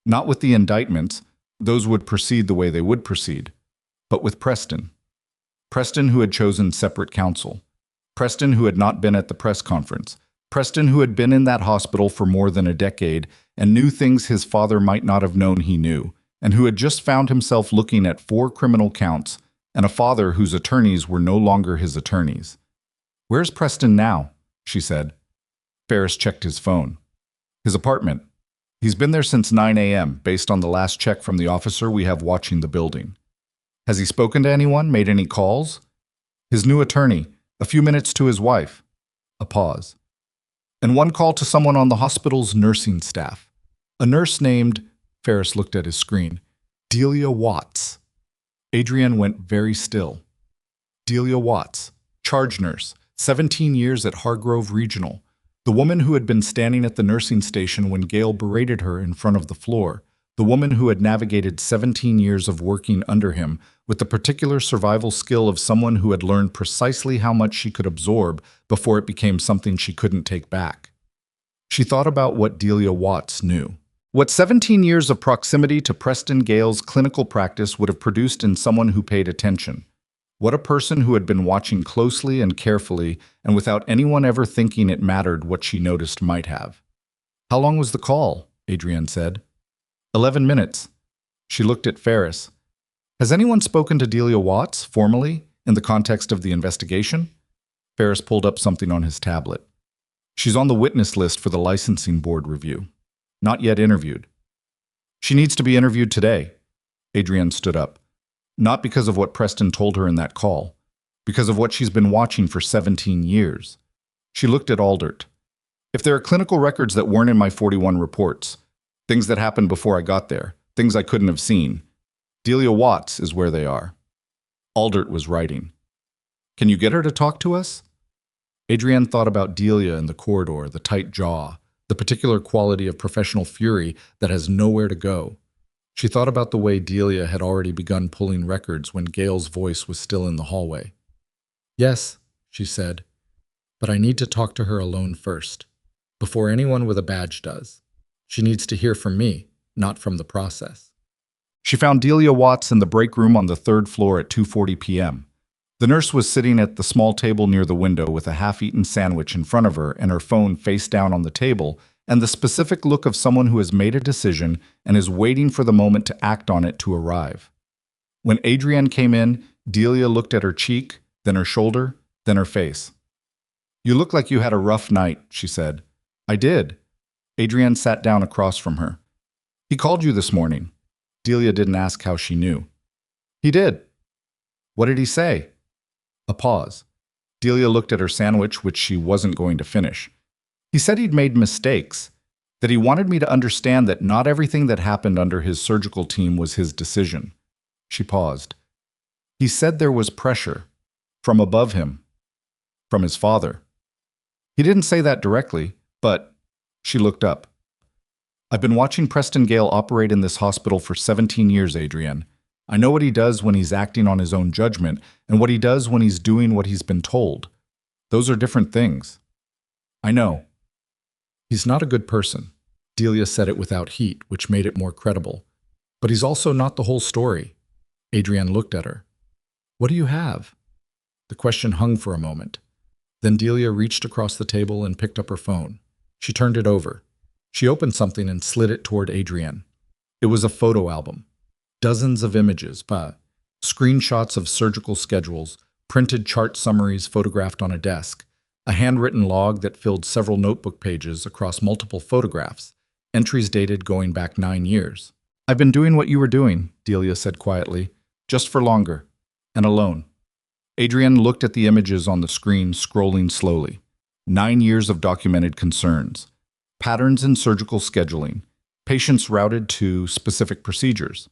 Not with the indictments, those would proceed the way they would proceed, but with Preston. Preston, who had chosen separate counsel. Preston, who had not been at the press conference. Preston, who had been in that hospital for more than a decade and knew things his father might not have known he knew, and who had just found himself looking at 4 criminal counts and a father whose attorneys were no longer his attorneys. "Where's Preston now?" she said. Ferris checked his phone. "His apartment. He's been there since 9 a.m., based on the last check from the officer we have watching the building." "Has he spoken to anyone, made any calls?" "His new attorney, a few minutes to his wife." A pause. "And 1 call to someone on the hospital's nursing staff. A nurse named," Ferris looked at his screen, "Delia Watts." Adrienne went very still. Delia Watts, charge nurse, 17 years at Hargrove Regional. The woman who had been standing at the nursing station when Gail berated her in front of the floor. The woman who had navigated 17 years of working under him with the particular survival skill of someone who had learned precisely how much she could absorb before it became something she couldn't take back. She thought about what Delia Watts knew. What 17 years of proximity to Preston Gale's clinical practice would have produced in someone who paid attention. What a person who had been watching closely and carefully and without anyone ever thinking it mattered what she noticed might have. "How long was the call?" Adrienne said. 11 minutes. She looked at Ferris. "Has anyone spoken to Delia Watts, formally, in the context of the investigation?" Ferris pulled up something on his tablet. "She's on the witness list for the licensing board review. Not yet interviewed." "She needs to be interviewed today." Adrienne stood up. "Not because of what Preston told her in that call. Because of what she's been watching for 17 years. She looked at Aldert. "If there are clinical records that weren't in my 41 reports, things that happened before I got there, things I couldn't have seen, Delia Watts is where they are." Aldert was writing. "Can you get her to talk to us?" Adrienne thought about Delia in the corridor, the tight jaw, the particular quality of professional fury that has nowhere to go. She thought about the way Delia had already begun pulling records when Gail's voice was still in the hallway. "Yes," she said, "but I need to talk to her alone first, before anyone with a badge does. She needs to hear from me, not from the process." She found Delia Watts in the break room on the 3rd floor at 2:40 p.m. The nurse was sitting at the small table near the window with a half-eaten sandwich in front of her and her phone face down on the table, and the specific look of someone who has made a decision and is waiting for the moment to act on it to arrive. When Adrienne came in, Delia looked at her cheek, then her shoulder, then her face. "You look like you had a rough night," she said. "I did." Adrienne sat down across from her. "He called you this morning." Delia didn't ask how she knew. "He did." "What did he say?" A pause. Delia looked at her sandwich, which she wasn't going to finish. "He said he'd made mistakes, that he wanted me to understand that not everything that happened under his surgical team was his decision." She paused. "He said there was pressure, from above him, from his father." "He didn't say that directly, but..." She looked up. "I've been watching Preston Gale operate in this hospital for 17 years, Adrienne. I know what he does when he's acting on his own judgment and what he does when he's doing what he's been told. Those are different things." "I know." "He's not a good person." Delia said it without heat, which made it more credible. "But he's also not the whole story." Adrienne looked at her. "What do you have?" The question hung for a moment. Then Delia reached across the table and picked up her phone. She turned it over. She opened something and slid it toward Adrienne. It was a photo album. Dozens of images, screenshots of surgical schedules, printed chart summaries photographed on a desk, a handwritten log that filled several notebook pages across multiple photographs, entries dated going back 9 years. "I've been doing what you were doing," Delia said quietly, "just for longer, and alone." Adrienne looked at the images on the screen, scrolling slowly. 9 years of documented concerns, patterns in surgical scheduling, patients routed to specific procedures.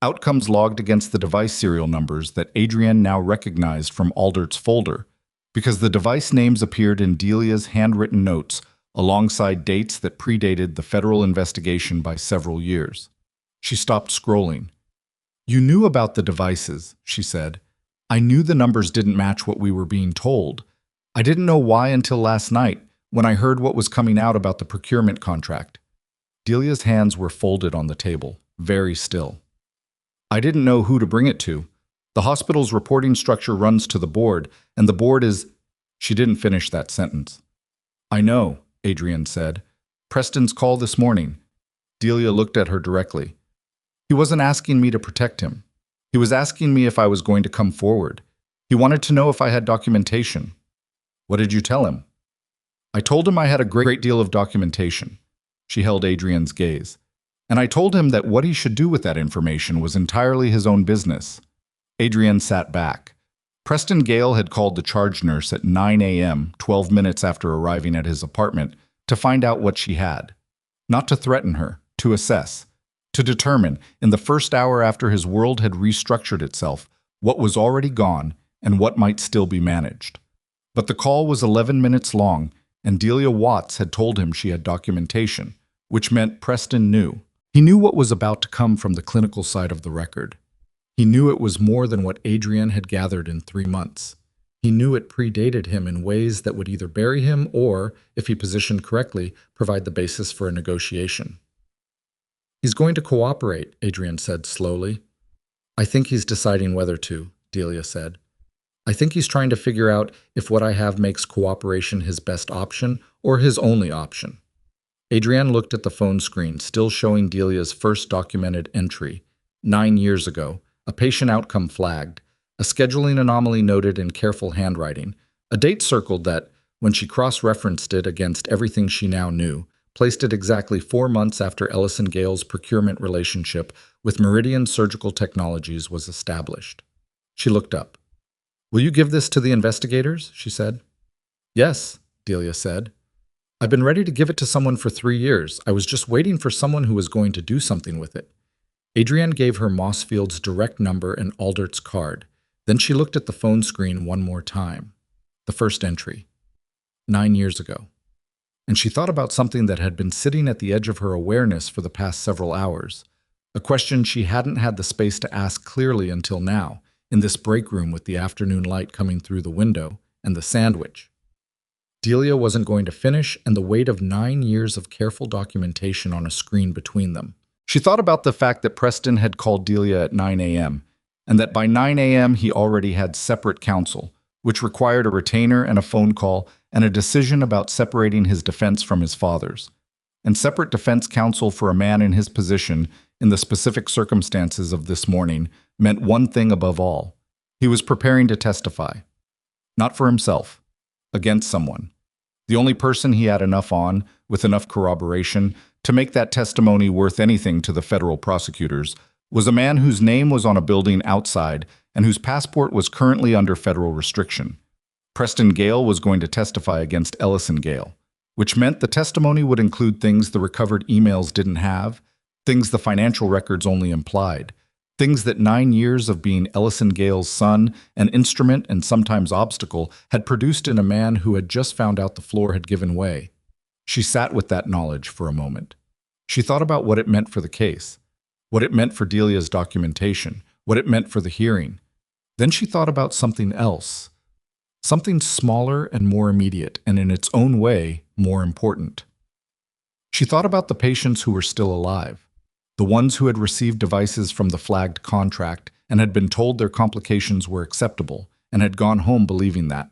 Outcomes logged against the device serial numbers that Adrienne now recognized from Aldert's folder, because the device names appeared in Delia's handwritten notes alongside dates that predated the federal investigation by several years. She stopped scrolling. "You knew about the devices," she said. "I knew the numbers didn't match what we were being told. I didn't know why until last night, when I heard what was coming out about the procurement contract." Delia's hands were folded on the table, very still. "I didn't know who to bring it to. The hospital's reporting structure runs to the board, and the board is—" She didn't finish that sentence. "I know," Adrienne said. "Preston's call this morning." Delia looked at her directly. "He wasn't asking me to protect him. He was asking me if I was going to come forward. He wanted to know if I had documentation." "What did you tell him?" "I told him I had a great deal of documentation." She held Adrienne's gaze. "And I told him that what he should do with that information was entirely his own business." Adrienne sat back. Preston Gale had called the charge nurse at 9 a.m., 12 minutes after arriving at his apartment, to find out what she had. Not to threaten her, to assess, to determine, in the first hour after his world had restructured itself, what was already gone and what might still be managed. But the call was 11 minutes long, and Delia Watts had told him she had documentation, which meant Preston knew. He knew what was about to come from the clinical side of the record. He knew it was more than what Adrienne had gathered in 3 months. He knew it predated him in ways that would either bury him or, if he positioned correctly, provide the basis for a negotiation. "He's going to cooperate," Adrienne said slowly. "I think he's deciding whether to," Delia said. "I think he's trying to figure out if what I have makes cooperation his best option or his only option." Adrienne looked at the phone screen, still showing Delia's first documented entry. 9 years ago, a patient outcome flagged, a scheduling anomaly noted in careful handwriting, a date circled that, when she cross-referenced it against everything she now knew, placed it exactly 4 months after Ellison Gale's procurement relationship with Meridian Surgical Technologies was established. She looked up. "Will you give this to the investigators?" she said. "Yes," Delia said. "I've been ready to give it to someone for 3 years. I was just waiting for someone who was going to do something with it." Adrienne gave her Mossfield's direct number and Aldert's card. Then she looked at the phone screen one more time. The first entry. 9 years ago. And she thought about something that had been sitting at the edge of her awareness for the past several hours. A question she hadn't had the space to ask clearly until now, in this break room with the afternoon light coming through the window and the sandwich. Delia wasn't going to finish, and the weight of 9 years of careful documentation on a screen between them. She thought about the fact that Preston had called Delia at 9 a.m., and that by 9 a.m. he already had separate counsel, which required a retainer and a phone call and a decision about separating his defense from his father's. And separate defense counsel for a man in his position, in the specific circumstances of this morning, meant one thing above all. He was preparing to testify. Not for himself. Against someone. The only person he had enough on, with enough corroboration, to make that testimony worth anything to the federal prosecutors, was a man whose name was on a building outside and whose passport was currently under federal restriction. Preston Gale was going to testify against Ellison Gale, which meant the testimony would include things the recovered emails didn't have, things the financial records only implied, things that 9 years of being Ellison Gale's son, an instrument and sometimes obstacle, had produced in a man who had just found out the floor had given way. She sat with that knowledge for a moment. She thought about what it meant for the case, what it meant for Delia's documentation, what it meant for the hearing. Then she thought about something else, something smaller and more immediate, and in its own way, more important. She thought about the patients who were still alive, the ones who had received devices from the flagged contract and had been told their complications were acceptable and had gone home believing that.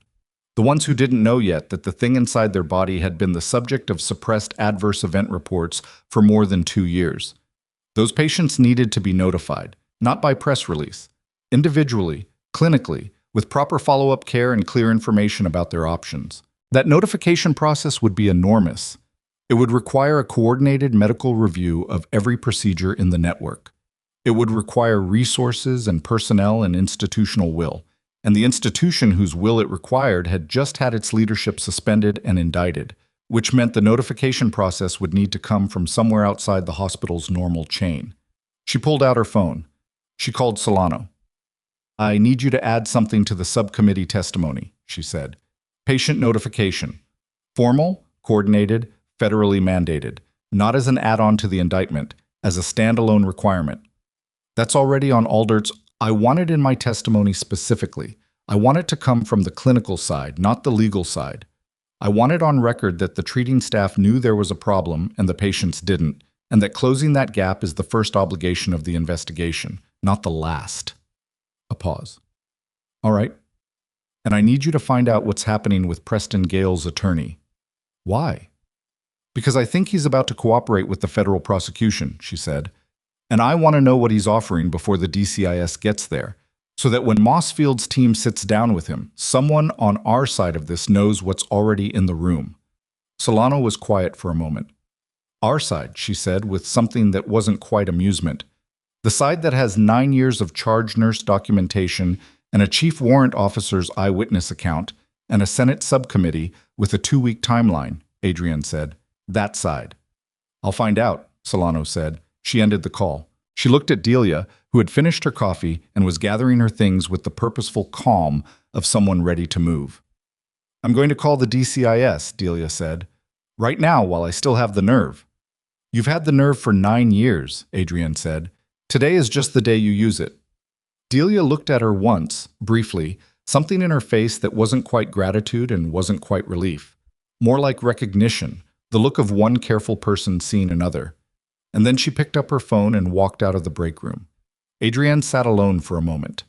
The ones who didn't know yet that the thing inside their body had been the subject of suppressed adverse event reports for more than 2 years. Those patients needed to be notified, not by press release, individually, clinically, with proper follow-up care and clear information about their options. That notification process would be enormous. It would require a coordinated medical review of every procedure in the network. It would require resources and personnel and institutional will. And the institution whose will it required had just had its leadership suspended and indicted, which meant the notification process would need to come from somewhere outside the hospital's normal chain. She pulled out her phone. She called Solano. "I need you to add something to the subcommittee testimony," she said. "Patient notification. Formal, coordinated, federally mandated, not as an add-on to the indictment, as a standalone requirement. That's already on Aldert's. I want it in my testimony specifically. I want it to come from the clinical side, not the legal side. I want it on record that the treating staff knew there was a problem and the patients didn't, and that closing that gap is the first obligation of the investigation, not the last. A pause. All right. And I need you to find out what's happening with Preston Gale's attorney. Why? Because I think he's about to cooperate with the federal prosecution, she said. And I want to know what he's offering before the DCIS gets there, so that when Mossfield's team sits down with him, someone on our side of this knows what's already in the room. Solano was quiet for a moment. Our side, she said, with something that wasn't quite amusement. The side that has 9 years of charge nurse documentation and a chief warrant officer's eyewitness account and a Senate subcommittee with a 2-week timeline, Adrienne said. That side. I'll find out, Solano said. She ended the call. She looked at Delia, who had finished her coffee and was gathering her things with the purposeful calm of someone ready to move. I'm going to call the DCIS, Delia said. Right now, while I still have the nerve. You've had the nerve for 9 years, Adrienne said. Today is just the day you use it. Delia looked at her once, briefly, something in her face that wasn't quite gratitude and wasn't quite relief. More like recognition, the look of one careful person seeing another. And then she picked up her phone and walked out of the break room. Adrienne sat alone for a moment.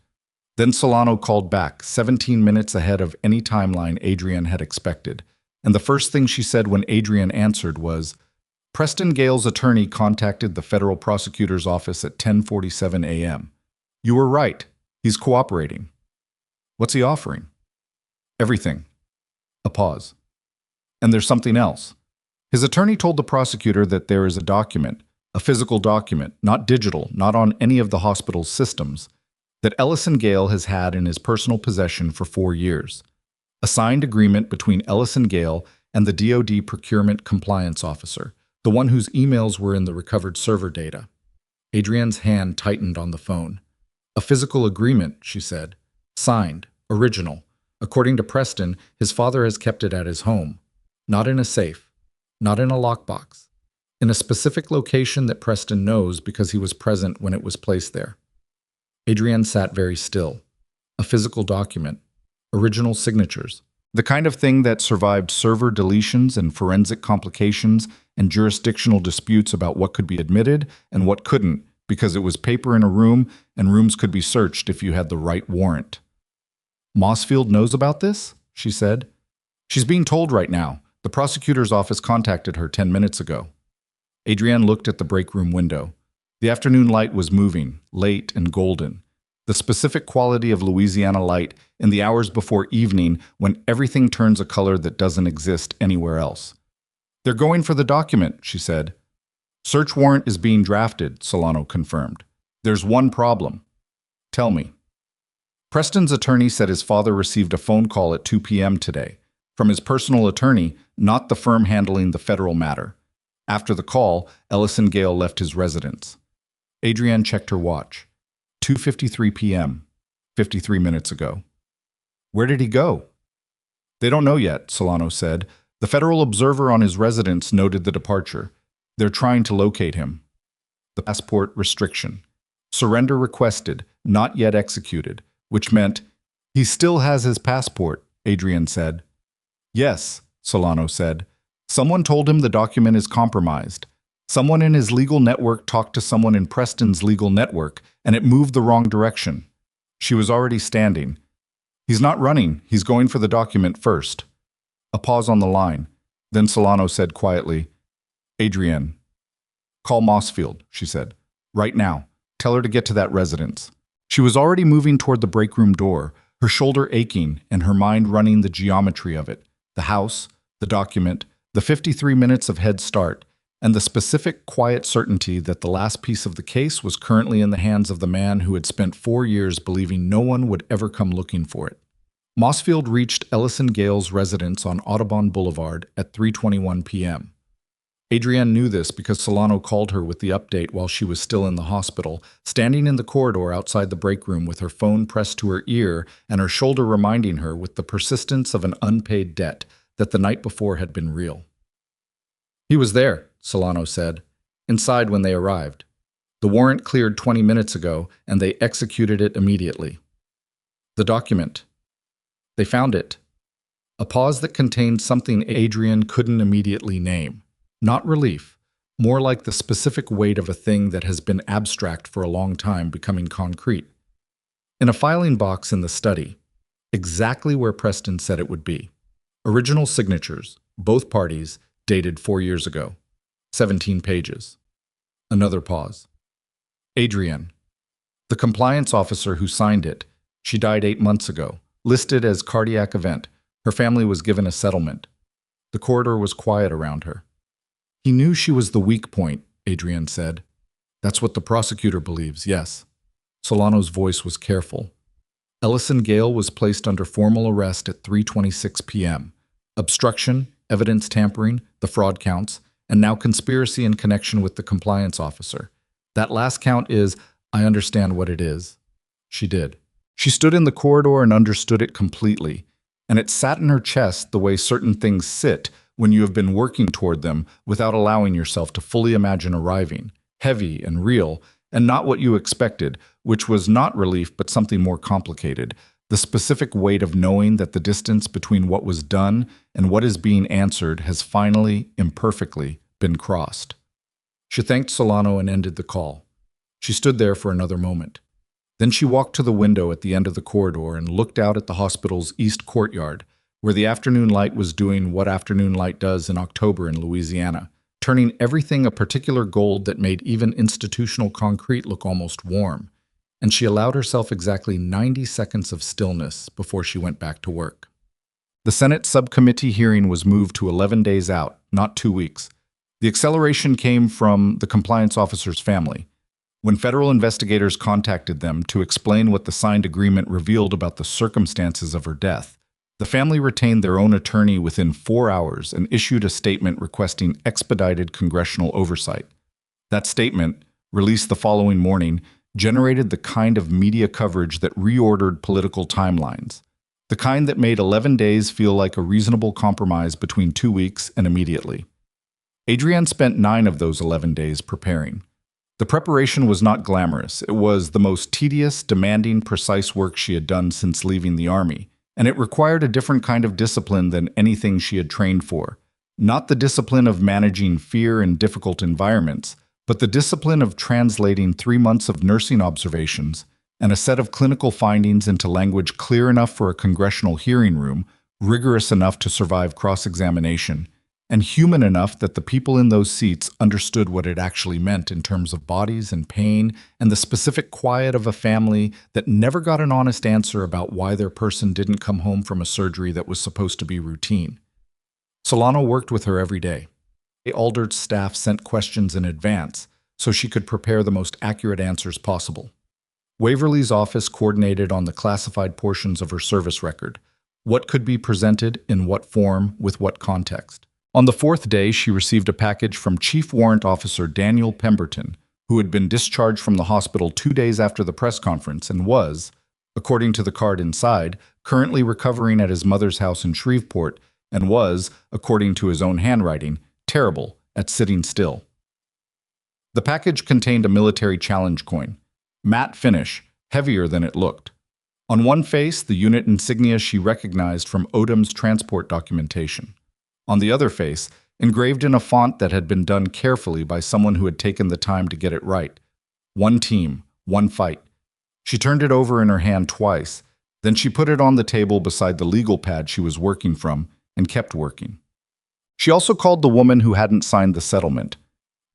Then Solano called back, 17 minutes ahead of any timeline Adrienne had expected. And the first thing she said when Adrienne answered was, Preston Gale's attorney contacted the federal prosecutor's office at 10:47 a.m. You were right. He's cooperating. What's he offering? Everything. A pause. And there's something else. His attorney told the prosecutor that there is a document, a physical document, not digital, not on any of the hospital's systems, that Ellison Gale has had in his personal possession for 4 years. A signed agreement between Ellison Gale and the DoD procurement compliance officer, the one whose emails were in the recovered server data. Adrienne's hand tightened on the phone. A physical agreement, she said. Signed, original. According to Preston, his father has kept it at his home. Not in a safe, not in a lockbox. In a specific location that Preston knows because he was present when it was placed there. Adrienne sat very still. A physical document. Original signatures. The kind of thing that survived server deletions and forensic complications and jurisdictional disputes about what could be admitted and what couldn't, because it was paper in a room and rooms could be searched if you had the right warrant. Mossfield knows about this? She said. She's being told right now. The prosecutor's office contacted her 10 minutes ago. Adrienne looked at the break room window. The afternoon light was moving, late and golden. The specific quality of Louisiana light in the hours before evening when everything turns a color that doesn't exist anywhere else. They're going for the document, she said. Search warrant is being drafted, Solano confirmed. There's one problem. Tell me. Preston's attorney said his father received a phone call at 2 p.m. today from his personal attorney, not the firm handling the federal matter. After the call, Ellison Gale left his residence. Adrienne checked her watch. 2:53 p.m., 53 minutes ago. Where did he go? They don't know yet, Solano said. The Federal Observer on his residence noted the departure. They're trying to locate him. The passport restriction. Surrender requested, not yet executed, which meant he still has his passport, Adrienne said. Yes, Solano said. Someone told him the document is compromised. Someone in his legal network talked to someone in Preston's legal network, and it moved the wrong direction. She was already standing. He's not running. He's going for the document first. A pause on the line. Then Solano said quietly, Adrienne. Call Mossfield, she said. Right now. Tell her to get to that residence. She was already moving toward the break room door, her shoulder aching and her mind running the geometry of it. The house, the document, the 53 minutes of head start, and the specific, quiet certainty that the last piece of the case was currently in the hands of the man who had spent 4 years believing no one would ever come looking for it. Mossfield reached Ellison Gale's residence on Audubon Boulevard at 3:21 p.m. Adrienne knew this because Solano called her with the update while she was still in the hospital, standing in the corridor outside the break room with her phone pressed to her ear and her shoulder reminding her with the persistence of an unpaid debt that the night before had been real. He was there, Solano said, inside when they arrived. The warrant cleared 20 minutes ago, and they executed it immediately. The document. They found it. A pause that contained something Adrienne couldn't immediately name. Not relief, more like the specific weight of a thing that has been abstract for a long time becoming concrete. In a filing box in the study, exactly where Preston said it would be. Original signatures, both parties, dated 4 years ago. 17 pages. Another pause. Adrienne. The compliance officer who signed it. She died 8 months ago. Listed as cardiac event. Her family was given a settlement. The corridor was quiet around her. He knew she was the weak point, Adrienne said. That's what the prosecutor believes, yes. Solano's voice was careful. Ellison Gale was placed under formal arrest at 3:26 p.m. Obstruction, evidence tampering, the fraud counts, and now conspiracy in connection with the compliance officer. That last count is, I understand what it is. She did. She stood in the corridor and understood it completely, and it sat in her chest the way certain things sit when you have been working toward them without allowing yourself to fully imagine arriving, heavy and real, and not what you expected, which was not relief but something more complicated, the specific weight of knowing that the distance between what was done and what is being answered has finally, imperfectly, been crossed. She thanked Solano and ended the call. She stood there for another moment. Then she walked to the window at the end of the corridor and looked out at the hospital's east courtyard, where the afternoon light was doing what afternoon light does in October in Louisiana, turning everything a particular gold that made even institutional concrete look almost warm. And she allowed herself exactly 90 seconds of stillness before she went back to work. The Senate subcommittee hearing was moved to 11 days out, not 2 weeks. The acceleration came from the compliance officer's family. When federal investigators contacted them to explain what the signed agreement revealed about the circumstances of her death, the family retained their own attorney within 4 hours and issued a statement requesting expedited congressional oversight. That statement, released the following morning, generated the kind of media coverage that reordered political timelines, the kind that made 11 days feel like a reasonable compromise between 2 weeks and immediately. Adrienne spent 9 of those 11 days preparing. The preparation was not glamorous. It was the most tedious, demanding, precise work she had done since leaving the Army, and it required a different kind of discipline than anything she had trained for. Not the discipline of managing fear in difficult environments, but the discipline of translating 3 months of nursing observations and a set of clinical findings into language clear enough for a congressional hearing room, rigorous enough to survive cross-examination, and human enough that the people in those seats understood what it actually meant in terms of bodies and pain and the specific quiet of a family that never got an honest answer about why their person didn't come home from a surgery that was supposed to be routine. Solano worked with her every day. Alder's staff sent questions in advance so she could prepare the most accurate answers possible. Waverly's office coordinated on the classified portions of her service record, what could be presented, in what form, with what context. On the 4th day, she received a package from Chief Warrant Officer Daniel Pemberton, who had been discharged from the hospital 2 days after the press conference and was, according to the card inside, currently recovering at his mother's house in Shreveport and was, according to his own handwriting, terrible at sitting still. The package contained a military challenge coin, matte finish, heavier than it looked. On one face, the unit insignia she recognized from Odom's transport documentation. On the other face, engraved in a font that had been done carefully by someone who had taken the time to get it right. One team, one fight. She turned it over in her hand twice, then she put it on the table beside the legal pad she was working from and kept working. She also called the woman who hadn't signed the settlement.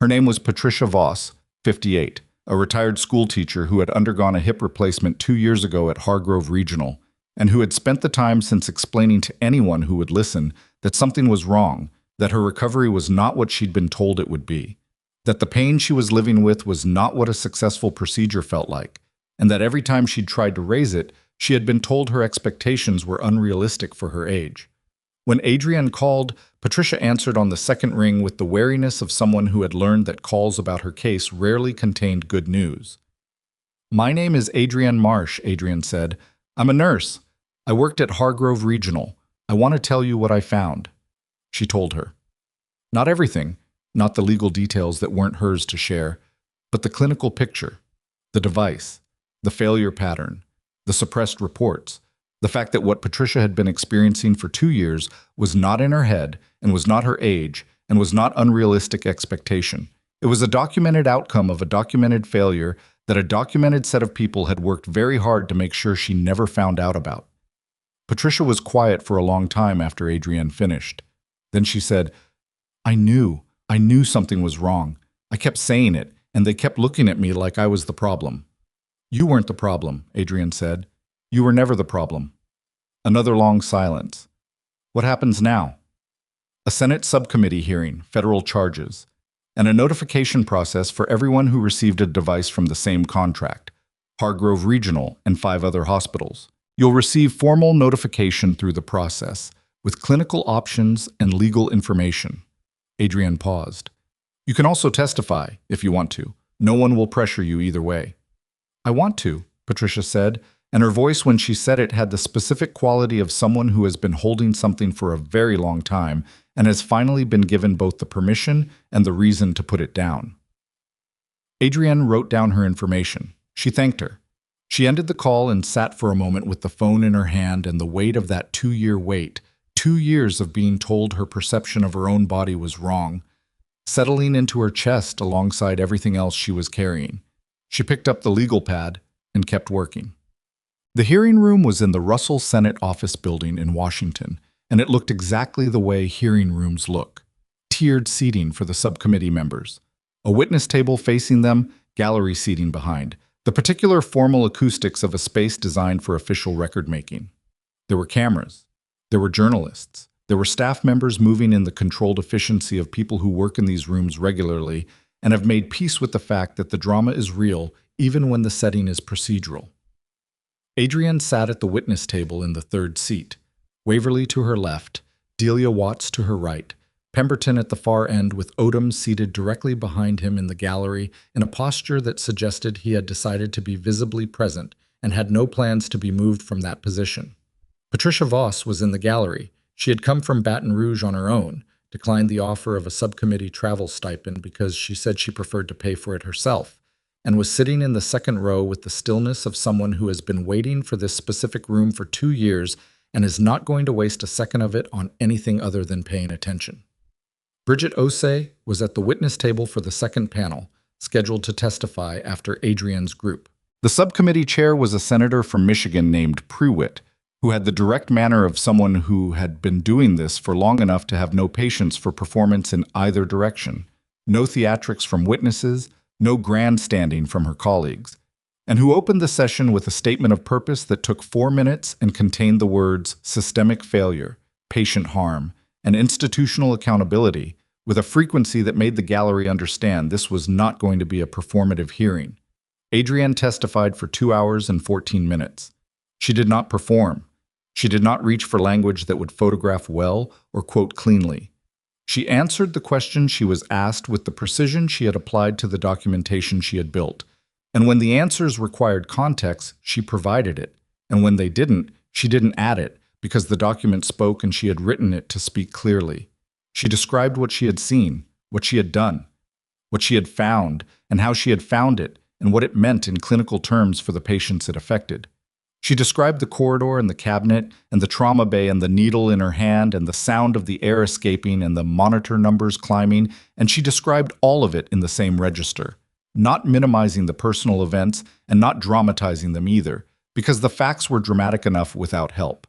Her name was Patricia Voss, 58, a retired schoolteacher who had undergone a hip replacement 2 years ago at Hargrove Regional, and who had spent the time since explaining to anyone who would listen that something was wrong, that her recovery was not what she'd been told it would be, that the pain she was living with was not what a successful procedure felt like, and that every time she'd tried to raise it, she had been told her expectations were unrealistic for her age. When Adrienne called, Patricia answered on the second ring with the wariness of someone who had learned that calls about her case rarely contained good news. "My name is Adrienne Marsh," Adrienne said. "I'm a nurse. I worked at Hargrove Regional. I want to tell you what I found." She told her. Not everything. not the legal details that weren't hers to share, but the clinical picture, the device, the failure pattern, the suppressed reports, the fact that what Patricia had been experiencing for 2 years was not in her head and was not her age and was not unrealistic expectation. It was a documented outcome of a documented failure that a documented set of people had worked very hard to make sure she never found out about. Patricia was quiet for a long time after Adrienne finished. Then she said, I knew something was wrong. I kept saying it, and they kept looking at me like I was the problem. You weren't the problem, Adrienne said. You were never the problem. Another long silence. What happens now? A Senate subcommittee hearing, federal charges, and a notification process for everyone who received a device from the same contract, Hargrove Regional and 5 other hospitals. You'll receive formal notification through the process, with clinical options and legal information. Adrienne paused. You can also testify, if you want to. No one will pressure you either way. I want to, Patricia said, and her voice when she said it had the specific quality of someone who has been holding something for a very long time and has finally been given both the permission and the reason to put it down. Adrienne wrote down her information. She thanked her. She ended the call and sat for a moment with the phone in her hand and the weight of that 2-year wait, 2 years of being told her perception of her own body was wrong, settling into her chest alongside everything else she was carrying. She picked up the legal pad and kept working. The hearing room was in the Russell Senate Office Building in Washington, and it looked exactly the way hearing rooms look. Tiered seating for the subcommittee members. A witness table facing them, gallery seating behind. The particular formal acoustics of a space designed for official record-making. There were cameras. There were journalists. There were staff members moving in the controlled efficiency of people who work in these rooms regularly and have made peace with the fact that the drama is real even when the setting is procedural. Adrienne sat at the witness table in the 3rd seat, Waverly to her left, Delia Watts to her right, Pemberton at the far end with Odom seated directly behind him in the gallery in a posture that suggested he had decided to be visibly present and had no plans to be moved from that position. Patricia Voss was in the gallery. She had come from Baton Rouge on her own, declined the offer of a subcommittee travel stipend because she said she preferred to pay for it herself, and was sitting in the 2nd row with the stillness of someone who has been waiting for this specific room for 2 years and is not going to waste a second of it on anything other than paying attention. Bridget Osei was at the witness table for the 2nd panel, scheduled to testify after Adrienne's group. The subcommittee chair was a senator from Michigan named Pruitt, who had the direct manner of someone who had been doing this for long enough to have no patience for performance in either direction, no theatrics from witnesses, no grandstanding from her colleagues, and who opened the session with a statement of purpose that took 4 minutes and contained the words systemic failure, patient harm, and institutional accountability, with a frequency that made the gallery understand this was not going to be a performative hearing. Adrienne testified for 2 hours and 14 minutes. She did not perform. She did not reach for language that would photograph well or quote cleanly. She answered the question she was asked with the precision she had applied to the documentation she had built. And when the answers required context, she provided it. And when they didn't, she didn't add it, because the document spoke and she had written it to speak clearly. She described what she had seen, what she had done, what she had found, and how she had found it, and what it meant in clinical terms for the patients it affected. She described the corridor and the cabinet and the trauma bay and the needle in her hand and the sound of the air escaping and the monitor numbers climbing, and she described all of it in the same register, not minimizing the personal events and not dramatizing them either, because the facts were dramatic enough without help.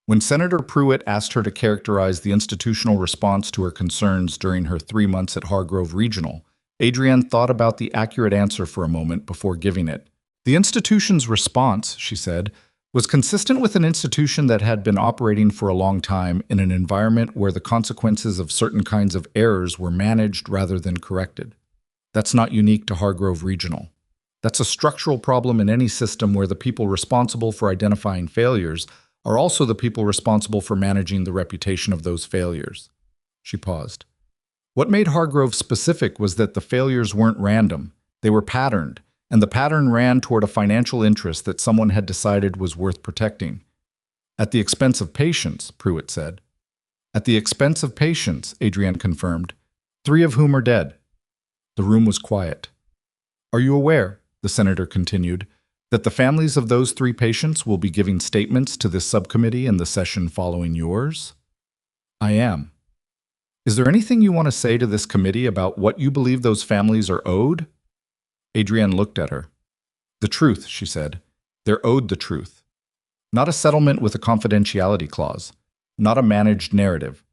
When Senator Pruitt asked her to characterize the institutional response to her concerns during her 3 months at Hargrove Regional, Adrienne thought about the accurate answer for a moment before giving it. The institution's response, she said, was consistent with an institution that had been operating for a long time in an environment where the consequences of certain kinds of errors were managed rather than corrected. That's not unique to Hargrove Regional. That's a structural problem in any system where the people responsible for identifying failures are also the people responsible for managing the reputation of those failures. She paused. What made Hargrove specific was that the failures weren't random. They were patterned, and the pattern ran toward a financial interest that someone had decided was worth protecting. At the expense of patients, Pruitt said. At the expense of patients, Adrienne confirmed. 3 of whom are dead. The room was quiet. Are you aware, the senator continued, that the families of those 3 patients will be giving statements to this subcommittee in the session following yours? I am. Is there anything you want to say to this committee about what you believe those families are owed? Adrienne looked at her. The truth, she said. They're owed the truth. Not a settlement with a confidentiality clause. Not a managed narrative.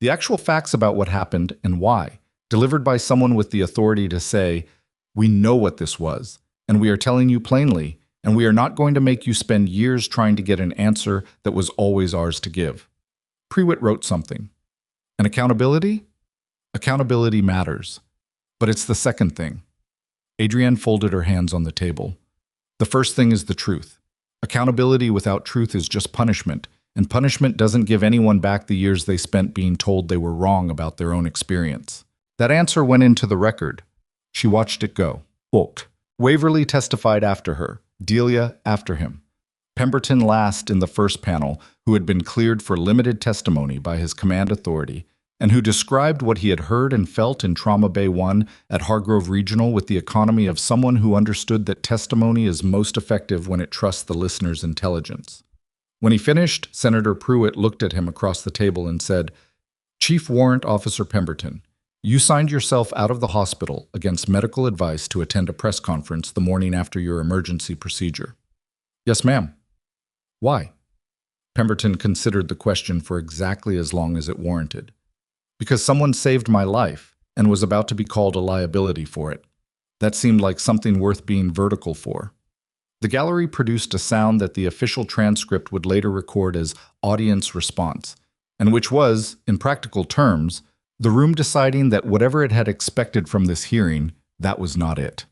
The actual facts about what happened and why, delivered by someone with the authority to say, we know what this was, and we are telling you plainly, and we are not going to make you spend years trying to get an answer that was always ours to give. Prewitt wrote something. And accountability? Accountability matters. But it's the second thing. Adrienne folded her hands on the table. The first thing is the truth. Accountability without truth is just punishment, and punishment doesn't give anyone back the years they spent being told they were wrong about their own experience. That answer went into the record. She watched it go. Quote. Waverly testified after her, Delia after him. Pemberton last in the first panel, who had been cleared for limited testimony by his command authority, and who described what he had heard and felt in Trauma Bay 1 at Hargrove Regional with the economy of someone who understood that testimony is most effective when it trusts the listener's intelligence. When he finished, Senator Prewitt looked at him across the table and said, Chief Warrant Officer Pemberton, you signed yourself out of the hospital against medical advice to attend a press conference the morning after your emergency procedure. Yes, ma'am. Why? Pemberton considered the question for exactly as long as it warranted. Because someone saved my life and was about to be called a liability for it. That seemed like something worth being vertical for. The gallery produced a sound that the official transcript would later record as audience response, and which was, in practical terms, the room deciding that whatever it had expected from this hearing, that was not it.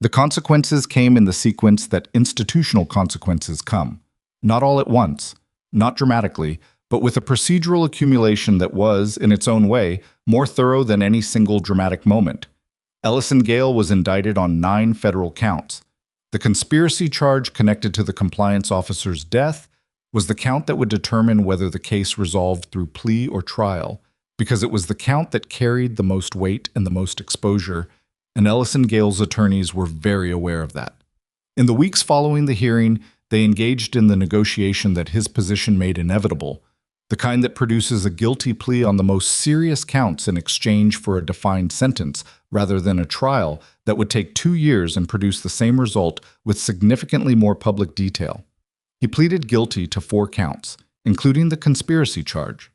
The consequences came in the sequence that institutional consequences come. Not all at once, not dramatically, but with a procedural accumulation that was, in its own way, more thorough than any single dramatic moment. Ellison Gale was indicted on 9 federal counts. The conspiracy charge connected to the compliance officer's death was the count that would determine whether the case resolved through plea or trial, because it was the count that carried the most weight and the most exposure, and Ellison Gale's attorneys were very aware of that. In the weeks following the hearing, they engaged in the negotiation that his position made inevitable, the kind that produces a guilty plea on the most serious counts in exchange for a defined sentence, rather than a trial that would take 2 years and produce the same result with significantly more public detail. He pleaded guilty to 4 counts, including the conspiracy charge.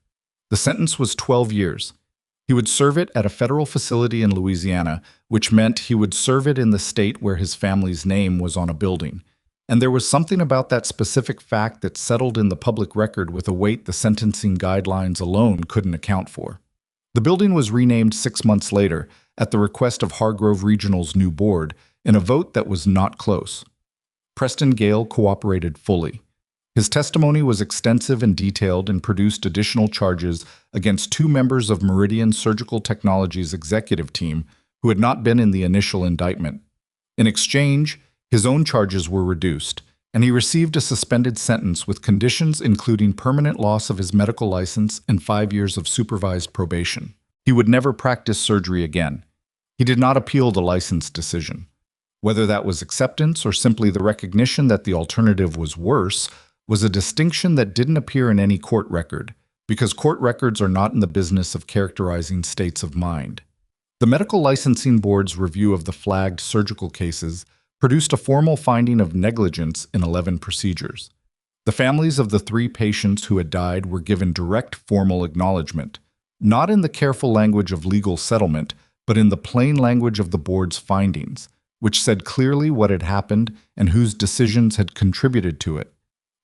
The sentence was 12 years. He would serve it at a federal facility in Louisiana, which meant he would serve it in the state where his family's name was on a building. And there was something about that specific fact that settled in the public record with a weight the sentencing guidelines alone couldn't account for. The building was renamed 6 months later, at the request of Hargrove Regional's new board, in a vote that was not close. Preston Gale cooperated fully. His testimony was extensive and detailed and produced additional charges against 2 members of Meridian Surgical Technologies' executive team who had not been in the initial indictment. In exchange, his own charges were reduced, and he received a suspended sentence with conditions including permanent loss of his medical license and 5 years of supervised probation. He would never practice surgery again. He did not appeal the license decision. Whether that was acceptance or simply the recognition that the alternative was worse was a distinction that didn't appear in any court record, because court records are not in the business of characterizing states of mind. The Medical Licensing Board's review of the flagged surgical cases produced a formal finding of negligence in 11 procedures. The families of the 3 patients who had died were given direct formal acknowledgement, not in the careful language of legal settlement, but in the plain language of the board's findings, which said clearly what had happened and whose decisions had contributed to it.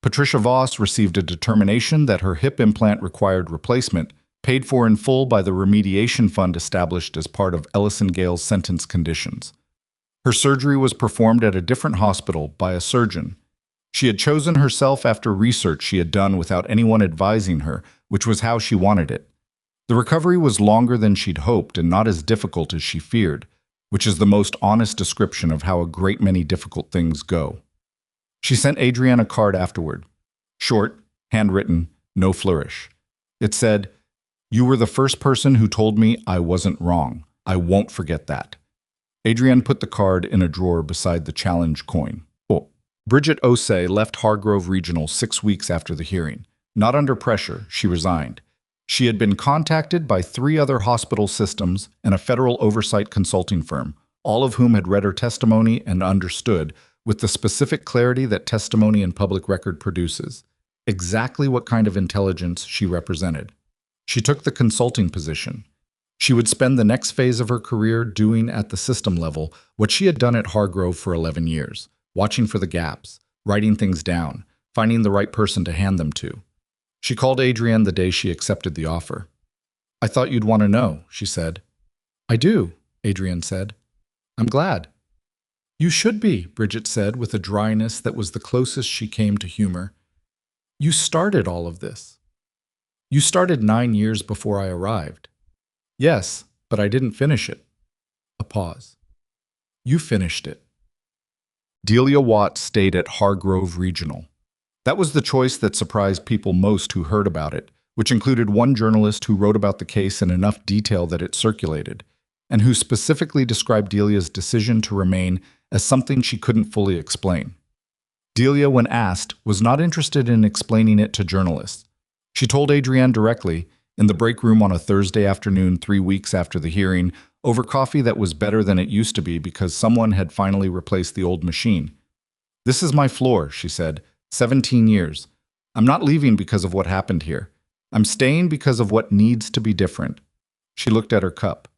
Patricia Voss received a determination that her hip implant required replacement, paid for in full by the remediation fund established as part of Ellison Gale's sentence conditions. Her surgery was performed at a different hospital by a surgeon. She had chosen herself after research she had done without anyone advising her, which was how she wanted it. The recovery was longer than she'd hoped and not as difficult as she feared, which is the most honest description of how a great many difficult things go. She sent Adrienne a card afterward. Short, handwritten, no flourish. It said, You were the first person who told me I wasn't wrong. I won't forget that. Adrienne put the card in a drawer beside the challenge coin. Oh. Bridget Osei left Hargrove Regional 6 weeks after the hearing. Not under pressure, she resigned. She had been contacted by 3 other hospital systems and a federal oversight consulting firm, all of whom had read her testimony and understood, with the specific clarity that testimony and public record produces, exactly what kind of intelligence she represented. She took the consulting position. She would spend the next phase of her career doing at the system level what she had done at Hargrove for 11 years, watching for the gaps, writing things down, finding the right person to hand them to. She called Adrienne the day she accepted the offer. "I thought you'd want to know," she said. "I do," Adrienne said. "I'm glad." "You should be," Bridget said with a dryness that was the closest she came to humor. "You started all of this. You started 9 years before I arrived." "Yes, but I didn't finish it." A pause. "You finished it." Delia Watt stayed at Hargrove Regional. That was the choice that surprised people most who heard about it, which included one journalist who wrote about the case in enough detail that it circulated, and who specifically described Delia's decision to remain as something she couldn't fully explain. Delia, when asked, was not interested in explaining it to journalists. She told Adrienne directly, in the break room on a Thursday afternoon 3 weeks after the hearing, over coffee that was better than it used to be because someone had finally replaced the old machine. "This is my floor," she said. 17 years. I'm not leaving because of what happened here. I'm staying because of what needs to be different." She looked at her cup.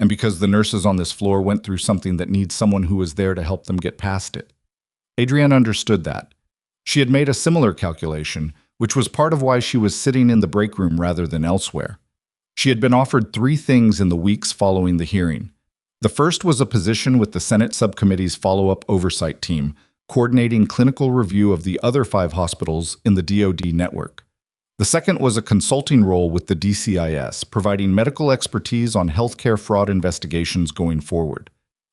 "And because the nurses on this floor went through something that needs someone who was there to help them get past it." Adrienne understood that. She had made a similar calculation, which was part of why she was sitting in the break room rather than elsewhere. She had been offered 3 things in the weeks following the hearing. The first was a position with the Senate Subcommittee's follow-up oversight team, coordinating clinical review of the other 5 hospitals in the DoD network. The second was a consulting role with the DCIS, providing medical expertise on healthcare fraud investigations going forward.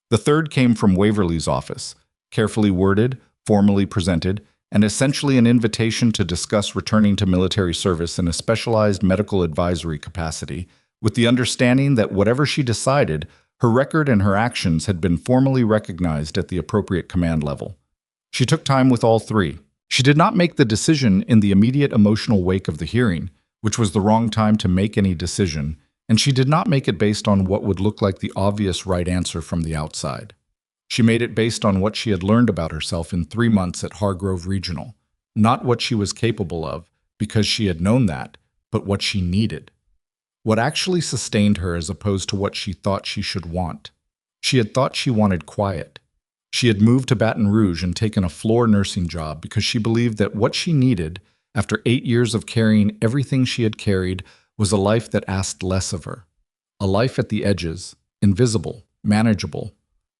The third came from Waverly's office, carefully worded, formally presented, and essentially an invitation to discuss returning to military service in a specialized medical advisory capacity, with the understanding that whatever she decided, her record and her actions had been formally recognized at the appropriate command level. She took time with all 3. She did not make the decision in the immediate emotional wake of the hearing, which was the wrong time to make any decision, and she did not make it based on what would look like the obvious right answer from the outside. She made it based on what she had learned about herself in 3 months at Hargrove Regional, not what she was capable of, because she had known that, but what she needed. What actually sustained her as opposed to what she thought she should want. She had thought she wanted quiet. She had moved to Baton Rouge and taken a floor nursing job because she believed that what she needed, after 8 years of carrying everything she had carried, was a life that asked less of her. A life at the edges, invisible, manageable.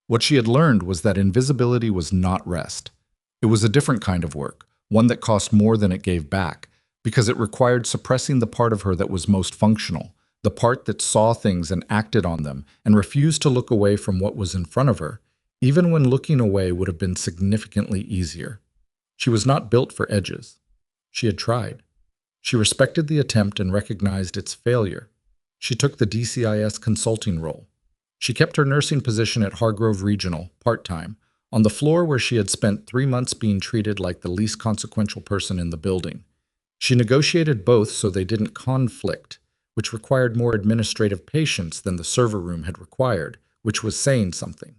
What she had learned was that invisibility was not rest. It was a different kind of work, one that cost more than it gave back, because it required suppressing the part of her that was most functional, the part that saw things and acted on them and refused to look away from what was in front of her, even when looking away would have been significantly easier. She was not built for edges. She had tried. She respected the attempt and recognized its failure. She took the DCIS consulting role. She kept her nursing position at Hargrove Regional, part-time, on the floor where she had spent 3 months being treated like the least consequential person in the building. She negotiated both so they didn't conflict, which required more administrative patience than the server room had required, which was saying something.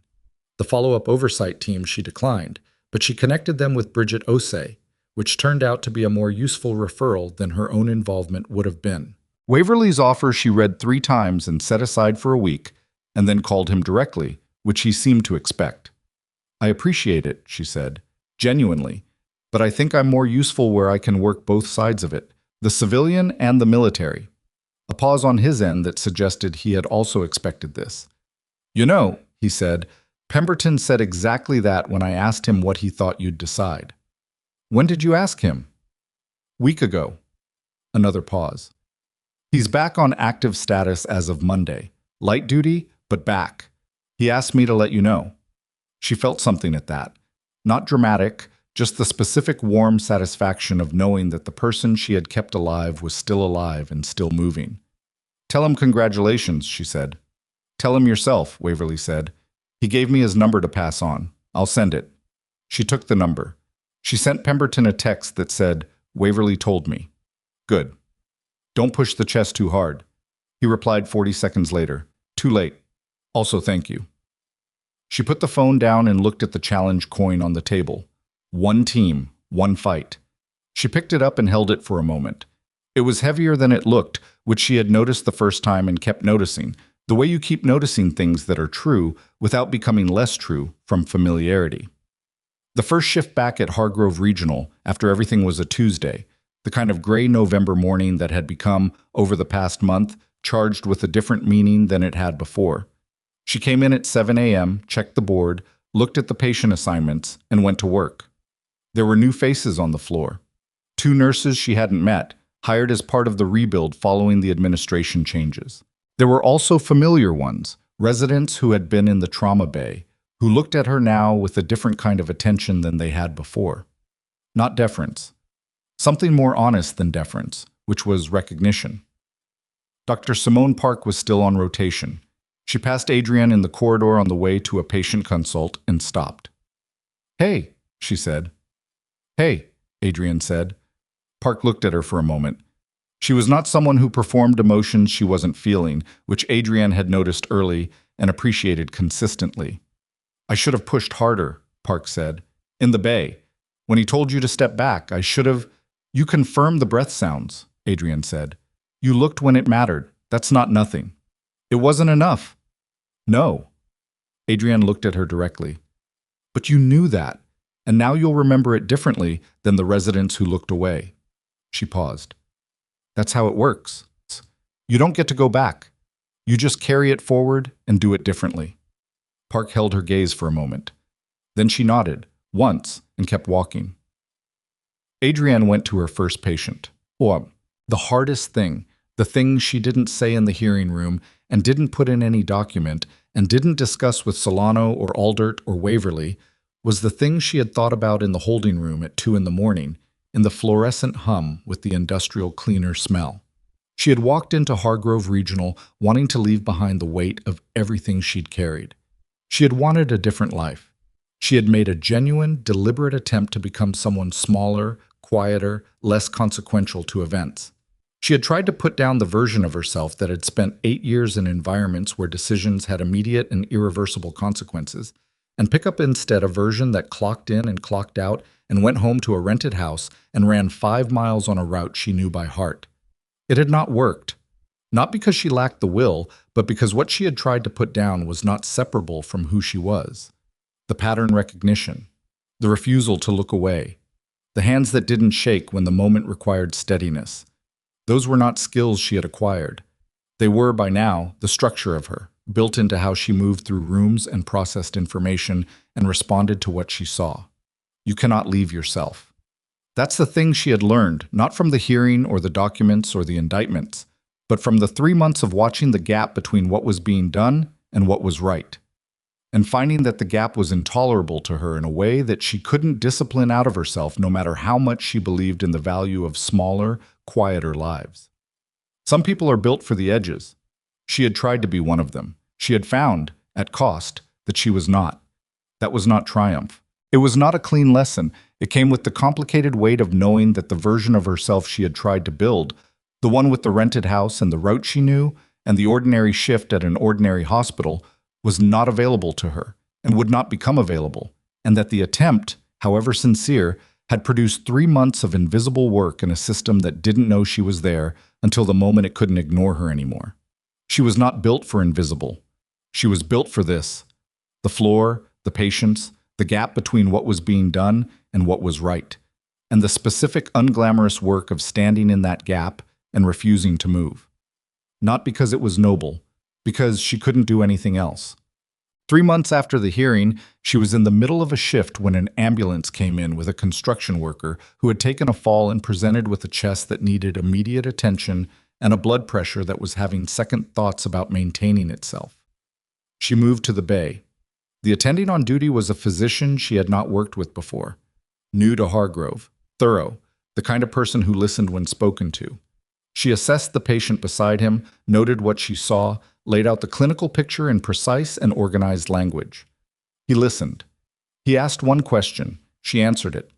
The follow-up oversight team she declined, but she connected them with Bridget Osei, which turned out to be a more useful referral than her own involvement would have been. Waverly's offer she read 3 times and set aside for a week, and then called him directly, which he seemed to expect. "I appreciate it," she said, genuinely, "but I think I'm more useful where I can work both sides of it, the civilian and the military." A pause on his end that suggested he had also expected this. "You know," he said, "Pemberton said exactly that when I asked him what he thought you'd decide." "When did you ask him?" "Week ago." Another pause. "He's back on active status as of Monday. Light duty, but back. He asked me to let you know." She felt something at that. Not dramatic, just the specific warm satisfaction of knowing that the person she had kept alive was still alive and still moving. Tell him congratulations, she said. Tell him yourself, Waverly said. He gave me his number to pass on. I'll send it. She took the number. She sent Pemberton a text that said, Waverly told me. Good. Don't push the chest too hard. He replied 40 seconds later. Too late. Also thank you. She put the phone down and looked at the challenge coin on the table. One team, one fight. She picked it up and held it for a moment. It was heavier than it looked, which she had noticed the first time and kept noticing, the way you keep noticing things that are true without becoming less true from familiarity. The first shift back at Hargrove Regional, after everything was a Tuesday, the kind of gray November morning that had become, over the past month, charged with a different meaning than it had before. She came in at 7 a.m., checked the board, looked at the patient assignments, and went to work. There were new faces on the floor. 2 nurses she hadn't met, hired as part of the rebuild following the administration changes. There were also familiar ones, residents who had been in the trauma bay, who looked at her now with a different kind of attention than they had before. Not deference. Something more honest than deference, which was recognition. Dr. Simone Park was still on rotation. She passed Adrienne in the corridor on the way to a patient consult and stopped. Hey, she said. Hey, Adrienne said. Park looked at her for a moment. She was not someone who performed emotions she wasn't feeling, which Adrienne had noticed early and appreciated consistently. I should have pushed harder, Park said. In the bay. When he told you to step back, I should have... You confirmed the breath sounds, Adrienne said. You looked when it mattered. That's not nothing. It wasn't enough. No. Adrienne looked at her directly. But you knew that, and now you'll remember it differently than the residents who looked away. She paused. That's how it works. You don't get to go back. You just carry it forward and do it differently. Park held her gaze for a moment. Then she nodded, once, and kept walking. Adrienne went to her first patient. The hardest thing, the thing she didn't say in the hearing room and didn't put in any document and didn't discuss with Solano or Aldert or Waverly, was the thing she had thought about in the holding room at 2 a.m, in the fluorescent hum with the industrial cleaner smell. She had walked into Hargrove Regional wanting to leave behind the weight of everything she'd carried. She had wanted a different life. She had made a genuine, deliberate attempt to become someone smaller, quieter, less consequential to events. She had tried to put down the version of herself that had spent 8 years in environments where decisions had immediate and irreversible consequences, and pick up instead a version that clocked in and clocked out and went home to a rented house and ran 5 miles on a route she knew by heart. It had not worked. Not because she lacked the will, but because what she had tried to put down was not separable from who she was. The pattern recognition, the refusal to look away, the hands that didn't shake when the moment required steadiness. Those were not skills she had acquired. They were, by now, the structure of her, built into how she moved through rooms and processed information and responded to what she saw. You cannot leave yourself. That's the thing she had learned, not from the hearing or the documents or the indictments, but from the 3 months of watching the gap between what was being done and what was right, and finding that the gap was intolerable to her in a way that she couldn't discipline out of herself no matter how much she believed in the value of smaller, quieter lives. Some people are built for the edges. She had tried to be one of them. She had found, at cost, that she was not. That was not triumph. It was not a clean lesson. It came with the complicated weight of knowing that the version of herself she had tried to build, the one with the rented house and the route she knew, and the ordinary shift at an ordinary hospital, was not available to her and would not become available, and that the attempt, however sincere, had produced 3 months of invisible work in a system that didn't know she was there until the moment it couldn't ignore her anymore. She was not built for invisible. She was built for this. The floor, the patients, the gap between what was being done and what was right, and the specific unglamorous work of standing in that gap and refusing to move. Not because it was noble, because she couldn't do anything else. 3 months after the hearing, she was in the middle of a shift when an ambulance came in with a construction worker who had taken a fall and presented with a chest that needed immediate attention and a blood pressure that was having second thoughts about maintaining itself. She moved to the bay. The attending on duty was a physician she had not worked with before. New to Hargrove, thorough, the kind of person who listened when spoken to. She assessed the patient beside him, noted what she saw, laid out the clinical picture in precise and organized language. He listened. He asked one question. She answered it.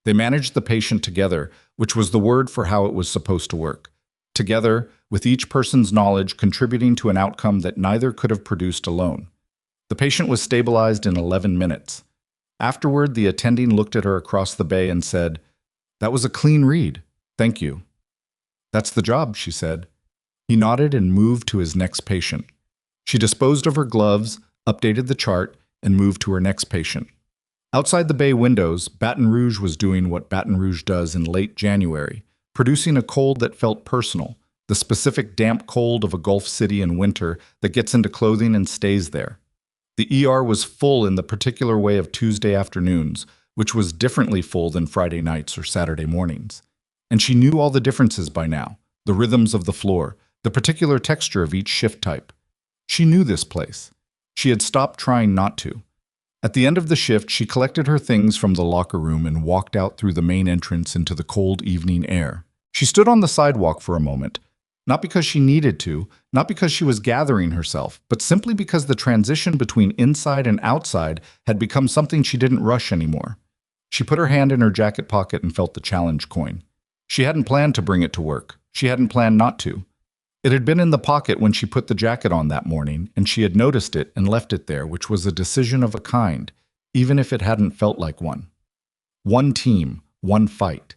They managed the patient together, which was the word for how it was supposed to work. Together, with each person's knowledge contributing to an outcome that neither could have produced alone. The patient was stabilized in 11 minutes. Afterward, the attending looked at her across the bay and said, "That was a clean read. Thank you." "That's the job," she said. He nodded and moved to his next patient. She disposed of her gloves, updated the chart, and moved to her next patient. Outside the bay windows, Baton Rouge was doing what Baton Rouge does in late January, producing a cold that felt personal, the specific damp cold of a Gulf city in winter that gets into clothing and stays there. The ER was full in the particular way of Tuesday afternoons, which was differently full than Friday nights or Saturday mornings. And she knew all the differences by now, the rhythms of the floor, the particular texture of each shift type. She knew this place. She had stopped trying not to. At the end of the shift, she collected her things from the locker room and walked out through the main entrance into the cold evening air. She stood on the sidewalk for a moment, not because she needed to, not because she was gathering herself, but simply because the transition between inside and outside had become something she didn't rush anymore. She put her hand in her jacket pocket and felt the challenge coin. She hadn't planned to bring it to work. She hadn't planned not to. It had been in the pocket when she put the jacket on that morning, and she had noticed it and left it there, which was a decision of a kind, even if it hadn't felt like one. One team, one fight.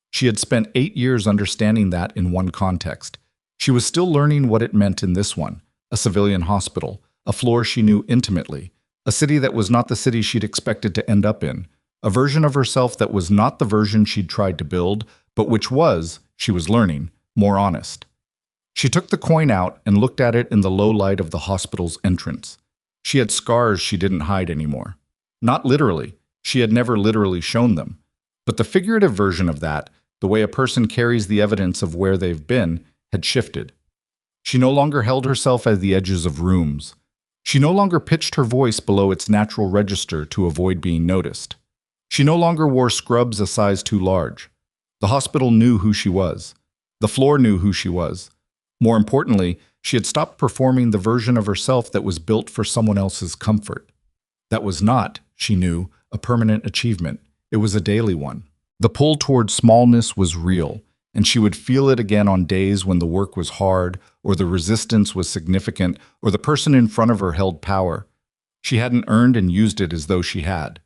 She had spent 8 years understanding that in one context. She was still learning what it meant in this one, a civilian hospital, a floor she knew intimately, a city that was not the city she'd expected to end up in, a version of herself that was not the version she'd tried to build, but which was, she was learning, more honest. She took the coin out and looked at it in the low light of the hospital's entrance. She had scars she didn't hide anymore. Not literally. She had never literally shown them. But the figurative version of that, the way a person carries the evidence of where they've been, had shifted. She no longer held herself at the edges of rooms. She no longer pitched her voice below its natural register to avoid being noticed. She no longer wore scrubs a size too large. The hospital knew who she was. The floor knew who she was. More importantly, she had stopped performing the version of herself that was built for someone else's comfort. That was not, she knew, a permanent achievement. It was a daily one. The pull toward smallness was real, and she would feel it again on days when the work was hard, or the resistance was significant, or the person in front of her held power. She hadn't earned and used it as though she had.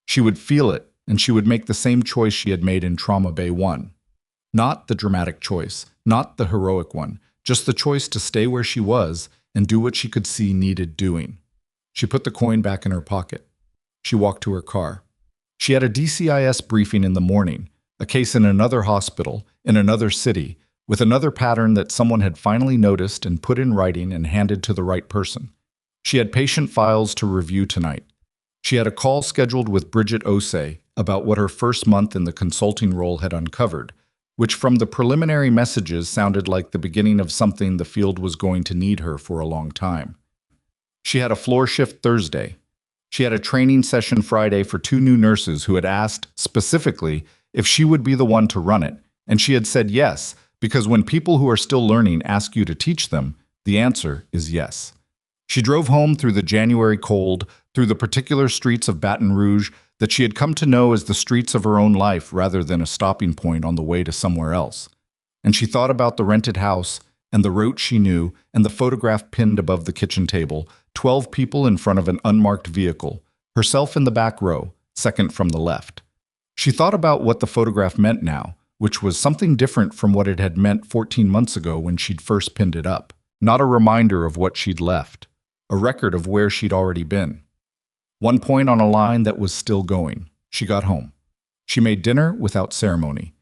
She would feel it, and she would make the same choice she had made in Trauma Bay 1. Not the dramatic choice, not the heroic one, just the choice to stay where she was and do what she could see needed doing. She put the coin back in her pocket. She walked to her car. She had a DCIS briefing in the morning, a case in another hospital, in another city, with another pattern that someone had finally noticed and put in writing and handed to the right person. She had patient files to review tonight. She had a call scheduled with Bridget Osei about what her first month in the consulting role had uncovered, which from the preliminary messages sounded like the beginning of something the field was going to need her for a long time. She had a floor shift Thursday. She had a training session Friday for 2 new nurses who had asked, specifically, if she would be the one to run it, and she had said yes, because when people who are still learning ask you to teach them, the answer is yes. She drove home through the January cold, through the particular streets of Baton Rouge that she had come to know as the streets of her own life rather than a stopping point on the way to somewhere else. And she thought about the rented house, and the route she knew, and the photograph pinned above the kitchen table, 12 people in front of an unmarked vehicle, herself in the back row, second from the left. She thought about what the photograph meant now, which was something different from what it had meant 14 months ago when she'd first pinned it up. Not a reminder of what she'd left, a record of where she'd already been. One point on a line that was still going. She got home. She made dinner without ceremony.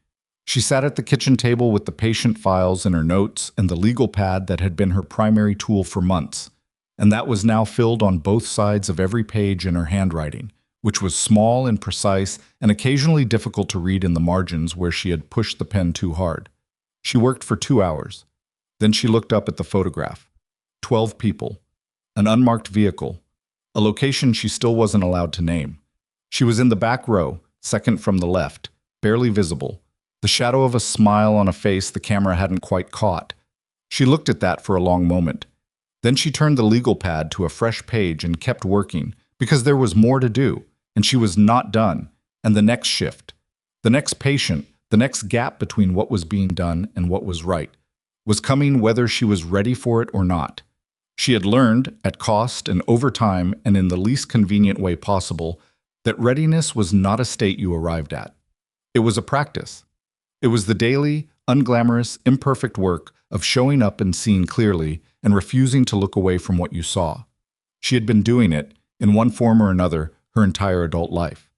She sat at the kitchen table with the patient files and her notes and the legal pad that had been her primary tool for months, and that was now filled on both sides of every page in her handwriting, which was small and precise and occasionally difficult to read in the margins where she had pushed the pen too hard. She worked for 2 hours. Then she looked up at the photograph. 12 people. An unmarked vehicle. A location she still wasn't allowed to name. She was in the back row, second from the left, barely visible. the shadow of a smile on a face the camera hadn't quite caught. She looked at that for a long moment. Then she turned the legal pad to a fresh page and kept working, because there was more to do, and she was not done. And the next shift, the next patient, the next gap between what was being done and what was right, was coming whether she was ready for it or not. She had learned, at cost and over time and in the least convenient way possible, that readiness was not a state you arrived at. It was a practice. It was the daily, unglamorous, imperfect work of showing up and seeing clearly and refusing to look away from what you saw. She had been doing it, in one form or another, her entire adult life.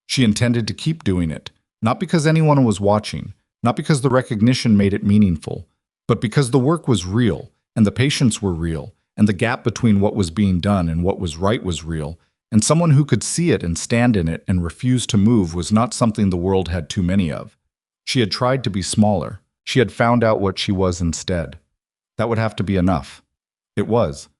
She intended to keep doing it, not because anyone was watching, not because the recognition made it meaningful, but because the work was real, and the patients were real, and the gap between what was being done and what was right was real, and someone who could see it and stand in it and refuse to move was not something the world had too many of. She had tried to be smaller. She had found out what she was instead. That would have to be enough. It was.